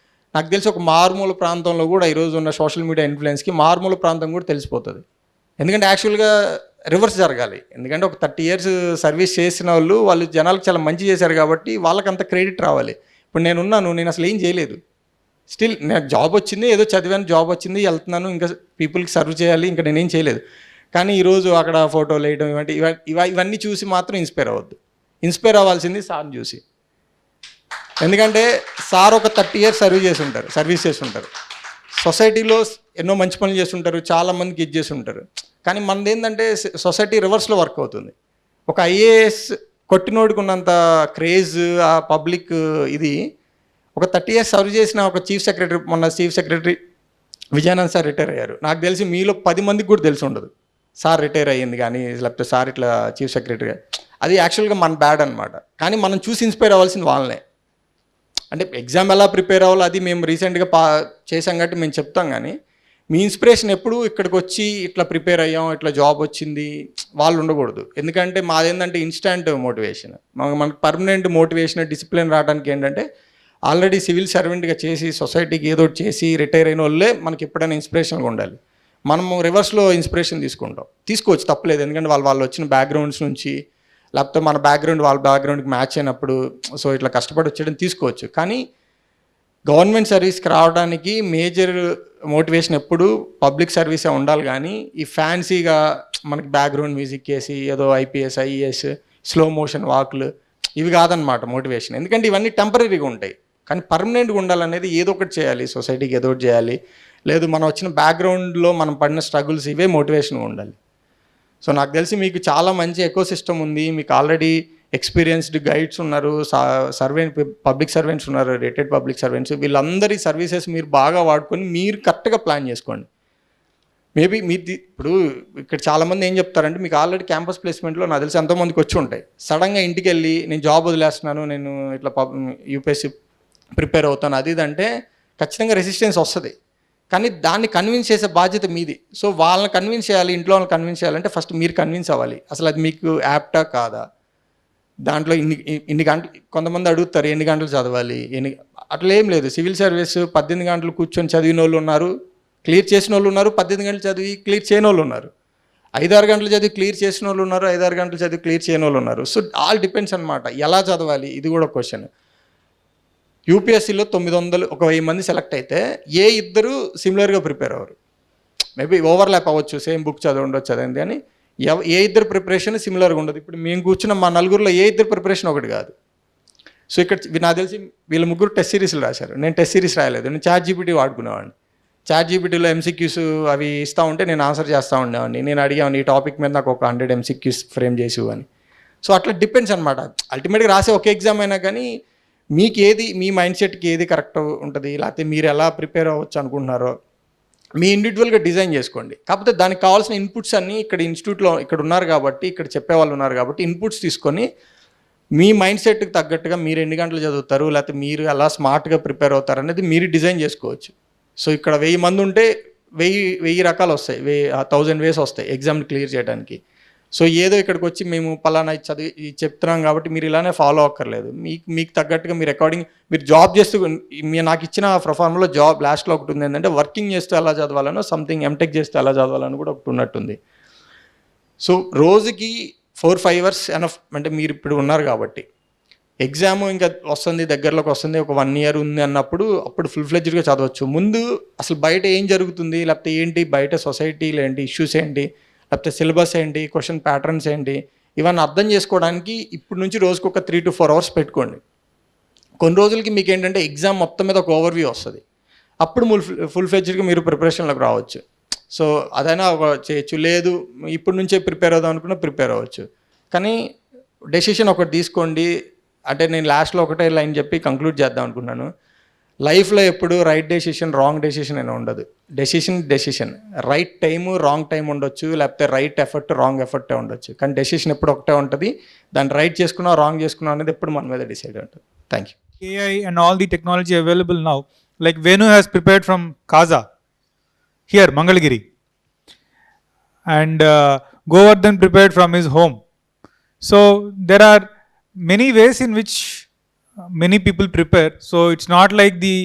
నాకు తెలిసి ఒక మారుమూల ప్రాంతంలో కూడా ఈరోజు ఉన్న సోషల్ మీడియా ఇన్ఫ్లుయెన్స్కి మారుమూల ప్రాంతం కూడా తెలిసిపోతుంది. ఎందుకంటే యాక్చువల్గా రివర్స్ జరగాలి. ఎందుకంటే ఒక 30 years సర్వీస్ చేసిన వాళ్ళు జనాలకు చాలా మంచి చేశారు కాబట్టి వాళ్ళకంత క్రెడిట్ రావాలి. ఇప్పుడు నేను అసలు ఏం చేయలేదు, స్టిల్ నాకు జాబ్ వచ్చింది, ఏదో చదివాను, జాబ్ వచ్చింది, వెళ్తున్నాను, ఇంకా పీపుల్కి సర్వ్ చేయాలి, ఇంకా నేనేం చేయలేదు. కానీ ఈరోజు అక్కడ ఫోటోలు వేయడం ఇవన్నీ చూసి మాత్రం ఇన్స్పైర్ అవ్వద్దు. ఇన్స్పైర్ అవ్వాల్సింది సార్ని చూసి. ఎందుకంటే సార్ ఒక 30 years సర్వీస్ చేసి ఉంటారు, సొసైటీలో ఎన్నో మంచి పనులు చేస్తుంటారు, చాలామందికి ఇది చేసి ఉంటారు. కానీ మనది ఏంటంటే సొసైటీ రివర్స్లో వర్క్ అవుతుంది. ఒక IAS కొట్టినోడికి ఉన్నంత క్రేజ్ ఆ పబ్లిక్ ఇది ఒక 30 years సర్వ్ చేసిన ఒక మొన్న chief secretary Vijayanand sir retire అయ్యారు. నాకు తెలిసి మీలో 10 మందికి కూడా తెలిసి ఉండదు సార్ రిటైర్ అయ్యింది కానీ, లేకపోతే సార్ ఇట్లా చీఫ్ సెక్రటరీ. అది యాక్చువల్గా మన బ్యాడ్ అనమాట. కానీ మనం చూసి ఇన్స్పైర్ అవ్వాల్సింది వాళ్ళనే. అంటే ఎగ్జామ్ ఎలా ప్రిపేర్ అవ్వాలో అది మేము రీసెంట్గా చేసాం కాబట్టి మేము చెప్తాం. కానీ మీ ఇన్స్పిరేషన్ ఎప్పుడు ఇక్కడికి వచ్చి ఇట్లా ప్రిపేర్ అయ్యాం, ఇట్లా జాబ్ వచ్చింది వాళ్ళు ఉండకూడదు. ఎందుకంటే మాదేంటంటే ఇన్స్టాంట్ మోటివేషన్. మనకు పర్మనెంట్ మోటివేషన్ డిసిప్లిన్ రావడానికి ఏంటంటే ఆల్రెడీ సివిల్ సర్వెంట్గా చేసి సొసైటీకి ఏదో ఒకటి చేసి రిటైర్ అయిన వాళ్ళే మనకి ఎప్పుడైనా ఇన్స్పిరేషన్గా ఉండాలి. మనము రివర్స్లో ఇన్స్పిరేషన్ తీసుకోవచ్చు, తప్పలేదు. ఎందుకంటే వాళ్ళు వచ్చిన బ్యాక్గ్రౌండ్స్ నుంచి, లేకపోతే మన బ్యాక్గ్రౌండ్ వాళ్ళ బ్యాక్గ్రౌండ్కి మ్యాచ్ అయినప్పుడు సో ఇట్లా కష్టపడి వచ్చేయడం తీసుకోవచ్చు. కానీ గవర్నమెంట్ సర్వీస్కి రావడానికి మేజర్ మోటివేషన్ ఎప్పుడు పబ్లిక్ సర్వీసే ఉండాలి. కానీ ఈ ఫ్యాన్సీగా మనకి బ్యాక్గ్రౌండ్ మ్యూజిక్ వేసి ఏదో IPS IAS స్లో మోషన్ వాక్లు ఇవి కాదనమాట మోటివేషన్. ఎందుకంటే ఇవన్నీ టెంపరీగా ఉంటాయి. కానీ పర్మనెంట్గా ఉండాలనేది ఏదో ఒకటి చేయాలి, సొసైటీకి ఏదో ఒకటి చేయాలి. లేదు మనం వచ్చిన బ్యాక్గ్రౌండ్లో మనం పడిన స్ట్రగుల్స్ ఇవే మోటివేషన్గా ఉండాలి. సో నాకు తెలిసి మీకు చాలా మంచి ఎకో సిస్టమ్ ఉంది. మీకు ఆల్రెడీ ఎక్స్పీరియన్స్డ్ గైడ్స్ ఉన్నారు, పబ్లిక్ సర్వెంట్స్ ఉన్నారు, రిటైర్డ్ పబ్లిక్ సర్వెంట్స్. వీళ్ళందరి సర్వీసెస్ మీరు బాగా వాడుకొని మీరు కరెక్ట్గా ప్లాన్ చేసుకోండి. మేబీ ఇప్పుడు ఇక్కడ చాలామంది ఏం చెప్తారంటే మీకు ఆల్రెడీ క్యాంపస్ ప్లేస్మెంట్లో నాకు తెలిసి ఎంతోమందికి వచ్చి ఉంటాయి. సడన్గా ఇంటికి వెళ్ళి నేను జాబ్ వదిలేస్తున్నాను, నేను ఇట్లా UPSC ప్రిపేర్ అవుతాను అది ఇది అంటే ఖచ్చితంగా రెసిస్టెన్స్ వస్తుంది. కానీ దాన్ని కన్విన్స్ చేసే బాధ్యత మీది. సో వాళ్ళని కన్విన్స్ చేయాలి, ఇంట్లో వాళ్ళని కన్విన్స్ చేయాలంటే ఫస్ట్ మీరు కన్విన్స్ అవ్వాలి. అసలు అది మీకు యాప్టా కాదా, దాంట్లో ఇన్ని గంటలు కొంతమంది అడుగుతారు ఎన్ని గంటలు చదవాలి, అట్లా ఏం లేదు. సివిల్ సర్వీస్ 18 గంటలు కూర్చొని చదివిన వాళ్ళు ఉన్నారు, క్లియర్ చేసిన వాళ్ళు ఉన్నారు, 18 గంటలు చదివి క్లియర్ చేయని వాళ్ళు ఉన్నారు, 5-6 గంటలు చదివి క్లియర్ చేసిన వాళ్ళు ఉన్నారు, 5-6 గంటలు చదివి క్లియర్ చేయని వాళ్ళు ఉన్నారు. సో ఆల్ డిపెండ్స్ అనమాట ఎలా చదవాలి. ఇది కూడా క్వశ్చన్. UPSCలో 900 1000 మంది సెలెక్ట్ అయితే ఏ ఇద్దరు సిమిలర్గా ప్రిపేర్ అవ్వరు. మేబీ ఓవర్లాప్ అవ్వచ్చు, సేమ్ బుక్ చదివి ఉండొచ్చు చదివింది, కానీ ఏ ఇద్దరు ప్రిపరేషన్ సిమిలర్గా ఉండదు. ఇప్పుడు మేము కూర్చున్న మా నలుగురిలో ఏ ఇద్దరు ప్రిపరేషన్ ఒకటి కాదు. సో ఇక్కడ నాకు తెలిసి వీళ్ళ ముగ్గురు టెస్ట్ సిరీస్లు రాశారు, నేను టెస్ట్ సిరీస్ రాయలేదు. నేను ChatGPT వాడుకునేవాడిని. ChatGPTలో MCQs అవి ఇస్తూ ఉంటే నేను ఆన్సర్ చేస్తూ ఉండేవాడిని. నేను అడిగాను ఈ టాపిక్ మీద నాకు ఒక 100 MCQs ఫ్రేమ్ చేసి అని. సో అట్లా డిపెండ్స్ అనమాట. అల్టిమేట్గా రాసే ఒక ఎగ్జామ్ అయినా కానీ మీకు ఏది మీ మైండ్ సెట్కి ఏది కరెక్ట్ ఉంటుంది, లేకపోతే మీరు ఎలా ప్రిపేర్ అవ్వచ్చు అనుకుంటున్నారో మీ ఇండివిజువల్గా డిజైన్ చేసుకోండి. కాకపోతే దానికి కావాల్సిన ఇన్పుట్స్ అన్నీ ఇక్కడ ఇన్స్టిట్యూట్లో ఇక్కడ ఉన్నారు కాబట్టి, ఇక్కడ చెప్పేవాళ్ళు ఉన్నారు కాబట్టి ఇన్పుట్స్ తీసుకొని మీ మైండ్ సెట్కి తగ్గట్టుగా మీరు ఎన్ని గంటలు చదువుతారు, లేకపోతే మీరు ఎలా స్మార్ట్గా ప్రిపేర్ అవుతారు అనేది మీరు డిజైన్ చేసుకోవచ్చు. సో ఇక్కడ 1000 మంది ఉంటే 1000 రకాలు వస్తాయి, 1000 వేస్ వస్తాయి ఎగ్జామ్ని క్లియర్ చేయడానికి. సో ఏదో ఇక్కడికి వచ్చి మేము పలానా చదివి చెప్తున్నాం కాబట్టి మీరు ఇలానే ఫాలో అక్కర్లేదు. మీకు తగ్గట్టుగా మీరు అకార్డింగ్ మీరు జాబ్ చేస్తూ నాకు ఇచ్చిన ప్రొఫార్మ్లో జాబ్ లాస్ట్లో ఒకటి ఉంది ఏంటంటే వర్కింగ్ చేస్తూ ఎలా చదవాలనో, సంథింగ్ MTech చేస్తూ ఎలా చదవాలని కూడా ఒకటి ఉన్నట్టుంది. సో రోజుకి 4-5 hours ఎనఫ్. అంటే మీరు ఇప్పుడు ఉన్నారు కాబట్టి ఎగ్జామ్ ఇంకా వస్తుంది, దగ్గరలోకి వస్తుంది, ఒక 1 year ఉంది అన్నప్పుడు అప్పుడు ఫుల్ ఫ్లెడ్జ్డ్గా చదవచ్చు. ముందు అసలు బయట ఏం జరుగుతుంది, లేకపోతే ఏంటి బయట సొసైటీలో ఏంటి ఇష్యూస్ ఏంటి, లేకపోతే సిలబస్ ఏంటి, క్వశ్చన్ ప్యాటర్న్స్ ఏంటి, ఇవన్నీ అర్థం చేసుకోవడానికి ఇప్పుడు నుంచి రోజుకు ఒక 3 to 4 hours పెట్టుకోండి. కొన్ని రోజులకి మీకు ఏంటంటే ఎగ్జామ్ మొత్తం మీద ఒక ఓవర్వ్యూ వస్తుంది. అప్పుడు ఫుల్ ఫ్లెడ్జ్డ్గా మీరు ప్రిపరేషన్లోకి రావచ్చు. సో అదైనా చేయొచ్చు. లేదు ఇప్పుడు నుంచే ప్రిపేర్ అవుదాం అనుకున్నా ప్రిపేర్ అవ్వచ్చు. కానీ డెసిషన్ ఒకటి తీసుకోండి. అంటే నేను లాస్ట్లో ఒకటే లైన్ చెప్పి కంక్లూడ్ చేద్దాం అనుకున్నాను. లైఫ్లో ఎప్పుడు రైట్ డెసిషన్ రాంగ్ డెసిషన్ అని ఉండదు. Decision right time wrong time ఉండొచ్చు, లేకపోతే రైట్ ఎఫర్ట్ రాంగ్ ఎఫర్టే ఉండొచ్చు. కానీ డెసిషన్ ఎప్పుడు ఒకటే ఉంటుంది. దాన్ని రైట్ చేసుకున్నా రాంగ్ చేసుకున్నా అనేది ఎప్పుడు మన మీద డిసైడ్ ఉంటుంది. Thank you. AI and all the technology available now, like Venu has prepared from Kaza, here, Mangalgiri. And Govardhan prepared from his home. So there are many ways in which many people prepare. So it's not like the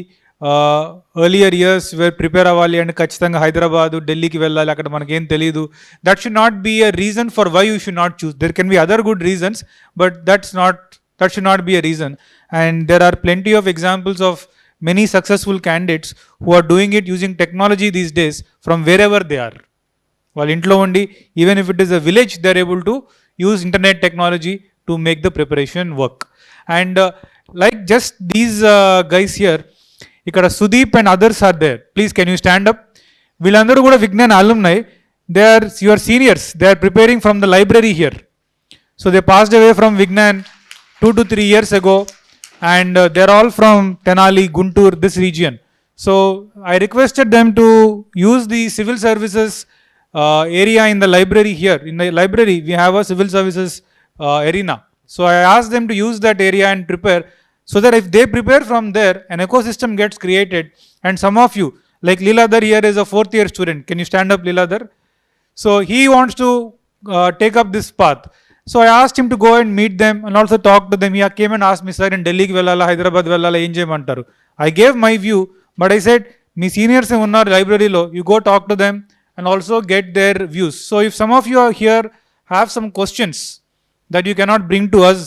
earlier years where prepare avali and ఖచ్చితంగా హైదరాబాద్ ఢిల్లీకి వెళ్ళాలి అక్కడ మనకేం తెలియదు. That should not be a reason for why you should not choose. There can be other good reasons, but that should not be a reason. And there are plenty of examples of many successful candidates who are doing it using technology these days from wherever they are. వాళ్ళ ఇంట్లో ఉండి even if it is a village they are able to use internet technology to make the preparation work. And like just these guys here, ఇక్కడ Sudeep and others are there. Please can you stand up? వీళ్ళందరూ కూడా Vignan alumni. They are your seniors. They are preparing from the library here. So they passed away from Vignan 2 to 3 years ago, and they're all from Tenali, Guntur, this region. So I requested them to use the civil services area in the library here. In the library, we have a civil services arena. So I asked them to use that area and prepare, so that if they prepare from there, an ecosystem gets created. And some of you, like Liladhar here is a 4th year student. Can you stand up, Liladhar? So he wants to take up this path. So I asked him to go and meet them and also talk to them. He came and asked me, sir, in Delhi ki vellala, Hyderabad vellala, em cheyamantaru. I gave my view, but I said, మీ seniors ఉన్నారు లైబ్రరీలో, you go talk to them and also get their views. So if some of you are here have some questions that you cannot bring to us,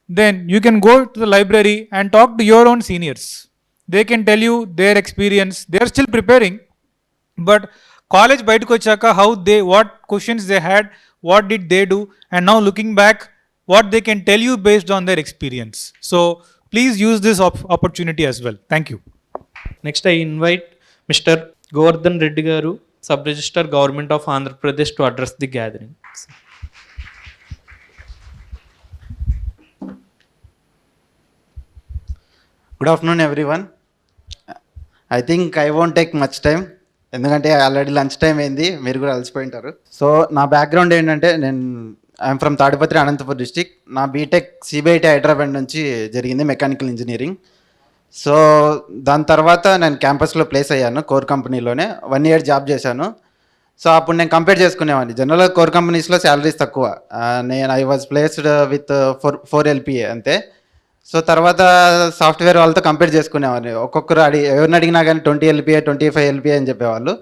then you can go to the library and talk to your own seniors. They can tell you their experience. They are still preparing, but college బయటకు వచ్చాక how they, what questions they had, what did they do, and now looking back, what they can tell you based on their experience. So please use this opportunity as well. Thank you. Next, I invite Mr. Govardhan Reddy Garu, Sub-Registrar, Government of Andhra Pradesh, to address the gathering. Good afternoon everyone. I think I won't take much time, ఎందుకంటే already lunch time అయింది, మీరు కూడా అలసిపోయింటారు. So నా background ఏంటంటే, నేను I'm from Tadipatri, Anantapur district. నా BTech CBIT Hyderabad నుంచి జరిగింది, మెకానికల్ ఇంజనీరింగ్. సో దాని తర్వాత నేను క్యాంపస్లో ప్లేస్ అయ్యాను, కోర్ కంపెనీలోనే 1 year జాబ్ చేశాను. సో అప్పుడు నేను కంపేర్ చేసుకునేవాడిని, జనరల్గా కోర్ కంపెనీస్లో శాలరీస్ తక్కువ. నేను I was placed with 4 LPA అంతే. సో తర్వాత సాఫ్ట్వేర్ వాళ్ళతో కంపేర్ చేసుకునేవాడిని. ఒక్కొక్కరు ఎవరిని అడిగినా కానీ 20 LPA 25 LPA అని చెప్పేవాళ్ళు.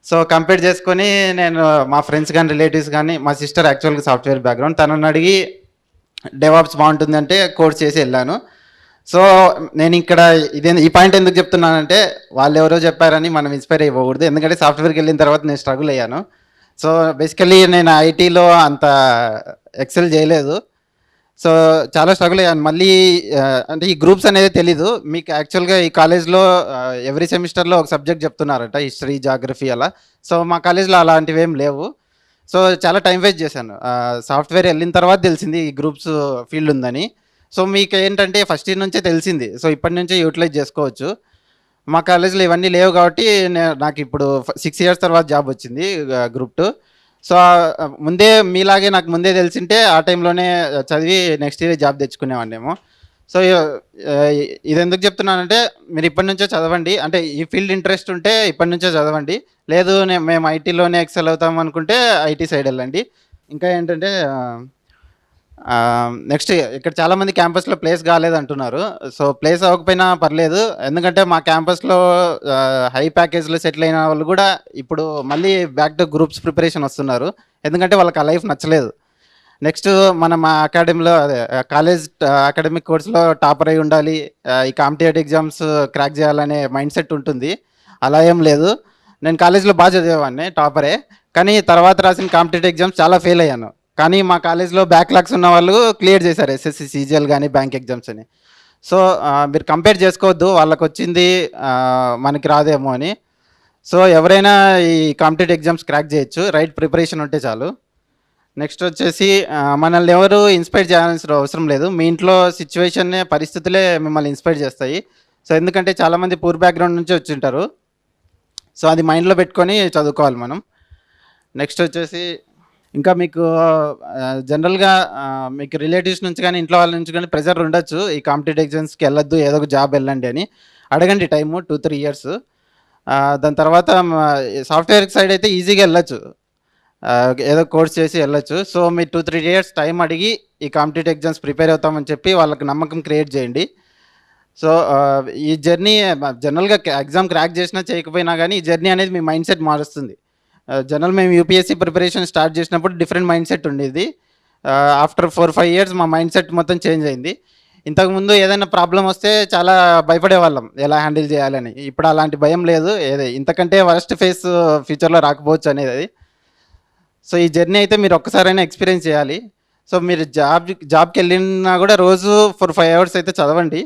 సో కంపేర్ చేసుకొని నేను మా ఫ్రెండ్స్ కానీ రిలేటివ్స్ కానీ, మా సిస్టర్ యాక్చువల్గా సాఫ్ట్వేర్ బ్యాక్గ్రౌండ్, తనని అడిగి డెవాప్స్ బాగుంటుంది అంటే కోర్స్ చేసి వెళ్ళాను. సో నేను ఇక్కడ ఈ పాయింట్ ఎందుకు చెప్తున్నానంటే, వాళ్ళు ఎవరో చెప్పారని మనం ఇన్స్పైర్ అయిపోకూడదు, ఎందుకంటే సాఫ్ట్వేర్కి వెళ్ళిన తర్వాత నేను స్ట్రగుల్ అయ్యాను. సో బేసికలీ నేను ఐటీలో అంత ఎక్సెల్ చేయలేదు, సో చాలా స్ట్రగుల్ అయ్యాను. మళ్ళీ అంటే ఈ గ్రూప్స్ అనేది తెలీదు మీకు. యాక్చువల్గా ఈ కాలేజ్లో ఎవ్రీ సెమిస్టర్లో ఒక సబ్జెక్ట్ చెప్తున్నారట, హిస్టరీ, జాగ్రఫీ అలా. సో మా కాలేజ్లో అలాంటివి ఏం లేవు. సో చాలా టైం వేస్ట్ చేశాను. సాఫ్ట్వేర్ వెళ్ళిన తర్వాత తెలిసింది ఈ గ్రూప్స్ ఫీల్డ్ ఉందని. సో మీకు ఏంటంటే ఫస్ట్ ఇయర్ నుంచే తెలిసింది, సో ఇప్పటి నుంచే యూటిలైజ్ చేసుకోవచ్చు. మా కాలేజ్లో ఇవన్నీ లేవు కాబట్టి నాకు ఇప్పుడు 6 years తర్వాత జాబ్ వచ్చింది, గ్రూప్ 2. సో ముందే మీలాగే నాకు ముందే తెలిసింటే ఆ టైంలోనే చదివి నెక్స్ట్ ఇయర్ జాబ్ తెచ్చుకునేవాడినేమో. సో ఇది ఎందుకు చెప్తున్నానంటే, మీరు ఇప్పటి నుంచే చదవండి. అంటే ఈ ఫీల్డ్ ఇంట్రెస్ట్ ఉంటే ఇప్పటి నుంచే చదవండి, లేదు మేము ఐటీలోనే ఎక్సెల్ అవుతాం అనుకుంటే ఐటీ సైడ్ వెళ్ళండి. ఇంకా ఏంటంటే, నెక్స్ట్ ఇక్కడ చాలామంది క్యాంపస్లో ప్లేస్ కాలేదు అంటున్నారు. సో ప్లేస్ అవ్వకపోయినా పర్లేదు, ఎందుకంటే మా క్యాంపస్లో హై ప్యాకేజ్లో సెటిల్ అయిన వాళ్ళు కూడా ఇప్పుడు మళ్ళీ బ్యాక్ టు గ్రూప్స్ ప్రిపరేషన్ వస్తున్నారు, ఎందుకంటే వాళ్ళకి ఆ లైఫ్ నచ్చలేదు. నెక్స్ట్ మనం మా అకాడమీలో, అదే కాలేజ్ అకాడమిక్ కోర్స్లో టాపర్ అయి ఉండాలి, ఈ కాంపిటేటివ్ ఎగ్జామ్స్ క్రాక్ చేయాలనే మైండ్ సెట్ ఉంటుంది. అలా ఏం లేదు. నేను కాలేజ్లో బాగా చదివేవాడిని, టాపరే. కానీ తర్వాత రాసిన కాంపిటేటివ్ ఎగ్జామ్స్ చాలా ఫెయిల్ అయ్యాను. కానీ మా కాలేజ్లో బ్యాక్లాగ్స్ ఉన్న వాళ్ళు క్లియర్ చేశారు, ఎస్ఎస్సి, సిజిఎల్ కానీ బ్యాంక్ ఎగ్జామ్స్ అని. సో మీరు కంపేర్ చేసుకోవద్దు, వాళ్ళకి వచ్చింది మనకి రాదేమో అని. సో ఎవరైనా ఈ కాంపిటేటివ్ ఎగ్జామ్స్ క్రాక్ చేయొచ్చు, రైట్ ప్రిపరేషన్ ఉంటే చాలు. నెక్స్ట్ వచ్చేసి, మనల్ని ఎవరు ఇన్స్పైర్ చేయాల్సిన అవసరం లేదు, మీ ఇంట్లో సిచ్యువేషన్నే, పరిస్థితులే మిమ్మల్ని ఇన్స్పైర్ చేస్తాయి. సో ఎందుకంటే చాలామంది పూర్ బ్యాక్గ్రౌండ్ నుంచి వచ్చి ఉంటారు. సో అది మైండ్లో పెట్టుకొని చదువుకోవాలి మనం. నెక్స్ట్ వచ్చేసి, ఇంకా మీకు జనరల్గా మీకు రిలేటివ్స్ నుంచి కానీ ఇంట్లో వాళ్ళ నుంచి కానీ ప్రెజర్ ఉండొచ్చు, ఈ కాంపిటేటివ్ ఎగ్జామ్స్కి వెళ్ళొద్దు, ఏదో ఒక జాబ్ వెళ్ళండి అని. అడగండి టైము 2-3 years. దాని తర్వాత సాఫ్ట్వేర్ సైడ్ అయితే ఈజీగా వెళ్ళొచ్చు, ఏదో కోర్స్ చేసి వెళ్ళొచ్చు. సో మీరు 2-3 years టైం అడిగి ఈ కాంపిటేటివ్ ఎగ్జామ్స్ ప్రిపేర్ అవుతామని చెప్పి వాళ్ళకి నమ్మకం క్రియేట్ చేయండి. సో ఈ జర్నీ జనరల్గా ఎగ్జామ్ క్రాక్ చేసినా చేయకపోయినా కానీ ఈ జర్నీ అనేది మీ మైండ్ సెట్ మారుస్తుంది. జనరల్ మేము యూపీఎస్సీ ప్రిపరేషన్ స్టార్ట్ చేసినప్పుడు డిఫరెంట్ మైండ్ సెట్ ఉండేది. ఆఫ్టర్ 4-5 years మా మైండ్ సెట్ మొత్తం చేంజ్ అయింది. ఇంతకుముందు ఏదైనా ప్రాబ్లం వస్తే చాలా భయపడేవాళ్ళం ఎలా హ్యాండిల్ చేయాలని. ఇప్పుడు అలాంటి భయం లేదు. ఇంతకంటే వరస్ట్ ఫేస్ ఫ్యూచర్లో రాకపోవచ్చు అనేది. సో ఈ జర్నీ అయితే మీరు ఒక్కసారైనా ఎక్స్పీరియన్స్ చేయాలి. సో మీరు జాబ్కి వెళ్ళినా కూడా రోజు 4-5 అవర్స్ అయితే చదవండి.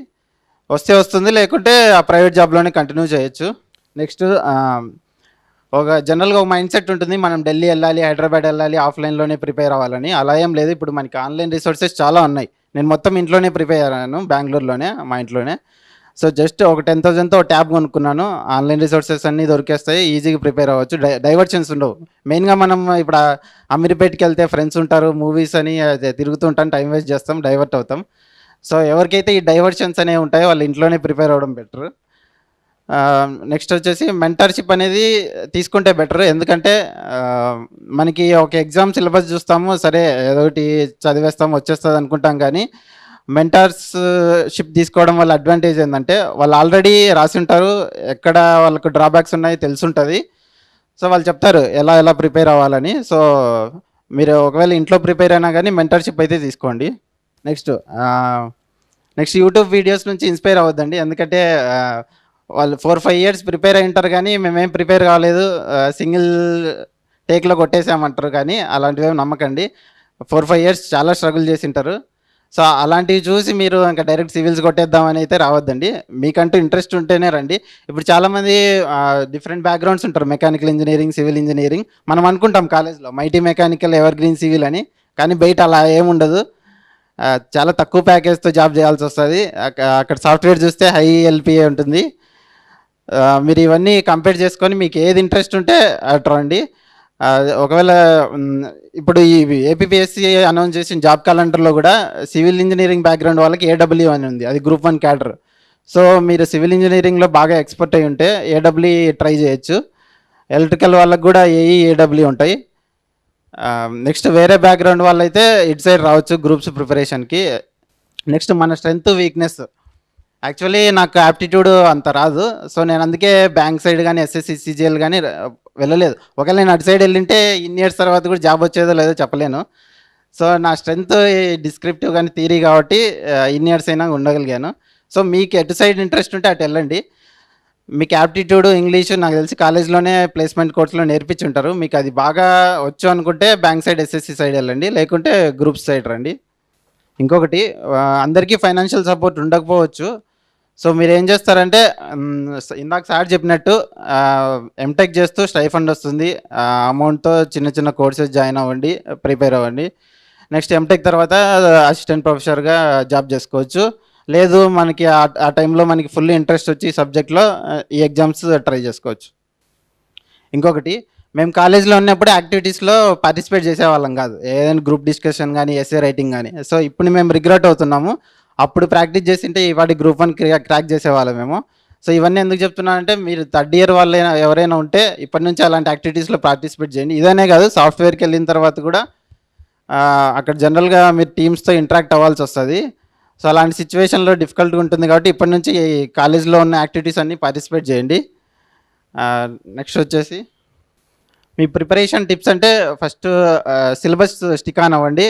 వస్తే వస్తుంది, లేకుంటే ఆ ప్రైవేట్ జాబ్లోనే కంటిన్యూ చేయొచ్చు. నెక్స్ట్ ఒక జనరల్గా ఒక మైండ్ సెట్ ఉంటుంది, మనం ఢిల్లీ వెళ్ళాలి, హైదరాబాద్ వెళ్ళాలి, ఆఫ్లైన్లోనే ప్రిపేర్ అవ్వాలని. అలా ఏం లేదు. ఇప్పుడు మనకి ఆన్లైన్ రిసోర్సెస్ చాలా ఉన్నాయి. నేను మొత్తం ఇంట్లోనే ప్రిపేర్ అయ్యాను, బెంగళూరులోనే, మా ఇంట్లోనే. సో జస్ట్ ఒక 10,000తో ట్యాబ్ కొనుక్కున్నాను. ఆన్లైన్ రిసోర్సెస్ అన్నీ దొరికేస్తాయి, ఈజీగా ప్రిపేర్ అవ్వచ్చు. డైవర్షన్స్ ఉండవు. మెయిన్గా మనం ఇప్పుడు అమీర్పేట్కి వెళ్తే ఫ్రెండ్స్ ఉంటారు, మూవీస్ అని తిరుగుతూ ఉంటాం, టైం వేస్ట్ చేస్తాం, డైవర్ట్ అవుతాం. సో ఎవరికైతే ఈ డైవర్షన్స్ అనేవి ఉంటాయో వాళ్ళు ఇంట్లోనే ప్రిపేర్ అవ్వడం బెటర్. నెక్స్ట్ వచ్చేసి మెంటర్షిప్ అనేది తీసుకుంటే బెటర్. ఎందుకంటే మనకి ఒక ఎగ్జామ్ సిలబస్ చూస్తాము, సరే ఏదో ఒకటి చదివేస్తాము, వచ్చేస్తుంది అనుకుంటాం. కానీ మెంటర్షిప్ తీసుకోవడం వల్ల అడ్వాంటేజ్ ఏంటంటే వాళ్ళు ఆల్రెడీ రాసి ఉంటారు, ఎక్కడ వాళ్ళకు డ్రాబ్యాక్స్ ఉన్నాయి తెలుసుంటుంది. సో వాళ్ళు చెప్తారు ఎలా ప్రిపేర్ అవ్వాలని. సో మీరు ఒకవేళ ఇంట్లో ప్రిపేర్ అయినా కానీ మెంటర్షిప్ అయితే తీసుకోండి. నెక్స్ట్ యూట్యూబ్ వీడియోస్ నుంచి ఇన్స్పైర్ అవ్వద్దండి. ఎందుకంటే వాళ్ళు 4-5 ఇయర్స్ ప్రిపేర్ అయి ఉంటారు, కానీ మేమేం ప్రిపేర్ కాలేదు, సింగిల్ టేక్లో కొట్టేసామంటారు. కానీ అలాంటివి నమ్మకండి. 4-5 ఇయర్స్ చాలా స్ట్రగుల్ చేసి ఉంటారు. సో అలాంటివి చూసి మీరు ఇంకా డైరెక్ట్ సివిల్స్ కొట్టేద్దామని అయితే రావద్దండి. మీకంటూ ఇంట్రెస్ట్ ఉంటేనే రండి. ఇప్పుడు చాలామంది డిఫరెంట్ బ్యాక్గ్రౌండ్స్ ఉంటారు, మెకానికల్ ఇంజనీరింగ్, సివిల్ ఇంజనీరింగ్. మనం అనుకుంటాం కాలేజ్లో mighty mechanical, ever green civil అని. కానీ బయట అలా ఏముండదు. చాలా తక్కువ ప్యాకేజ్తో జాబ్ చేయాల్సి వస్తుంది. అక్కడ సాఫ్ట్వేర్ చూస్తే హై ఎల్పిఏ ఉంటుంది. మీరు ఇవన్నీ కంపేర్ చేసుకొని మీకు ఏది ఇంట్రెస్ట్ ఉంటే అటు రండి. ఒకవేళ ఇప్పుడు ఈ ఏపీపీఎస్సీ అనౌన్స్ చేసిన జాబ్ క్యాలెండర్లో కూడా సివిల్ ఇంజనీరింగ్ బ్యాక్గ్రౌండ్ వాళ్ళకి ఏడబ్ల్యూ అని ఉంది, అది గ్రూప్ 1 క్యాడర్. సో మీరు సివిల్ ఇంజనీరింగ్లో బాగా ఎక్స్పర్ట్ అయి ఉంటే ఏడబ్ల్యూ ట్రై చేయొచ్చు. ఎలక్ట్రికల్ వాళ్ళకి కూడా ఏడబ్ల్యూ ఉంటాయి. నెక్స్ట్ వేరే బ్యాక్గ్రౌండ్ వాళ్ళైతే ఇటు సైడ్ రావచ్చు గ్రూప్స్ ప్రిపరేషన్కి. నెక్స్ట్ మన స్ట్రెంగ్త్, వీక్నెస్. యాక్చువల్లీ నాకు యాప్టిట్యూడ్ అంత రాదు. సో నేను అందుకే బ్యాంక్ సైడ్ కానీ ఎస్ఎస్సి సిజిఎల్ కానీ వెళ్ళలేదు. ఒకవేళ నేను అటు సైడ్ వెళ్ళింటే ఇన్ని ఇయర్స్ తర్వాత కూడా జాబ్ వచ్చేదో లేదో చెప్పలేను. సో నా స్ట్రెంగ్త్ డిస్క్రిప్టివ్ కానీ థియరీ కాబట్టి ఇన్ని ఇయర్స్ అయినా ఉండగలిగాను. సో మీకు ఎటు సైడ్ ఇంట్రెస్ట్ ఉంటే అటు వెళ్ళండి. మీకు యాప్టిట్యూడ్, ఇంగ్లీషు నాకు తెలిసి కాలేజ్లోనే ప్లేస్మెంట్ కోర్సులో నేర్పించుంటారు. మీకు అది బాగా వచ్చు అనుకుంటే బ్యాంక్ సైడ్ ఎస్ఎస్సి సైడ్ వెళ్ళండి, లేకుంటే గ్రూప్స్ సైడ్ రండి. ఇంకొకటి, అందరికీ ఫైనాన్షియల్ సపోర్ట్ ఉండకపోవచ్చు. సో మీరు ఏం చేస్తారంటే ఇందాక సార్ చెప్పినట్టు ఎంటెక్ చేస్తూ స్టైఫండ్ వస్తుంది, అమౌంట్తో చిన్న కోర్సెస్ జాయిన్ అవ్వండి, ప్రిపేర్ అవ్వండి. నెక్స్ట్ ఎంటెక్ తర్వాత అసిస్టెంట్ ప్రొఫెసర్గా జాబ్ చేసుకోవచ్చు. లేదు మనకి ఆ టైంలో మనకి ఫుల్ ఇంట్రెస్ట్ వచ్చి ఈ సబ్జెక్ట్లో ఈ ఎగ్జామ్స్ ట్రై చేసుకోవచ్చు. ఇంకొకటి, మేము కాలేజ్లో ఉన్నప్పుడు యాక్టివిటీస్లో పార్టిసిపేట్ చేసేవాళ్ళం కాదు, ఏదైనా గ్రూప్ డిస్కషన్ కానీ, ఎస్ఏ రైటింగ్ కానీ. సో ఇప్పుడు మేము రిగ్రెట్ అవుతున్నాము. అప్పుడు ప్రాక్టీస్ చేసింటే ఇవాటి గ్రూప్ 1 క్రాక్ చేసేవాళ్ళం మేము. సో ఇవన్నీ ఎందుకు చెప్తున్నానంటే మీరు 3rd ఇయర్ వాళ్ళు ఎవరైనా ఉంటే ఇప్పటి నుంచి అలాంటి యాక్టివిటీస్లో పార్టిసిపేట్ చేయండి. ఇదనే కాదు, సాఫ్ట్వేర్కి వెళ్ళిన తర్వాత కూడా అక్కడ జనరల్గా మీరు టీమ్స్తో ఇంటరాక్ట్ అవ్వాల్సి వస్తుంది. సో అలాంటి సిచ్యువేషన్లో డిఫికల్ట్గా ఉంటుంది కాబట్టి ఇప్పటి నుంచి కాలేజ్లో ఉన్న యాక్టివిటీస్ అన్నీ పార్టిసిపేట్ చేయండి. నెక్స్ట్ వచ్చేసి మీ ప్రిపరేషన్ టిప్స్ అంటే ఫస్ట్ సిలబస్ స్టిక్ ఆన్ అవ్వండి.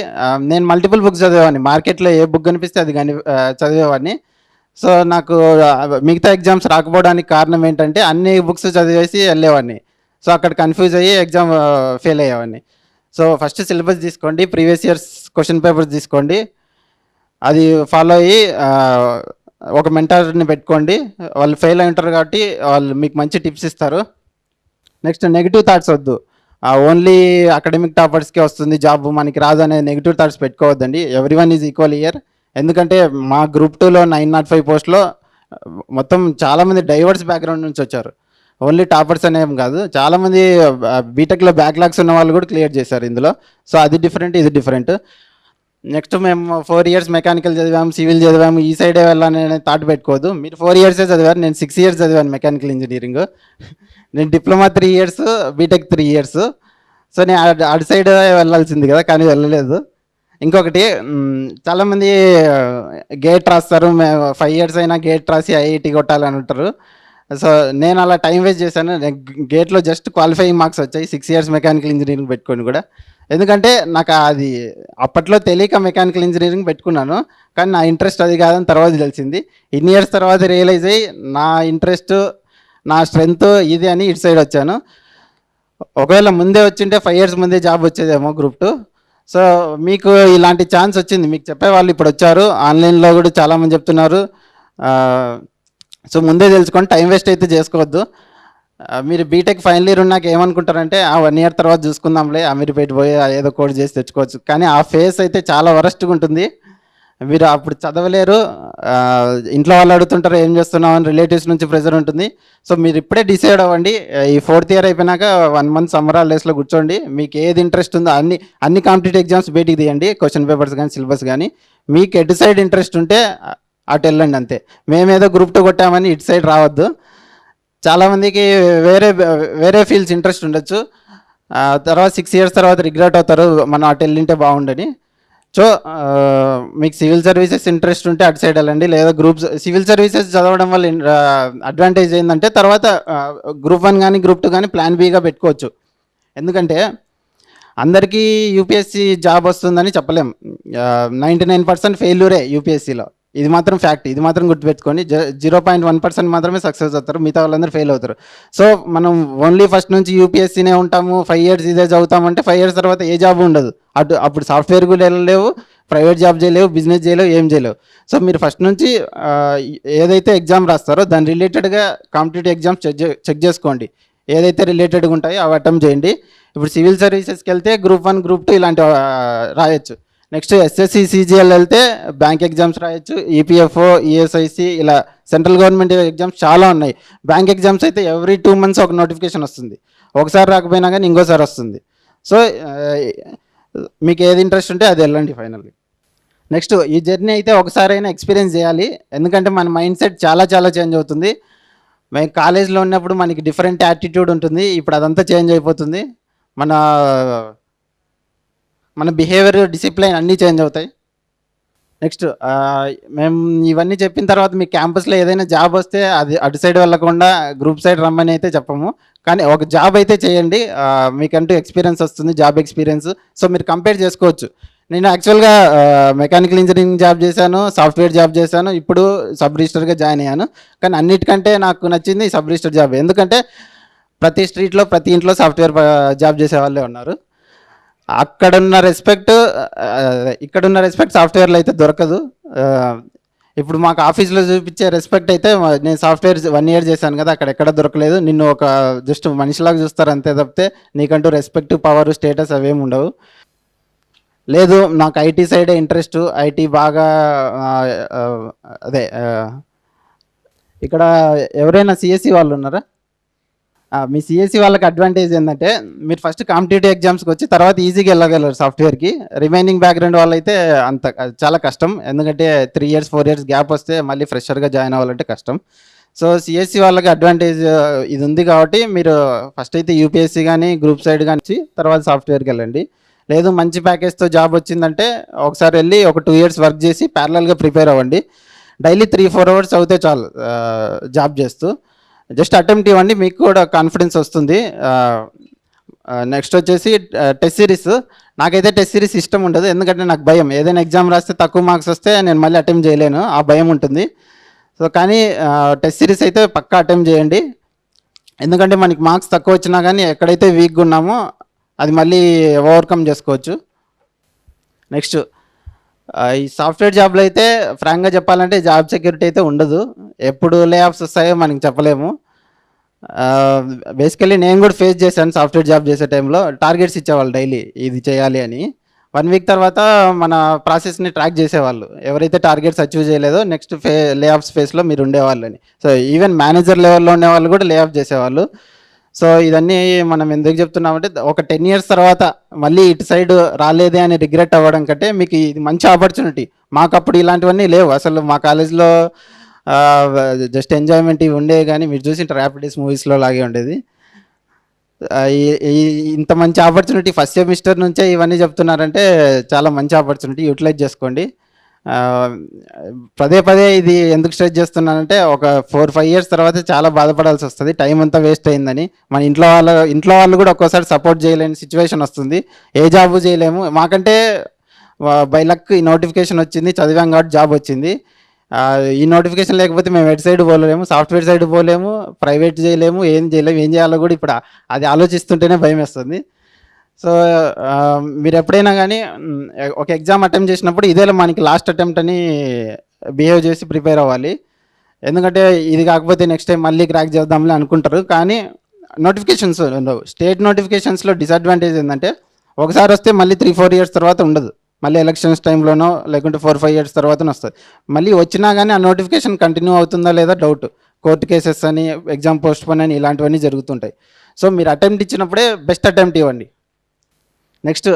నేను మల్టిపుల్ బుక్స్ చదివేవాడిని, మార్కెట్లో ఏ బుక్ కనిపిస్తే అది కానీ చదివేవాడిని. సో నాకు మిగతా ఎగ్జామ్స్ రాకపోవడానికి కారణం ఏంటంటే అన్ని బుక్స్ చదివేసి వెళ్ళేవాడిని. సో అక్కడ కన్ఫ్యూజ్ అయ్యి ఎగ్జామ్ ఫెయిల్ అయ్యేవాడిని. సో ఫస్ట్ సిలబస్ తీసుకోండి, ప్రీవియస్ ఇయర్స్ క్వశ్చన్ పేపర్స్ తీసుకోండి, అది ఫాలో అయ్యి ఒక మెంటర్ని పెట్టుకోండి. వాళ్ళు ఫెయిల్ అయి ఉంటారు కాబట్టి వాళ్ళు మీకు మంచి టిప్స్ ఇస్తారు. నెక్స్ట్ నెగిటివ్ థాట్స్ వద్దు. ఓన్లీ అకాడమిక్ టాపర్స్కే వస్తుంది జాబ్, మనకి రాదు అనే నెగిటివ్ థాట్స్ పెట్టుకోవద్దండి. Everyone is equal year. ఎందుకంటే మా గ్రూప్ 2లో 905 పోస్ట్లో మొత్తం చాలామంది డైవర్స్ బ్యాక్గ్రౌండ్ నుంచి వచ్చారు. ఓన్లీ టాపర్స్ అనేం కాదు, చాలామంది బీటెక్లో బ్యాక్లాగ్స్ ఉన్న వాళ్ళు కూడా క్లియర్ చేశారు ఇందులో. సో అది డిఫరెంట్, ఇది డిఫరెంట్. నెక్స్ట్ మేము 4 ఇయర్స్ మెకానికల్ చదివాము, సివిల్ చదివాము, ఈ సైడే వెళ్ళాలని థాట్ పెట్టుకోవద్దు. మీరు 4 ఇయర్సే చదివారు, నేను 6 ఇయర్స్ చదివాను మెకానికల్ ఇంజనీరింగ్. నేను diploma 3 years, BTech 3 years. So నేను అటు సైడ్ వెళ్ళాల్సింది కదా, కానీ వెళ్ళలేదు. ఇంకొకటి, చాలామంది గేట్ రాస్తారు, 5 ఇయర్స్ అయినా గేట్ రాసి ఐఐటి కొట్టాలని ఉంటారు. సో నేను అలా టైం వేస్ట్ చేశాను. గేట్లో జస్ట్ క్వాలిఫైయింగ్ మార్క్స్ వచ్చాయి, 6 ఇయర్స్ మెకానికల్ ఇంజనీరింగ్ పెట్టుకొని కూడా. ఎందుకంటే నాకు అది అప్పట్లో తెలియక మెకానికల్ ఇంజనీరింగ్ పెట్టుకున్నాను, కానీ నా ఇంట్రెస్ట్ అది కాదని తర్వాత తెలిసింది. ఇన్ని ఇయర్స్ తర్వాత రియలైజ్ అయ్యి నా ఇంట్రెస్ట్, నా స్ట్రెంగ్త్ ఇది అని ఇటు సైడ్ వచ్చాను. ఒకవేళ ముందే వచ్చింటే 5 years ముందే జాబ్ వచ్చేదేమో గ్రూప్ 2. సో మీకు ఇలాంటి ఛాన్స్ వచ్చింది, మీకు చెప్పేవాళ్ళు ఇప్పుడు వచ్చారు, ఆన్లైన్లో కూడా చాలామంది చెప్తున్నారు. సో ముందే తెలుసుకోండి, టైం వేస్ట్ అయితే చేసుకోవద్దు. మీరు బీటెక్ ఫైనల్ ఇయర్ ఉన్నాక ఏమనుకుంటారంటే 1 year తర్వాత చూసుకుందాంలే, అమీర్పేట పోయి ఏదో కోర్స్ చేసి తెచ్చుకోవచ్చు. కానీ ఆ ఫేస్ అయితే చాలా వరస్ట్గా ఉంటుంది. మీరు అప్పుడు చదవలేరు, ఇంట్లో వాళ్ళు అడుగుతుంటారు ఏం చేస్తున్నావు అని, రిలేటివ్స్ నుంచి ప్రెజర్ ఉంటుంది. సో మీరు ఇప్పుడే డిసైడ్ అవ్వండి. ఈ 4th year అయిపోయినాక 1 month సమ్మర్ హాలిడేస్లో కూర్చోండి, మీకు ఏది ఇంట్రెస్ట్ ఉందో అన్ని కాంపిటేటివ్ ఎగ్జామ్స్ బయటికి తీయండి, క్వశ్చన్ పేపర్స్ కానీ సిలబస్ కానీ. మీకు ఎటు సైడ్ ఇంట్రెస్ట్ ఉంటే అటు వెళ్ళండి అంతే. మేమేదో గ్రూప్ 2 కొట్టామని ఇటు సైడ్ రావద్దు. చాలామందికి వేరే ఫీల్డ్స్ ఇంట్రెస్ట్ ఉండొచ్చు, తర్వాత 6 years తర్వాత రిగ్రెట్ అవుతారు మనం అటు వెళ్ళింటే బాగుండని. సో మీకు సివిల్ సర్వీసెస్ ఇంట్రెస్ట్ ఉంటే అటు సైడ్ వెళ్ళండి, లేదా సివిల్ సర్వీసెస్ చదవడం వల్ల అడ్వాంటేజ్ ఏంటంటే తర్వాత గ్రూప్ 1 కానీ గ్రూప్ 2 కానీ ప్లాన్ బీగా పెట్టుకోవచ్చు. ఎందుకంటే అందరికీ యూపీఎస్సీ జాబ్ వస్తుందని చెప్పలేం. 99% ఫెయిల్యూరే యూపీఎస్సీలో, ఇది మాత్రం ఫ్యాక్ట్, ఇది మాత్రం గుర్తుపెట్టుకోండి. 0.1% మాత్రమే సక్సెస్ అవుతారు, మిగతా వాళ్ళందరూ ఫెయిల్ అవుతారు. సో మనం ఓన్లీ ఫస్ట్ నుంచి యూపీఎస్సీనే ఉంటాము, 5 years ఇదే చదువుతామంటే 5 years తర్వాత ఏ జాబ్ ఉండదు. అప్పుడు సాఫ్ట్వేర్ కూడా వెళ్ళలేవు, ప్రైవేట్ జాబ్ చేయలేవు, బిజినెస్ చేయలేవు, ఏం చేయలేవు. సో మీరు ఫస్ట్ నుంచి ఏదైతే ఎగ్జామ్ రాస్తారో దాని రిలేటెడ్గా కాంపిటేటివ్ ఎగ్జామ్స్ చెక్ చేసుకోండి, ఏదైతే రిలేటెడ్గా ఉంటాయో అవి అటెంప్ట్ చేయండి. ఇప్పుడు సివిల్ సర్వీసెస్కి వెళ్తే గ్రూప్ 1 గ్రూప్ 2 ఇలాంటివి రాయొచ్చు. నెక్స్ట్ ఎస్ఎస్సి సిజిఎల్ వెళ్తే బ్యాంక్ ఎగ్జామ్స్ రాయొచ్చు, ఈపీఎఫ్ఓ ఈఎస్ఐసి ఇలా సెంట్రల్ గవర్నమెంట్ ఎగ్జామ్స్ చాలా ఉన్నాయి. బ్యాంక్ ఎగ్జామ్స్ అయితే ఎవ్రీ 2 months ఒక నోటిఫికేషన్ వస్తుంది, ఒకసారి రాకపోయినా కానీ ఇంకోసారి వస్తుంది. సో మీకు ఏది ఇంట్రెస్ట్ ఉంటే అది వెళ్ళండి ఫైనల్లీ. నెక్స్ట్ ఈ జర్నీ అయితే ఒకసారైనా ఎక్స్పీరియన్స్ చేయాలి, ఎందుకంటే మన మైండ్ సెట్ చాలా చాలా చేంజ్ అవుతుంది. మేము కాలేజ్లో ఉన్నప్పుడు మనకి డిఫరెంట్ యాటిట్యూడ్ ఉంటుంది, ఇప్పుడు అదంతా చేంజ్ అయిపోతుంది. మన బిహేవియర్, డిసిప్లైన్ అన్నీ చేంజ్ అవుతాయి. నెక్స్ట్ మేము ఇవన్నీ చెప్పిన తర్వాత మీ క్యాంపస్లో ఏదైనా జాబ్ వస్తే అది అటు సైడ్ వెళ్ళకుండా గ్రూప్ సైడ్ రమ్మని అయితే చెప్పము, కానీ ఒక జాబ్ అయితే చేయండి, మీకంటూ ఎక్స్పీరియన్స్ వస్తుంది, జాబ్ ఎక్స్పీరియన్స్. సో మీరు కంపేర్ చేసుకోవచ్చు. నేను యాక్చువల్గా మెకానికల్ ఇంజనీరింగ్ జాబ్ చేశాను, సాఫ్ట్వేర్ జాబ్ చేశాను, ఇప్పుడు సబ్ రిజిస్టర్గా జాయిన్ అయ్యాను. కానీ అన్నిటికంటే నాకు నచ్చింది సబ్ రిజిస్టర్ జాబ్, ఎందుకంటే ప్రతి స్ట్రీట్లో ప్రతి ఇంట్లో సాఫ్ట్వేర్ జాబ్ చేసే వాళ్ళే ఉన్నారు. అక్కడున్న రెస్పెక్ట్ ఇక్కడున్న రెస్పెక్ట్ సాఫ్ట్వేర్లో అయితే దొరకదు. ఇప్పుడు మాకు ఆఫీస్లో చూపించే రెస్పెక్ట్ అయితే నేను సాఫ్ట్వేర్ 1 year చేశాను కదా, అక్కడ ఎక్కడ దొరకలేదు. నిన్ను ఒక జస్ట్ మనిషిలాగా చూస్తారు అంతే తప్పితే నీకంటూ రెస్పెక్ట్, పవర్, స్టేటస్ అవేమి ఉండవు. లేదు నాకు ఐటీ సైడే ఇంట్రెస్ట్, ఐటీ బాగా అదే ఇక్కడ ఎవరైనా సిఎస్సి వాళ్ళు ఉన్నారా? మీ సిఎస్సి వాళ్ళకి అడ్వాంటేజ్ ఏంటంటే మీరు ఫస్ట్ కాంపిటేటివ్ ఎగ్జామ్స్కి వచ్చి తర్వాత ఈజీగా వెళ్ళగలరు సాఫ్ట్వేర్కి. రిమైనింగ్ బ్యాక్గ్రౌండ్ వాళ్ళైతే చాలా కష్టం, ఎందుకంటే 3 years 4 years గ్యాప్ వస్తే మళ్ళీ ఫ్రెషర్గా జాయిన్ అవ్వాలంటే కష్టం. సో సిఎస్సి వాళ్ళకి అడ్వాంటేజ్ ఇది ఉంది కాబట్టి మీరు ఫస్ట్ అయితే యూపీఎస్సీ కానీ గ్రూప్ సైడ్ కానీ తర్వాత సాఫ్ట్వేర్కి వెళ్ళండి. లేదు మంచి ప్యాకేజ్తో జాబ్ వచ్చిందంటే ఒకసారి వెళ్ళి ఒక 2 years వర్క్ చేసి ప్యారలల్గా ప్రిపేర్ అవ్వండి. డైలీ 3-4 hours అవుతే చాలు జాబ్ చేస్తూ. జస్ట్ అటెంప్ట్ ఇవ్వండి, మీకు కూడా కాన్ఫిడెన్స్ వస్తుంది. నెక్స్ట్ వచ్చేసి టెస్ట్ సిరీస్. నాకైతే టెస్ట్ సిరీస్ ఇష్టం ఉండదు, ఎందుకంటే నాకు భయం, ఏదైనా ఎగ్జామ్ రాస్తే తక్కువ మార్క్స్ వస్తే నేను మళ్ళీ అటెంప్ట్ చేయలేను, ఆ భయం ఉంటుంది. సో కానీ టెస్ట్ సిరీస్ అయితే పక్కా అటెంప్ట్ చేయండి, ఎందుకంటే మనకి మార్క్స్ తక్కువ వచ్చినా కానీ ఎక్కడైతే వీక్గా ఉన్నామో అది మళ్ళీ ఓవర్కమ్ చేసుకోవచ్చు. నెక్స్ట్ ఈ సాఫ్ట్వేర్ జాబ్లో అయితే ఫ్రాంక్గా చెప్పాలంటే జాబ్ సెక్యూరిటీ అయితే ఉండదు, ఎప్పుడు లే ఆఫ్స్ వస్తాయో మనకి చెప్పలేము. బేసికలీ నేను కూడా ఫేస్ చేశాను స్సాఫ్ట్వేర్ జాబ్ చేసే టైంలో. టార్గెట్స్ ఇచ్చేవాళ్ళు డైలీ ఇది చేయాలి అని. 1 week తర్వాత మన ప్రాసెస్ని ట్రాక్ చేసేవాళ్ళు, ఎవరైతే టార్గెట్స్ అచీవ్ చేయలేదో నెక్స్ట్ లే ఆఫ్స్ ఫేస్లో మీరు ఉండేవాళ్ళని. సో ఈవెన్ మేనేజర్ లెవెల్లో ఉండేవాళ్ళు కూడా లే ఆఫ్ చేసేవాళ్ళు. సో ఇదన్నీ మనం ఎందుకు చెప్తున్నామంటే ఒక 10 years తర్వాత మళ్ళీ ఇటు సైడ్ రాలేదే అని రిగ్రెట్ అవ్వడం కంటే మీకు ఇది మంచి ఆపర్చునిటీ. మాకు అప్పుడు ఇలాంటివన్నీ లేవు అసలు, మా కాలేజ్లో జస్ట్ ఎంజాయ్మెంట్ ఇవి ఉండేవి, కానీ మీరు చూసి ర్యాపిడేస్ మూవీస్లో లాగే ఉండేది. ఇంత మంచి ఆపర్చునిటీ ఫస్ట్ సెమిస్టర్ నుంచే ఇవన్నీ చెప్తున్నారంటే చాలా మంచి ఆపర్చునిటీ, యూటిలైజ్ చేసుకోండి. పదే పదే ఇది ఎందుకు స్ట్రెస్ చేస్తున్నానంటే ఒక 4-5 ఇయర్స్ తర్వాత చాలా బాధపడాల్సి వస్తుంది, టైం అంతా వేస్ట్ అయిందని. మన ఇంట్లో వాళ్ళు కూడా ఒక్కోసారి సపోర్ట్ చేయలేని సిచ్యువేషన్ వస్తుంది, ఏ జాబు చేయలేము. మాకంటే బై లక్ ఈ నోటిఫికేషన్ వచ్చింది, చదివాం కాబట్టి జాబ్ వచ్చింది. ఈ నోటిఫికేషన్ లేకపోతే మేము ఎటు సైడ్ పోలేము, సాఫ్ట్వేర్ సైడ్ పోలేము, ప్రైవేట్ చేయలేము, ఏం చేయాలో కూడా ఇప్పుడు అది ఆలోచిస్తుంటేనే భయం వేస్తుంది. సో మీరు ఎప్పుడైనా కానీ ఒక ఎగ్జామ్ అటెంప్ట్ చేసినప్పుడు ఇదేలా మనకి లాస్ట్ అటెంప్ట్ అని బిహేవ్ చేసి ప్రిపేర్ అవ్వాలి. ఎందుకంటే ఇది కాకపోతే నెక్స్ట్ టైం మళ్ళీ క్రాక్ చేద్దాంలే అనుకుంటారు, కానీ నోటిఫికేషన్స్ ఉండవు. స్టేట్ నోటిఫికేషన్స్లో డిసడ్వాంటేజ్ ఏంటంటే ఒకసారి వస్తే మళ్ళీ 3-4 ఇయర్స్ తర్వాత ఉండదు, మళ్ళీ ఎలక్షన్స్ టైంలోనో లేకుంటే 4-5 ఇయర్స్ తర్వాతనే వస్తుంది. మళ్ళీ వచ్చినా కానీ ఆ నోటిఫికేషన్ కంటిన్యూ అవుతుందా లేదా డౌట్. కోర్టు కేసెస్ అని, ఎగ్జామ్ పోస్ట్ పోన్ అని ఇలాంటివన్నీ జరుగుతుంటాయి. సో మీరు అటెంప్ట్ ఇచ్చినప్పుడే బెస్ట్ అటెంప్ట్ ఇవ్వండి. నెక్స్ట్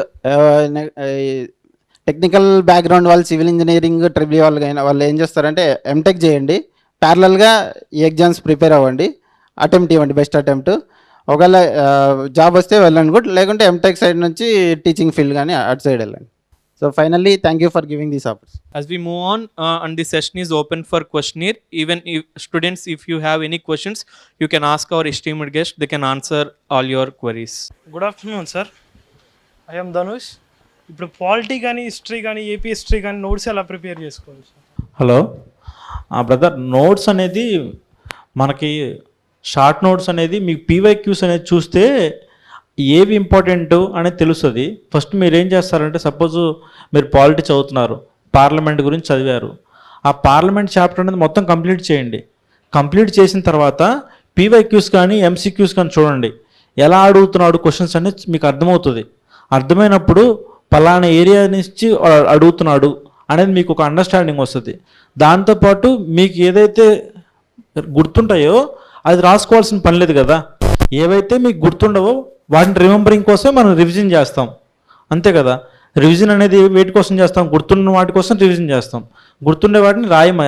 టెక్నికల్ బ్యాక్గ్రౌండ్ వాళ్ళు, సివిల్ ఇంజనీరింగ్, ట్రిపుల్ వాళ్ళు ఏం చేస్తారంటే ఎంటెక్ చేయండి, ప్యారలల్గా ఈ ఎగ్జామ్స్ ప్రిపేర్ అవ్వండి, అటెంప్ట్ ఇవ్వండి, బెస్ట్ అటెంప్ట్. ఒకవేళ జాబ్ వస్తే వెళ్ళండి గుడ్, లేకుంటే ఎంటెక్ సైడ్ నుంచి టీచింగ్ ఫీల్డ్ కానీ అటు సైడ్ వెళ్ళండి. So finally thank you for giving this opportunity. As we move on, and the session is open for questionnaire. Even if students, if you have any questions, you can ask our esteemed guest. They can answer all your queries. Good afternoon sir, I'm Dhanush. ఇప్పుడు polity కానీ history కానీ AP history కానీ notes ఎలా prepare చేసుకోవాలి sir? Hello brother, notes అనేది మనకి short notes అనేది మీకు పీవైక్యూస్ అనేది చూస్తే ఏవి ఇంపార్టెంట్ అనేది తెలుస్తుంది. ఫస్ట్ మీరు ఏం చేస్తారంటే, సపోజ్ మీరు పాలిటీ చదువుతున్నారు, పార్లమెంట్ గురించి చదివారు, ఆ పార్లమెంట్ చాప్టర్ అనేది మొత్తం కంప్లీట్ చేయండి. కంప్లీట్ చేసిన తర్వాత పీవైక్యూస్ కానీ ఎంసీక్యూస్ కానీ చూడండి, ఎలా అడుగుతున్నాడు క్వశ్చన్స్ అనేది మీకు అర్థమవుతుంది. అర్థమైనప్పుడు పలానా ఏరియా నుంచి అడుగుతున్నాడు అనేది మీకు ఒక అండర్స్టాండింగ్ వస్తుంది. దాంతోపాటు మీకు ఏదైతే గుర్తుంటాయో అది రాసుకోవాల్సిన పని లేదు కదా. ఏవైతే మీకు గుర్తుండవో వాటిని రిమెంబరింగ్ కోసమే మనం రివిజన్ చేస్తాం, అంతే కదా. రివిజన్ అనేది వేటి కోసం చేస్తాం? గుర్తున్న వాటి కోసం రివిజన్ చేస్తాం. గుర్తుండే వాటిని రాయమా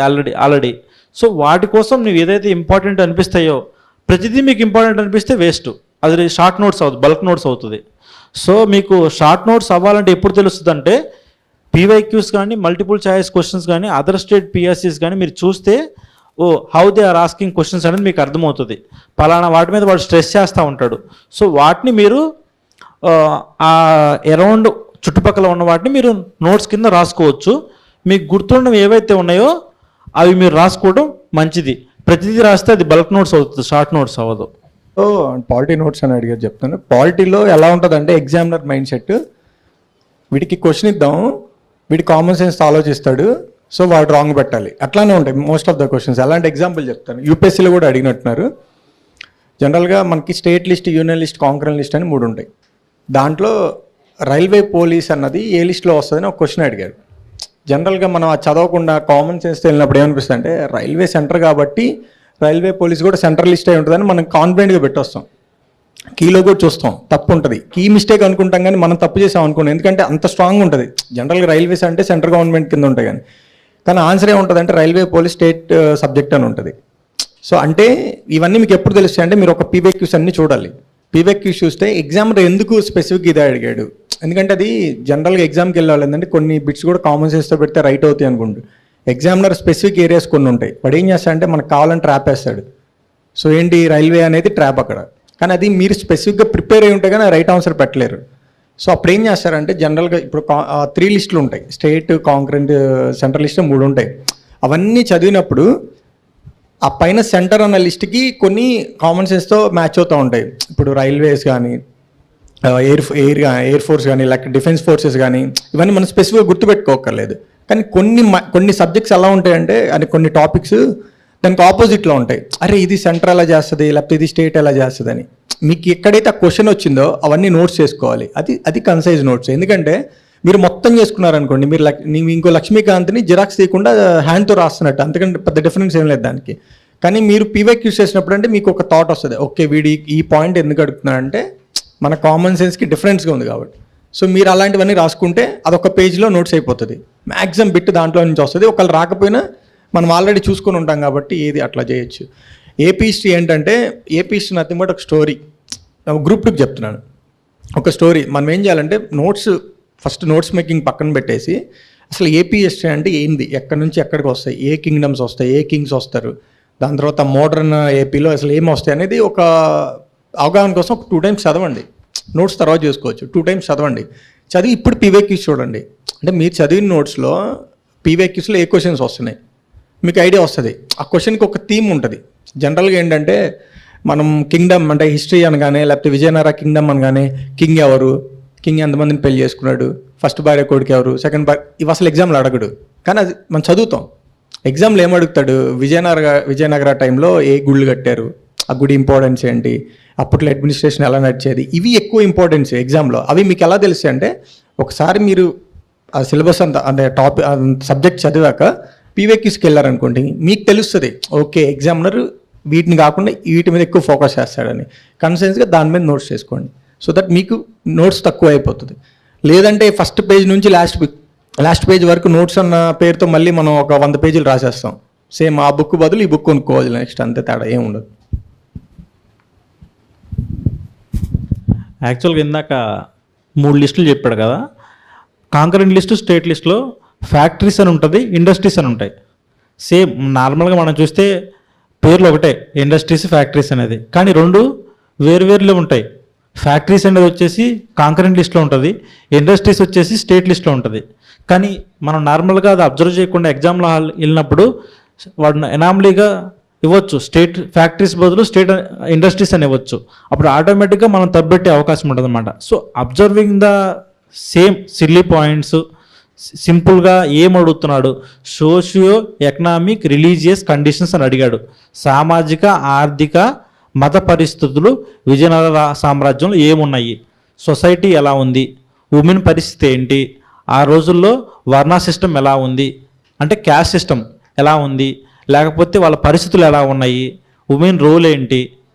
ఆల్రెడీ. సో వాటి కోసం నువ్వు ఏదైతే ఇంపార్టెంట్ అనిపిస్తాయో, ప్రతిదీ మీకు ఇంపార్టెంట్ అనిపిస్తే వేస్ట్, అది షార్ట్ నోట్స్ అవుతుంది, బల్క్ నోట్స్ అవుతుంది. సో మీకు షార్ట్ నోట్స్ అవ్వాలంటే ఎప్పుడు తెలుస్తుంది అంటే, పీవైక్యూస్ కానీ, మల్టిపుల్ చాయిస్ క్వశ్చన్స్ కానీ, అదర్ స్టేట్ పిఎస్సీస్ కానీ మీరు చూస్తే, oh how they are asking questions అనేది మీకు అర్థమవుతుంది. పలానా వాటి మీద వాడు స్ట్రెస్ చేస్తూ ఉంటాడు. సో వాటిని మీరు అరౌండ్ చుట్టుపక్కల ఉన్న వాటిని మీరు నోట్స్ కింద రాసుకోవచ్చు. మీకు గుర్తుండడం ఏవైతే ఉన్నాయో అవి మీరు రాసుకోవడం మంచిది. ప్రతిదీ రాస్తే అది బల్క్ నోట్స్ అవుతుంది, షార్ట్ నోట్స్ అవ్వదు. సో పాలిటీ నోట్స్ అని అడిగారు, చెప్తాను. పాలిటీలో ఎలా ఉంటుందంటే, ఎగ్జామినర్ మైండ్ సెట్, వీడికి క్వశ్చన్ ఇద్దాం, వీడి కామన్ సెన్స్ ఆలోచిస్తాడు, సో వాడు రాంగ్ పెట్టాలి, అట్లానే ఉంటాయి మోస్ట్ ఆఫ్ ద క్వశ్చన్స్. అలాంటి ఎగ్జాంపుల్ చెప్తాను. యూపీఎస్సీలో కూడా అడిగినట్టున్నారు. జనరల్గా మనకి state list, union list, concurrent list అని 3 ఉంటాయి. దాంట్లో రైల్వే పోలీస్ అన్నది ఏ లిస్ట్లో వస్తుందని ఒక క్వశ్చన్ అడిగారు. జనరల్గా మనం అది చదవకుండా కామన్ సెన్స్తో వెళ్ళినప్పుడు ఏమనిపిస్తుంది అంటే, రైల్వే సెంటర్ కాబట్టి రైల్వే పోలీస్ కూడా సెంట్రల్ లిస్ట్ అయి ఉంటుందని మనం కాన్ఫిడెంట్గా పెట్టొస్తాం. కీలో కూడా చూస్తాం, తప్పు ఉంటుంది, కీ మిస్టేక్ అనుకుంటాం, కానీ మనం తప్పు చేసాం అనుకోండి, ఎందుకంటే అంత స్ట్రాంగ్ ఉంటుంది. జనరల్గా రైల్వేస్ అంటే సెంట్రల్ గవర్నమెంట్ కింద ఉంటాయి, కానీ ఆన్సర్ ఏముంటుంది అంటే రైల్వే పోలీస్ స్టేట్ సబ్జెక్ట్ అని ఉంటుంది. సో అంటే ఇవన్నీ మీకు ఎప్పుడు తెలుస్తాయి అంటే, మీరు ఒక పీవైక్యూస్ అన్ని చూడాలి. పీవైక్యూస్ చూస్తే ఎగ్జామ్ ఎందుకు స్పెసిఫిక్ ఇదే అడిగాడు, ఎందుకంటే అది జనరల్గా ఎగ్జామ్కి వెళ్ళాలి ఏంటంటే కొన్ని బిట్స్ కూడా కామన్ సెన్స్తో పెడితే రైట్ అవుతాయి అనుకుంటు. ఎగ్జామినర్ స్పెసిఫిక్ ఏరియాస్ కొన్ని ఉంటాయి, వాడు ఏం చేస్తాడంటే మనకు కావాలని ట్రాప్ వేస్తాడు. సో ఏంటి, రైల్వే అనేది ట్రాప్ అక్కడ, కానీ అది మీరు స్పెసిఫిక్గా ప్రిపేర్ అయి ఉంటే కానీ రైట్ ఆన్సర్ పెట్టలేరు. సో అప్పుడు ఏం చేస్తారంటే, జనరల్గా ఇప్పుడు 3 లిస్టులు ఉంటాయి, స్టేట్, కాంకరెంట్, సెంట్రల్ లిస్ట్ 3 ఉంటాయి. అవన్నీ చదివినప్పుడు ఆ పైన సెంటర్ అన్న లిస్ట్కి కొన్ని కామన్ సెన్స్తో మ్యాచ్ అవుతూ ఉంటాయి. ఇప్పుడు రైల్వేస్ కానీ, ఎయిర్ ఫోర్స్ కానీ, లేకపోతే డిఫెన్స్ ఫోర్సెస్ కానీ, ఇవన్నీ మనం స్పెసిఫిక్గా గుర్తుపెట్టుకోకర్లేదు. కానీ కొన్ని సబ్జెక్ట్స్ ఎలా ఉంటాయంటే, అది కొన్ని టాపిక్స్ దానికి ఆపోజిట్లో ఉంటాయి. అరే ఇది సెంటర్ ఎలా చేస్తుంది, లేకపోతే ఇది స్టేట్ ఎలా చేస్తుంది అని. మీకు ఎక్కడైతే ఆ క్వశ్చన్ వచ్చిందో అవన్నీ నోట్స్ చేసుకోవాలి. అది కన్సైజ్ నోట్స్. ఎందుకంటే మీరు మొత్తం చేసుకున్నారనుకోండి, మీరు ఇంకో లక్ష్మీకాంత్ని జిరాక్స్ తీయకుండా హ్యాండ్తో రాస్తున్నట్టు, అంతకంటే పెద్ద డిఫరెన్స్ ఏం లేదు దానికి. కానీ మీరు పీవైక్యూస్ చేసినప్పుడు అంటే మీకు ఒక థాట్ వస్తుంది, ఓకే వీడి ఈ పాయింట్ ఎందుకు అడుగుతున్నాడంటే మన కామన్ సెన్స్కి డిఫరెన్స్గా ఉంది కాబట్టి. సో మీరు అలాంటివన్నీ రాసుకుంటే అదొక పేజ్లో నోట్స్ అయిపోతుంది. మ్యాక్సిమం బిట్ దాంట్లో నుంచి వస్తుంది. ఒకళ్ళు రాకపోయినా మనం ఆల్రెడీ చూసుకొని ఉంటాం కాబట్టి ఏది అట్లా చేయొచ్చు. ఏపీ హిస్టరీ ఏంటంటే, ఏపీ హిస్టరీ నథింగ్ బట్ ఒక స్టోరీ. గ్రూప్ 2కి చెప్తున్నాను. ఒక స్టోరీ మనం ఏం చేయాలంటే, ఫస్ట్ నోట్స్ మేకింగ్ పక్కన పెట్టేసి అసలు ఏపీ హిస్టరీ అంటే ఏంది, ఎక్కడి నుంచి ఎక్కడికి వస్తాయి, ఏ కింగ్డమ్స్ వస్తాయి, ఏ కింగ్స్ వస్తారు, దాని తర్వాత మోడర్న్ ఏపీలో అసలు ఏం వస్తాయి అనేది ఒక అవగాహన కోసం ఒక 2 times చదవండి. నోట్స్ తర్వాత చేసుకోవచ్చు. 2 times చదవండి. చదివి ఇప్పుడు పీవైక్యూస్ చూడండి. అంటే మీరు చదివిన నోట్స్లో పీవైక్యూస్లో ఏ క్వశ్చన్స్ వస్తున్నాయి మీకు ఐడియా వస్తుంది. ఆ క్వశ్చన్కి ఒక థీమ్ ఉంటుంది. జనరల్గా ఏంటంటే మనం కింగ్డమ్ అంటే హిస్టరీ అనగానే, లేకపోతే విజయనగర కింగ్డమ్ అనగానే కింగ్ ఎవరు, కింగ్ ఎంతమందిని పెళ్లి చేసుకున్నాడు, ఫస్ట్ భార్య కొడుకు ఎవరు, సెకండ్ భార్య, ఇవి అసలు ఎగ్జామ్లో అడగడు. కానీ అది మనం చదువుతాం. ఎగ్జామ్లో ఏమడుగుతాడు, విజయనగర టైంలో ఏ గుళ్ళు కట్టారు, ఆ గుడి ఇంపార్టెన్స్ ఏంటి, అప్పట్లో అడ్మినిస్ట్రేషన్ ఎలా నడిచేది, ఇవి ఎక్కువ ఇంపార్టెన్స్ ఎగ్జామ్లో. అవి మీకు ఎలా తెలుస్తాయి అంటే ఒకసారి మీరు ఆ సిలబస్ అంతా అంటే సబ్జెక్ట్ చదివాక పీవైక్యూస్కి వెళ్ళారనుకోండి, మీకు తెలుస్తుంది ఓకే ఎగ్జామినర్ వీటిని కాకుండా వీటి మీద ఎక్కువ ఫోకస్ చేస్తాడని. కన్సెన్స్గా దాని మీద నోట్స్ చేసుకోండి. సో దట్ మీకు నోట్స్ తక్కువ అయిపోతుంది. లేదంటే ఫస్ట్ పేజ్ నుంచి లాస్ట్ పేజ్ వరకు నోట్స్ అన్న పేరుతో మళ్ళీ మనం ఒక 100 పేజీలు రాసేస్తాం. సేమ్ ఆ బుక్ బదులు ఈ బుక్ కొనుక్కోవాలి నెక్స్ట్, అంతే, తేడా ఏం ఉండదు. యాక్చువల్గా ఇందాక 3 లిస్టులు చెప్పాడు కదా, కాంకరెంట్ లిస్టు, స్టేట్ లిస్టులో ఫ్యాక్టరీస్ అని ఉంటుంది, ఇండస్ట్రీస్ అని ఉంటాయి. సేమ్ నార్మల్గా మనం చూస్తే పేర్లు ఒకటే, ఇండస్ట్రీస్ ఫ్యాక్టరీస్ అనేది, కానీ 2 వేరువేరులో ఉంటాయి. ఫ్యాక్టరీస్ అనేది వచ్చేసి కాంకరెంట్ లిస్ట్లో ఉంటుంది, ఇండస్ట్రీస్ వచ్చేసి స్టేట్ లిస్ట్లో ఉంటుంది. కానీ మనం నార్మల్గా అది అబ్జర్వ్ చేయకుండా ఎగ్జామ్లో వెళ్ళినప్పుడు వాడిని ఎనామలీగా ఇవ్వచ్చు, స్టేట్ ఫ్యాక్టరీస్ బదులు స్టేట్ ఇండస్ట్రీస్ అని ఇవ్వచ్చు. అప్పుడు ఆటోమేటిక్గా మనం తగ్గబెట్టే అవకాశం ఉంటుంది అన్నమాట. So observing the same silly points, సింపుల్గా ఏం అడుగుతున్నాడు, సోషియో ఎకనామిక్ రిలీజియస్ కండిషన్స్ అని అడిగాడు. సామాజిక ఆర్థిక మత పరిస్థితులు విజయనగర సామ్రాజ్యంలో ఏమున్నాయి, సొసైటీ ఎలా ఉంది, ఉమెన్ పరిస్థితి ఏంటి, ఆ రోజుల్లో వర్ణ సిస్టమ్ ఎలా ఉంది, అంటే క్యాస్ట్ సిస్టమ్ ఎలా ఉంది, లేకపోతే వాళ్ళ పరిస్థితులు ఎలా ఉన్నాయి, ఉమెన్ రోల్ ఏంటి,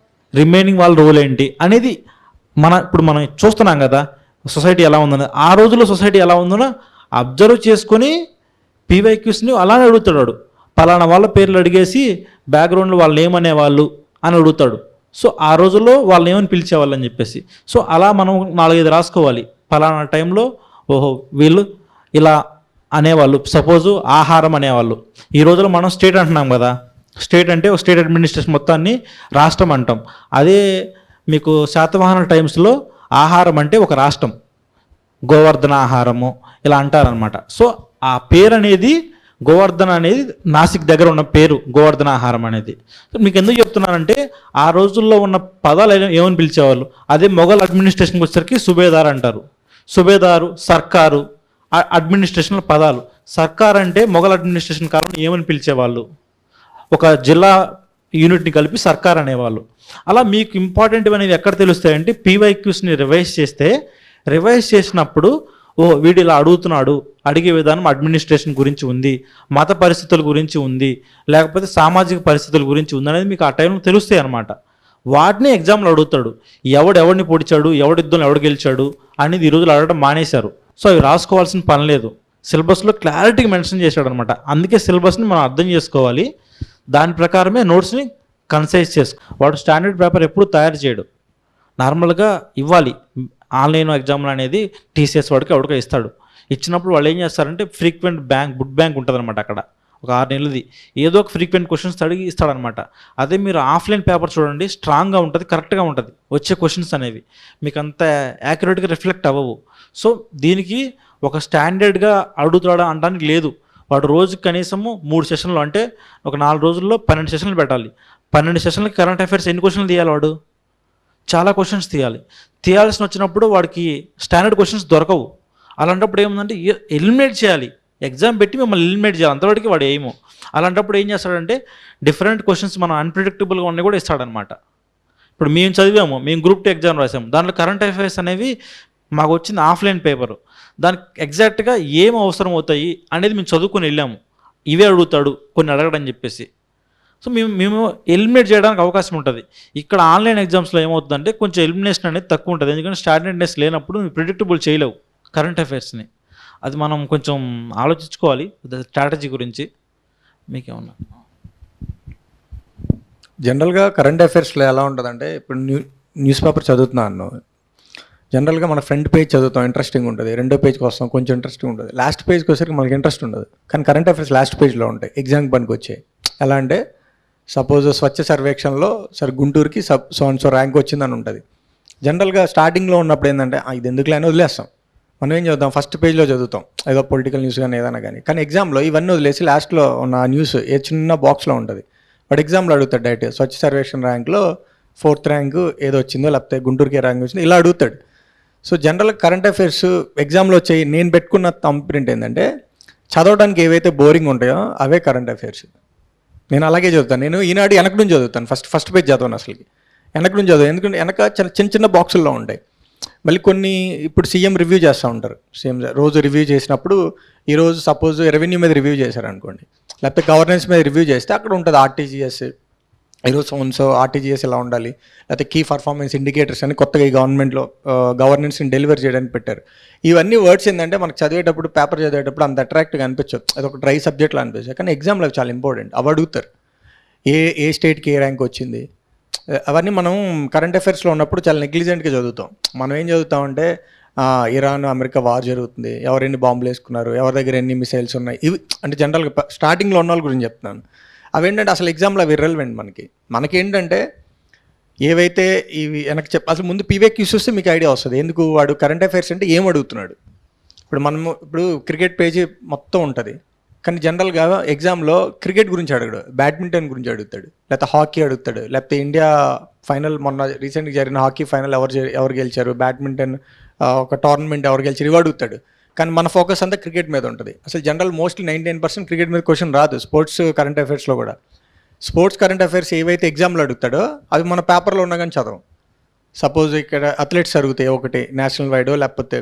రిమైనింగ్ వాళ్ళ రోల్ ఏంటి అనేది ఇప్పుడు మనం చూస్తున్నాం కదా సొసైటీ ఎలా ఉందని. ఆ రోజుల్లో సొసైటీ ఎలా ఉందో అబ్జర్వ్ చేసుకొని పీవైక్యూస్ని అలానే అడుగుతాడు. పలానా వాళ్ళ పేర్లు అడిగేసి బ్యాక్గ్రౌండ్లో వాళ్ళు ఏమనేవాళ్ళు అని అడుగుతాడు. సో ఆ రోజుల్లో వాళ్ళు ఏమని పిలిచేవాళ్ళు అని చెప్పేసి. సో అలా మనం 4-5 రాసుకోవాలి. పలానా టైంలో ఓహో వీళ్ళు ఇలా అనేవాళ్ళు, సపోజు ఆహారం అనేవాళ్ళు. ఈ రోజులో మనం స్టేట్ అంటున్నాం కదా, స్టేట్ అంటే ఒక స్టేట్ అడ్మినిస్ట్రేషన్ మొత్తాన్ని రాష్ట్రం అంటాం. అదే మీకు శాతవాహన టైమ్స్లో ఆహారం అంటే ఒక రాష్ట్రం, గోవర్ధన ఆహారము ఇలా అంటారనమాట. సో ఆ పేరు అనేది గోవర్ధన అనేది నాసిక్ దగ్గర ఉన్న పేరు, గోవర్ధన ఆహారం అనేది. మీకు ఎందుకు చెప్తున్నానంటే ఆ రోజుల్లో ఉన్న పదాలు ఏమని పిలిచేవాళ్ళు. అదే మొఘల్ అడ్మినిస్ట్రేషన్కి వచ్చేసరికి సుబేదార్ అంటారు. సుబేదారు, సర్కారు, అడ్మినిస్ట్రేషన్ల పదాలు. సర్కార్ అంటే మొఘల్ అడ్మినిస్ట్రేషన్ కాలంలో ఏమని పిలిచేవాళ్ళు, ఒక జిల్లా యూనిట్ని కలిపి సర్కార్ అనేవాళ్ళు. అలా మీకు ఇంపార్టెంట్ అనేవి ఎక్కడ తెలుస్తాయంటే పీవైక్యూస్ని రివైజ్ చేస్తే, రివైజ్ చేసినప్పుడు ఓ వీడు ఇలా అడుగుతున్నాడు, అడిగే విధానం అడ్మినిస్ట్రేషన్ గురించి ఉంది, మత పరిస్థితుల గురించి ఉంది, లేకపోతే సామాజిక పరిస్థితుల గురించి ఉంది అనేది మీకు ఆ టైంలో తెలుస్తాయి అన్నమాట. వాటిని ఎగ్జామ్లో అడుగుతాడు. ఎవడిని పొడిచాడు, యుద్ధంలో ఎవడు గెలిచాడు అనేది ఈ రోజులు అడగడం మానేశారు. సో అవి రాసుకోవాల్సిన పని లేదు, సిలబస్లో క్లారిటీగా మెన్షన్ చేశాడు అనమాట. అందుకే సిలబస్ని మనం అర్థం చేసుకోవాలి, దాని ప్రకారమే నోట్స్ని కన్సైజ్ చేసుకో. వాడు స్టాండర్డ్ పేపర్ ఎప్పుడు తయారు చేయడు, నార్మల్గా ఇవ్వాలి. ఆన్లైన్ ఎగ్జామ్లు అనేది టీసీఎస్ వాడికి ఎవరికో ఇస్తాడు. ఇచ్చినప్పుడు వాళ్ళు ఏం చేస్తారంటే ఫ్రీక్వెంట్ బుక్ బ్యాంక్ ఉంటుంది అనమాట. అక్కడ ఒక 6 నెలలది ఏదో ఒక ఫ్రీక్వెంట్ క్వశ్చన్స్ అడిగి ఇస్తాడనమాట. అదే మీరు ఆఫ్లైన్ పేపర్ చూడండి, స్ట్రాంగ్గా ఉంటుంది, కరెక్ట్గా ఉంటుంది వచ్చే క్వశ్చన్స్ అనేవి, మీకు అంత యాక్యురేట్గా రిఫ్లెక్ట్ అవ్వవు. సో దీనికి ఒక స్టాండర్డ్గా అడుగుతాడా అనడానికి లేదు. వాడు రోజుకి కనీసము 3 సెషన్లు, అంటే ఒక 4 రోజుల్లో 12 సెషన్లు పెట్టాలి. 12 సెషన్లకి కరెంట్ అఫైర్స్ ఎన్ని క్వశ్చన్లు తీయాలి, వాడు చాలా క్వశ్చన్స్ తీయాల్సిన వచ్చినప్పుడు వాడికి స్టాండర్డ్ క్వశ్చన్స్ దొరకవు. అలాంటప్పుడు ఏముందంటే ఎలిమినేట్ చేయాలి, ఎగ్జామ్ పెట్టి మిమ్మల్ని ఎలిమినేట్ చేయాలి, అంతవరకు వాడు ఏమో. అలాంటప్పుడు ఏం చేస్తాడంటే డిఫరెంట్ క్వశ్చన్స్ మనం అన్ప్రిడిక్టబుల్గా ఉన్నాయి కూడా ఇస్తాడనమాట. ఇప్పుడు మేము చదివాము, మేము గ్రూప్ 2 ఎగ్జామ్ రాసాము, దాంట్లో కరెంట్ అఫైర్స్ అనేవి మాకు వచ్చింది ఆఫ్లైన్ పేపరు. దానికి ఎగ్జాక్ట్గా ఏం అవసరం అవుతాయి అనేది మేము చదువుకొని వెళ్ళాము. ఇవే అడుగుతాడు కొన్ని అడగడని చెప్పేసి. సో మేము ఎలిమినేట్ చేయడానికి అవకాశం ఉంటుంది. ఇక్కడ ఆన్లైన్ ఎగ్జామ్స్లో ఏమవుతుందంటే కొంచెం ఎలిమినేషన్ అనేది తక్కువ ఉంటుంది, ఎందుకంటే స్టాండర్డ్నెస్ లేనప్పుడు ప్రిడిక్టబుల్ చేయలేవు కరెంట్ అఫైర్స్ని. అది మనం కొంచెం ఆలోచించుకోవాలి స్ట్రాటజీ గురించి. మీకేమన్నా జనరల్గా కరెంట్ అఫైర్స్లో ఎలా ఉంటుందంటే, ఇప్పుడు న్యూస్ పేపర్ చదువుతున్నాను, జనరల్గా మన ఫ్రంట్ పేజ్ చదువుతాం, ఇంట్రెస్టింగ్ ఉంటుంది. రెండో పేజ్కి వస్తాం, కొంచెం ఇంట్రెస్టింగ్ ఉంటుంది. లాస్ట్ పేజ్కి వచ్చేసరికి మనకి ఇంట్రెస్ట్ ఉండదు. కానీ కరెంట్ అఫైర్స్ లాస్ట్ పేజ్లో ఉంటాయి, ఎగ్జామ్కి పనికి వచ్చాయి. ఎలా అంటే సపోజ్ స్వచ్ఛ సర్వేక్షణలో సరే గుంటూరుకి సో ర్యాంక్ వచ్చిందని ఉంటుంది. జనరల్గా స్టార్టింగ్లో ఉన్నప్పుడు ఏంటంటే ఇది ఎందుకులే అని వదిలేస్తాం. మనం ఏం చదువుతాం, ఫస్ట్ పేజ్లో చదువుతాం, ఏదో పొలిటికల్ న్యూస్ కానీ ఏదైనా కానీ ఎగ్జామ్లో ఇవన్నీ వదిలేసి లాస్ట్లో ఉన్న న్యూస్ ఏ చిన్న బాక్స్లో ఉంటుంది. బట్ ఎగ్జామ్లో అడుగుతాడు డైరెక్ట్ స్వచ్ఛ సర్వేక్షణ ర్యాంక్లో 4th ర్యాంకు ఏదో వచ్చిందో, లేకపోతే గుంటూరుకి ర్యాంక్ వచ్చిందో ఇలా అడుగుతాడు. సో జనరల్ కరెంట్ అఫైర్స్ ఎగ్జామ్లో వచ్చాయి. నేను పెట్టుకున్న థంబ్ ఏంటంటే చదవడానికి ఏవైతే బోరింగ్ ఉంటాయో అవే కరెంట్ అఫైర్స్. నేను అలాగే చదువుతాను. నేను ఈనాడు వెనక నుంచి చదువుతాను, ఫస్ట్ పేజ్ చదవను అసలుకి, వెనక నుంచి చదువు. ఎందుకంటే వెనక చిన్న చిన్న బాక్సుల్లో ఉంటాయి. మళ్ళీ కొన్ని ఇప్పుడు సీఎం రివ్యూ చేస్తూ ఉంటారు. సీఎం రోజు రివ్యూ చేసినప్పుడు ఈరోజు సపోజ్ రెవెన్యూ మీద రివ్యూ చేశారు అనుకోండి, లేకపోతే గవర్నెన్స్ మీద రివ్యూ చేస్తే అక్కడ ఉంటుంది ఆర్టీజీఎస్, ఈరోజు సో ఆర్టీజీఎస్ ఎలా ఉండాలి, లేకపోతే కీ పర్ఫార్మెన్స్ ఇండికేటర్స్ అని కొత్తగా ఈ గవర్నమెంట్లో గవర్నెన్స్ని డెలివర్ చేయడానికి పెట్టారు. ఇవన్నీ వర్డ్స్ ఏంటంటే మనకు చదివేటప్పుడు, పేపర్ చదివేటప్పుడు అంత అట్రాక్ట్గా అనిపించదు, అదొక డ్రై సబ్జెక్ట్లో అనిపిస్తుంది. కానీ ఎగ్జామ్లో అవి చాలా ఇంపార్టెంట్. అవి అడుగుతారు, ఏ స్టేట్కి ఏ ర్యాంక్ వచ్చింది, అవన్నీ మనం కరెంట్ అఫైర్స్లో ఉన్నప్పుడు చాలా నెగ్లిజెంట్గా చదువుతాం. మనం ఏం చదువుతామంటే ఇరాన్ అమెరికా వార్ జరుగుతుంది, ఎవరు ఎన్ని బాంబులు వేసుకున్నారు, ఎవరి దగ్గర ఎన్ని మిసైల్స్ ఉన్నాయి, ఇవి అంటే జనరల్గా స్టార్టింగ్లో ఉన్న వాళ్ళ గురించి చెప్తున్నాను. అవేంటంటే అసలు ఎగ్జామ్లో అవి ఇర్రెలవెంట్. మనకేంటంటే ఏవైతే ఇవి వెనక్కి అసలు ముందు పీవైక్యూస్ చూస్తే మీకు ఐడియా వస్తుంది ఎందుకు వాడు కరెంట్ అఫైర్స్ అంటే ఏం అడుగుతున్నాడు. ఇప్పుడు క్రికెట్ పేజీ మొత్తం ఉంటుంది, కానీ జనరల్గా ఎగ్జామ్లో క్రికెట్ గురించి అడగడు, బ్యాడ్మింటన్ గురించి అడుగుతాడు, లేకపోతే హాకీ అడుగుతాడు, లేకపోతే ఇండియా ఫైనల్ మొన్న రీసెంట్గా జరిగిన హాకీ ఫైనల్ ఎవరు గెలిచారు, బ్యాడ్మింటన్ ఒక టోర్నమెంట్ ఎవరు గెలిచారు ఇవి అడుగుతాడు. కానీ మన ఫోకస్ అంతా క్రికెట్ మీద ఉంటుంది. అసలు జనరల్ మోస్ట్లీ 99% క్రికెట్ మీద క్వశ్చన్ రాదు స్పోర్ట్స్ కరెంట్ అఫైర్స్లో కూడా. స్పోర్ట్స్ కరెంట్ అఫైర్స్ ఏవైతే ఎగ్జామ్లో అడుగుతాడో అవి మన పేపర్లో ఉన్నా కానీ చదవం. సపోజ్ ఇక్కడ అథ్లెట్స్ జరుగుతాయి ఒకటి నేషనల్ వైడో, లేకపోతే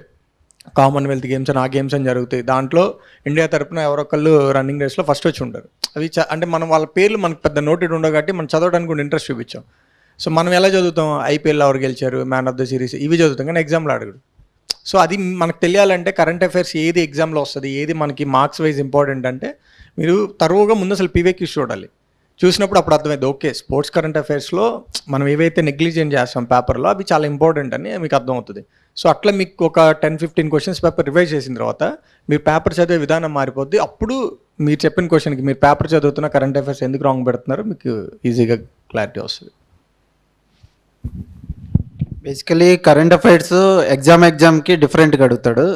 కామన్వెల్త్ గేమ్స్ అని ఆ గేమ్స్ అని జరుగుతాయి. దాంట్లో ఇండియా తరపున ఎవరొకళ్ళు రన్నింగ్ రేస్లో ఫస్ట్ వచ్చి ఉంటారు. అవి అంటే మనం వాళ్ళ పేర్లు మనకు పెద్ద నోటెడ్ ఉండవు కాబట్టి మనం చదవడానికి కూడా ఇంట్రెస్ట్ చూపించాం. సో మనం ఎలా చదువుతాం, ఐపీఎల్ ఎవరు గెలిచారు, మ్యాన్ ఆఫ్ ద సిరీస్ ఇవి చదువుతాం, కానీ ఎగ్జామ్లో అడగడు. సో అది మనకు తెలియాలంటే కరెంట్ అఫైర్స్ ఏది ఎగ్జామ్లో వస్తుంది, ఏది మనకి మార్క్స్ వైజ్ ఇంపార్టెంట్ అంటే మీరు తరువుగా ముందు అసలు పీవైక్యూస్ చూడాలి. చూసినప్పుడు అప్పుడు అర్థమైంది ఓకే స్పోర్ట్స్ కరెంట్ అఫైర్స్లో మనం ఏవైతే నెగ్లిజెంట్ చేస్తాం పేపర్లో అవి చాలా ఇంపార్టెంట్ అని మీకు అర్థమవుతుంది. సో అట్లా మీకు ఒక 10-15 క్వశ్చన్స్ పేపర్ రివైజ్ చేసిన తర్వాత మీరు పేపర్ చదివే విధానం మారిపోద్ది. అప్పుడు మీరు చెప్పిన క్వశ్చన్కి మీరు పేపర్ చదువుతున్న కరెంట్ అఫైర్స్ ఎందుకు రాంగ్ పెడుతున్నారో మీకు ఈజీగా క్లారిటీ వస్తుంది. బేసికలీ కరెంట్ అఫైర్స్ ఎగ్జామ్కి డిఫరెంట్గా అడుగుతాడు.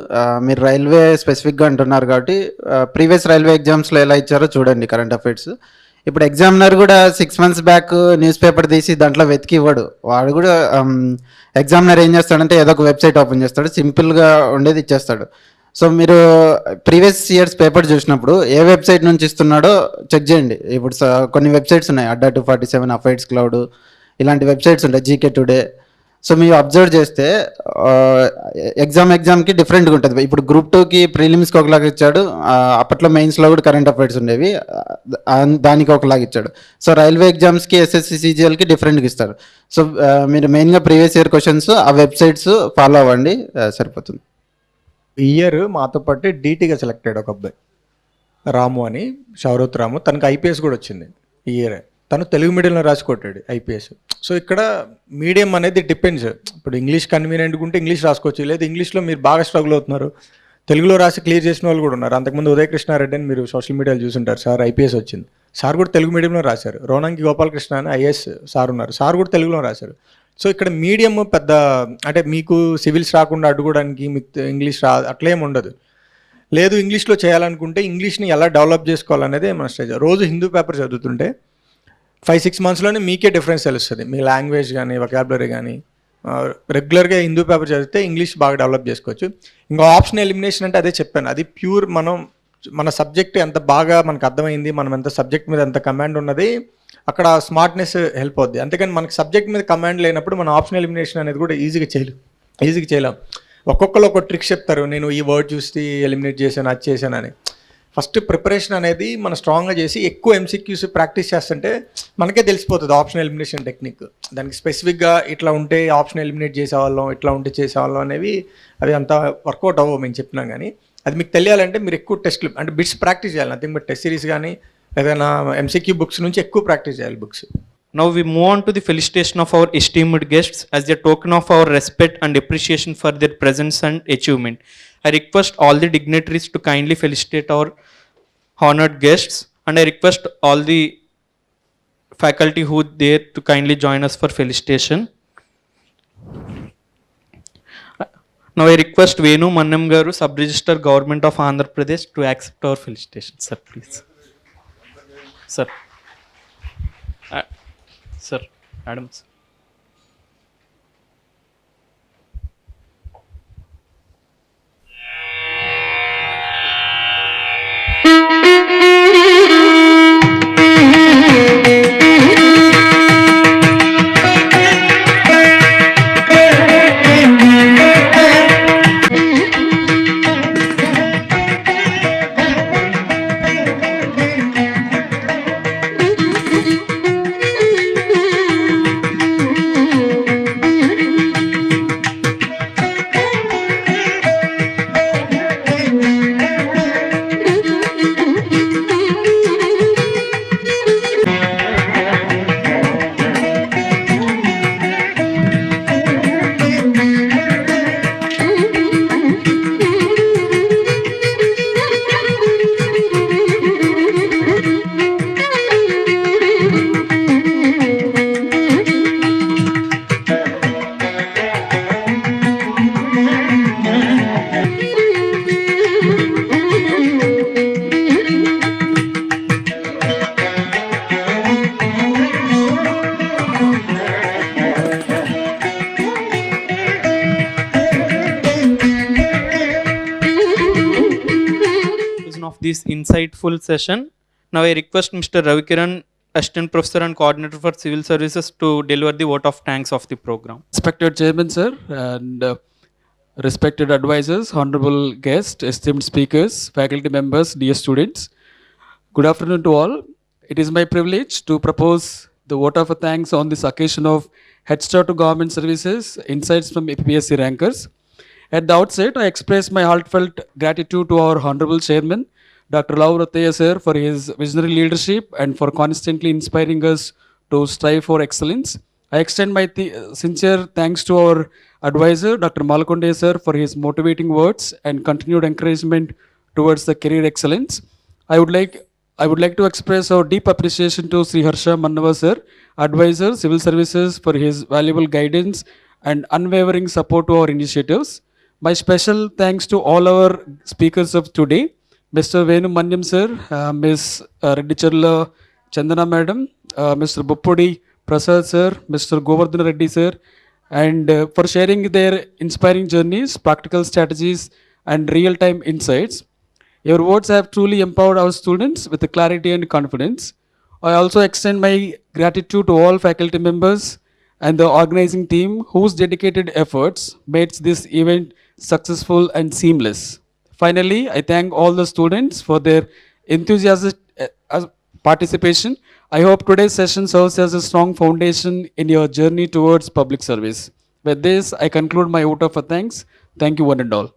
మీరు రైల్వే స్పెసిఫిక్గా అంటున్నారు కాబట్టి ప్రీవియస్ రైల్వే ఎగ్జామ్స్లో ఎలా ఇచ్చారో చూడండి కరెంట్ అఫైర్స్. ఇప్పుడు ఎగ్జామినర్ కూడా 6 months బ్యాక్ న్యూస్ పేపర్ తీసి దాంట్లో వెతికి ఇవ్వడు. వాడు కూడా ఎగ్జామినర్ ఏం చేస్తాడంటే ఏదో ఒక వెబ్సైట్ ఓపెన్ చేస్తాడు, సింపుల్గా ఉండేది ఇచ్చేస్తాడు. సో మీరు ప్రీవియస్ ఇయర్స్ పేపర్ చూసినప్పుడు ఏ వెబ్సైట్ నుంచి ఇస్తున్నాడో చెక్ చేయండి. ఇప్పుడు కొన్ని వెబ్సైట్స్ ఉన్నాయి, అడ్డా 247, అఫైర్స్ క్లౌడ్, ఇలాంటి వెబ్సైట్స్ ఉంటాయి, జీకే టుడే. సో మీరు అబ్జర్వ్ చేస్తే ఎగ్జామ్కి డిఫరెంట్గా ఉంటుంది. ఇప్పుడు గ్రూప్ 2కి ప్రిలిమ్స్కి ఒకలాగా ఇచ్చాడు, అప్పట్లో మెయిన్స్లో కూడా కరెంట్ అఫైర్స్ ఉండేవి, దానికి ఒకలాగా ఇచ్చాడు. సో రైల్వే ఎగ్జామ్స్కి ఎస్ఎస్సి సిజిఎల్కి డిఫరెంట్గా ఇస్తారు. సో మీరు మెయిన్గా ప్రీవియస్ ఇయర్ క్వశ్చన్స్ ఆ వెబ్సైట్స్ ఫాలో అవ్వండి, సరిపోతుంది. ఈ ఇయర్ మాతో పాటు డీటీగా సెలెక్ట్ అయ్యాడు ఒక అబ్బాయి రాము అని, షౌరత్ రాము. తనకు ఐపీఎస్ కూడా వచ్చింది ఈ ఇయర్. తను తెలుగు మీడియంలో రాసి కొట్టాడు ఐపీఎస్. సో ఇక్కడ మీడియం అనేది డిపెండ్స్. ఇప్పుడు ఇంగ్లీష్ కన్వీనియంట్గా ఉంటే ఇంగ్లీష్ రాసుకోవచ్చు, లేదు ఇంగ్లీష్లో మీరు బాగా స్ట్రగుల్ అవుతున్నారు తెలుగులో రాసి క్లియర్ చేసిన వాళ్ళు కూడా ఉన్నారు. అంతకుముందు ఉదయ కృష్ణారెడ్డి అని మీరు సోషల్ మీడియాలో చూసుంటారు, సార్ ఐపీఎస్ వచ్చింది, సార్ కూడా తెలుగు మీడియంలో రాశారు. రోనంకి గోపాలకృష్ణ అని ఐఏఎస్ సార్ ఉన్నారు, సార్ కూడా తెలుగులో రాశారు. సో ఇక్కడ మీడియం పెద్ద అంటే మీకు సివిల్స్ రాకుండా అడ్డుకోవడానికి మీకు ఇంగ్లీష్ అట్లేం ఉండదు. లేదు ఇంగ్లీష్లో చేయాలనుకుంటే ఇంగ్లీష్ని ఎలా డెవలప్ చేసుకోవాలనేది మన స్టేజ్. రోజు హిందూ పేపర్ చదువుతుంటే 5-6 monthsలోనే మీకే డిఫరెన్స్ తెలుస్తుంది. మీ లాంగ్వేజ్ కానీ వొకాబులరీ కానీ రెగ్యులర్గా హిందూ పేపర్ చదివితే ఇంగ్లీష్ బాగా డెవలప్ చేసుకోవచ్చు. ఇంకా ఆప్షన్ ఎలిమినేషన్ అంటే అదే చెప్పాను, అది ప్యూర్ మన సబ్జెక్ట్ ఎంత బాగా మనకు అర్థమైంది, మనం ఎంత సబ్జెక్ట్ మీద ఎంత కమాండ్ ఉన్నది అక్కడ స్మార్ట్నెస్ హెల్ప్ అవుద్ది. అంతేకాని మనకి సబ్జెక్ట్ మీద కమాండ్ లేనప్పుడు మన ఆప్షన్ ఎలిమినేషన్ అనేది కూడా ఈజీగా చేయలేం. ఒక్కొక్కరు ఒక ట్రిక్ చెప్తారు, నేను ఈ వర్డ్ చూసి ఎలిమినేట్ చేశాను అది చేశాను అని. ఫస్ట్ ప్రిపరేషన్ అనేది మనం స్ట్రాంగ్గా చేసి ఎక్కువ ఎంసీక్యూస్ ప్రాక్టీస్ చేస్తుంటే మనకే తెలిసిపోతుంది ఆప్షన్ ఎలిమినేషన్ టెక్నిక్. దానికి స్పెసిఫిక్గా ఇట్లా ఉంటే ఆప్షన్ ఎలిమినేట్ చేసేవాళ్ళం, ఇట్లా ఉంటే చేసేవాళ్ళం అనేవి అవి అంత వర్కౌట్ అవ్వవు మేము చెప్పినాం. కానీ అది మీకు తెలియాలంటే మీరు ఎక్కువ టెస్ట్లు అంటే బిట్స్ ప్రాక్టీస్ చేయాలి. నథింగ్ బట్ టెస్ట్ సిరీస్ కానీ ఏదైనా ఎంసీక్యూ బుక్స్ నుంచి ఎక్కువ ప్రాక్టీస్ చేయాలి books. Now we move on to the felicitation of our esteemed guests as a token of our respect and appreciation for their presence and achievement. I request all the dignitaries to kindly felicitate our honored guests, and I request all the faculty who there to kindly join us for felicitation. Now I request Venu Mannam Garu, Sub-Register Government of Andhra Pradesh, to accept our felicitation. Sir, please. Sir. Sir, Madam. Sir. Of this insightful session. Now I request Mr. Ravikiran, Assistant Professor and Coordinator for Civil Services, to deliver the vote of thanks of the program. Respected Chairman, sir, and respected advisors, honorable guests, esteemed speakers, faculty members, dear students. Good afternoon to all. It is my privilege to propose the vote of thanks on this occasion of Head Start to Government Services, Insights from APPSC Rankers. At the outset, I express my heartfelt gratitude to our Honorable Chairman, Dr. Rao Rataya sir, for his visionary leadership and for constantly inspiring us to strive for excellence. I extend my sincere thanks to our advisor, Dr. Malakonde sir, for his motivating words and continued encouragement towards the career excellence. I would like to express our deep appreciation to Sri Harsha Mannava sir, advisor, Civil Services, for his valuable guidance and unwavering support to our initiatives. My special thanks to all our speakers of today, Mr. Venu Mannam sir, Ms. Reddy Charla Chandana madam, Mr. Boppudi Prasad sir, Mr. Govardhan Reddy sir, and for sharing their inspiring journeys, practical strategies, and real-time insights. Your words have truly empowered our students with clarity and confidence. I also extend my gratitude to all faculty members and the organizing team whose dedicated efforts made this event successful and seamless. Finally, I thank all the students for their enthusiastic participation. I hope today's session serves as a strong foundation in your journey towards public service. With this, I conclude my vote of thanks. Thank you one and all.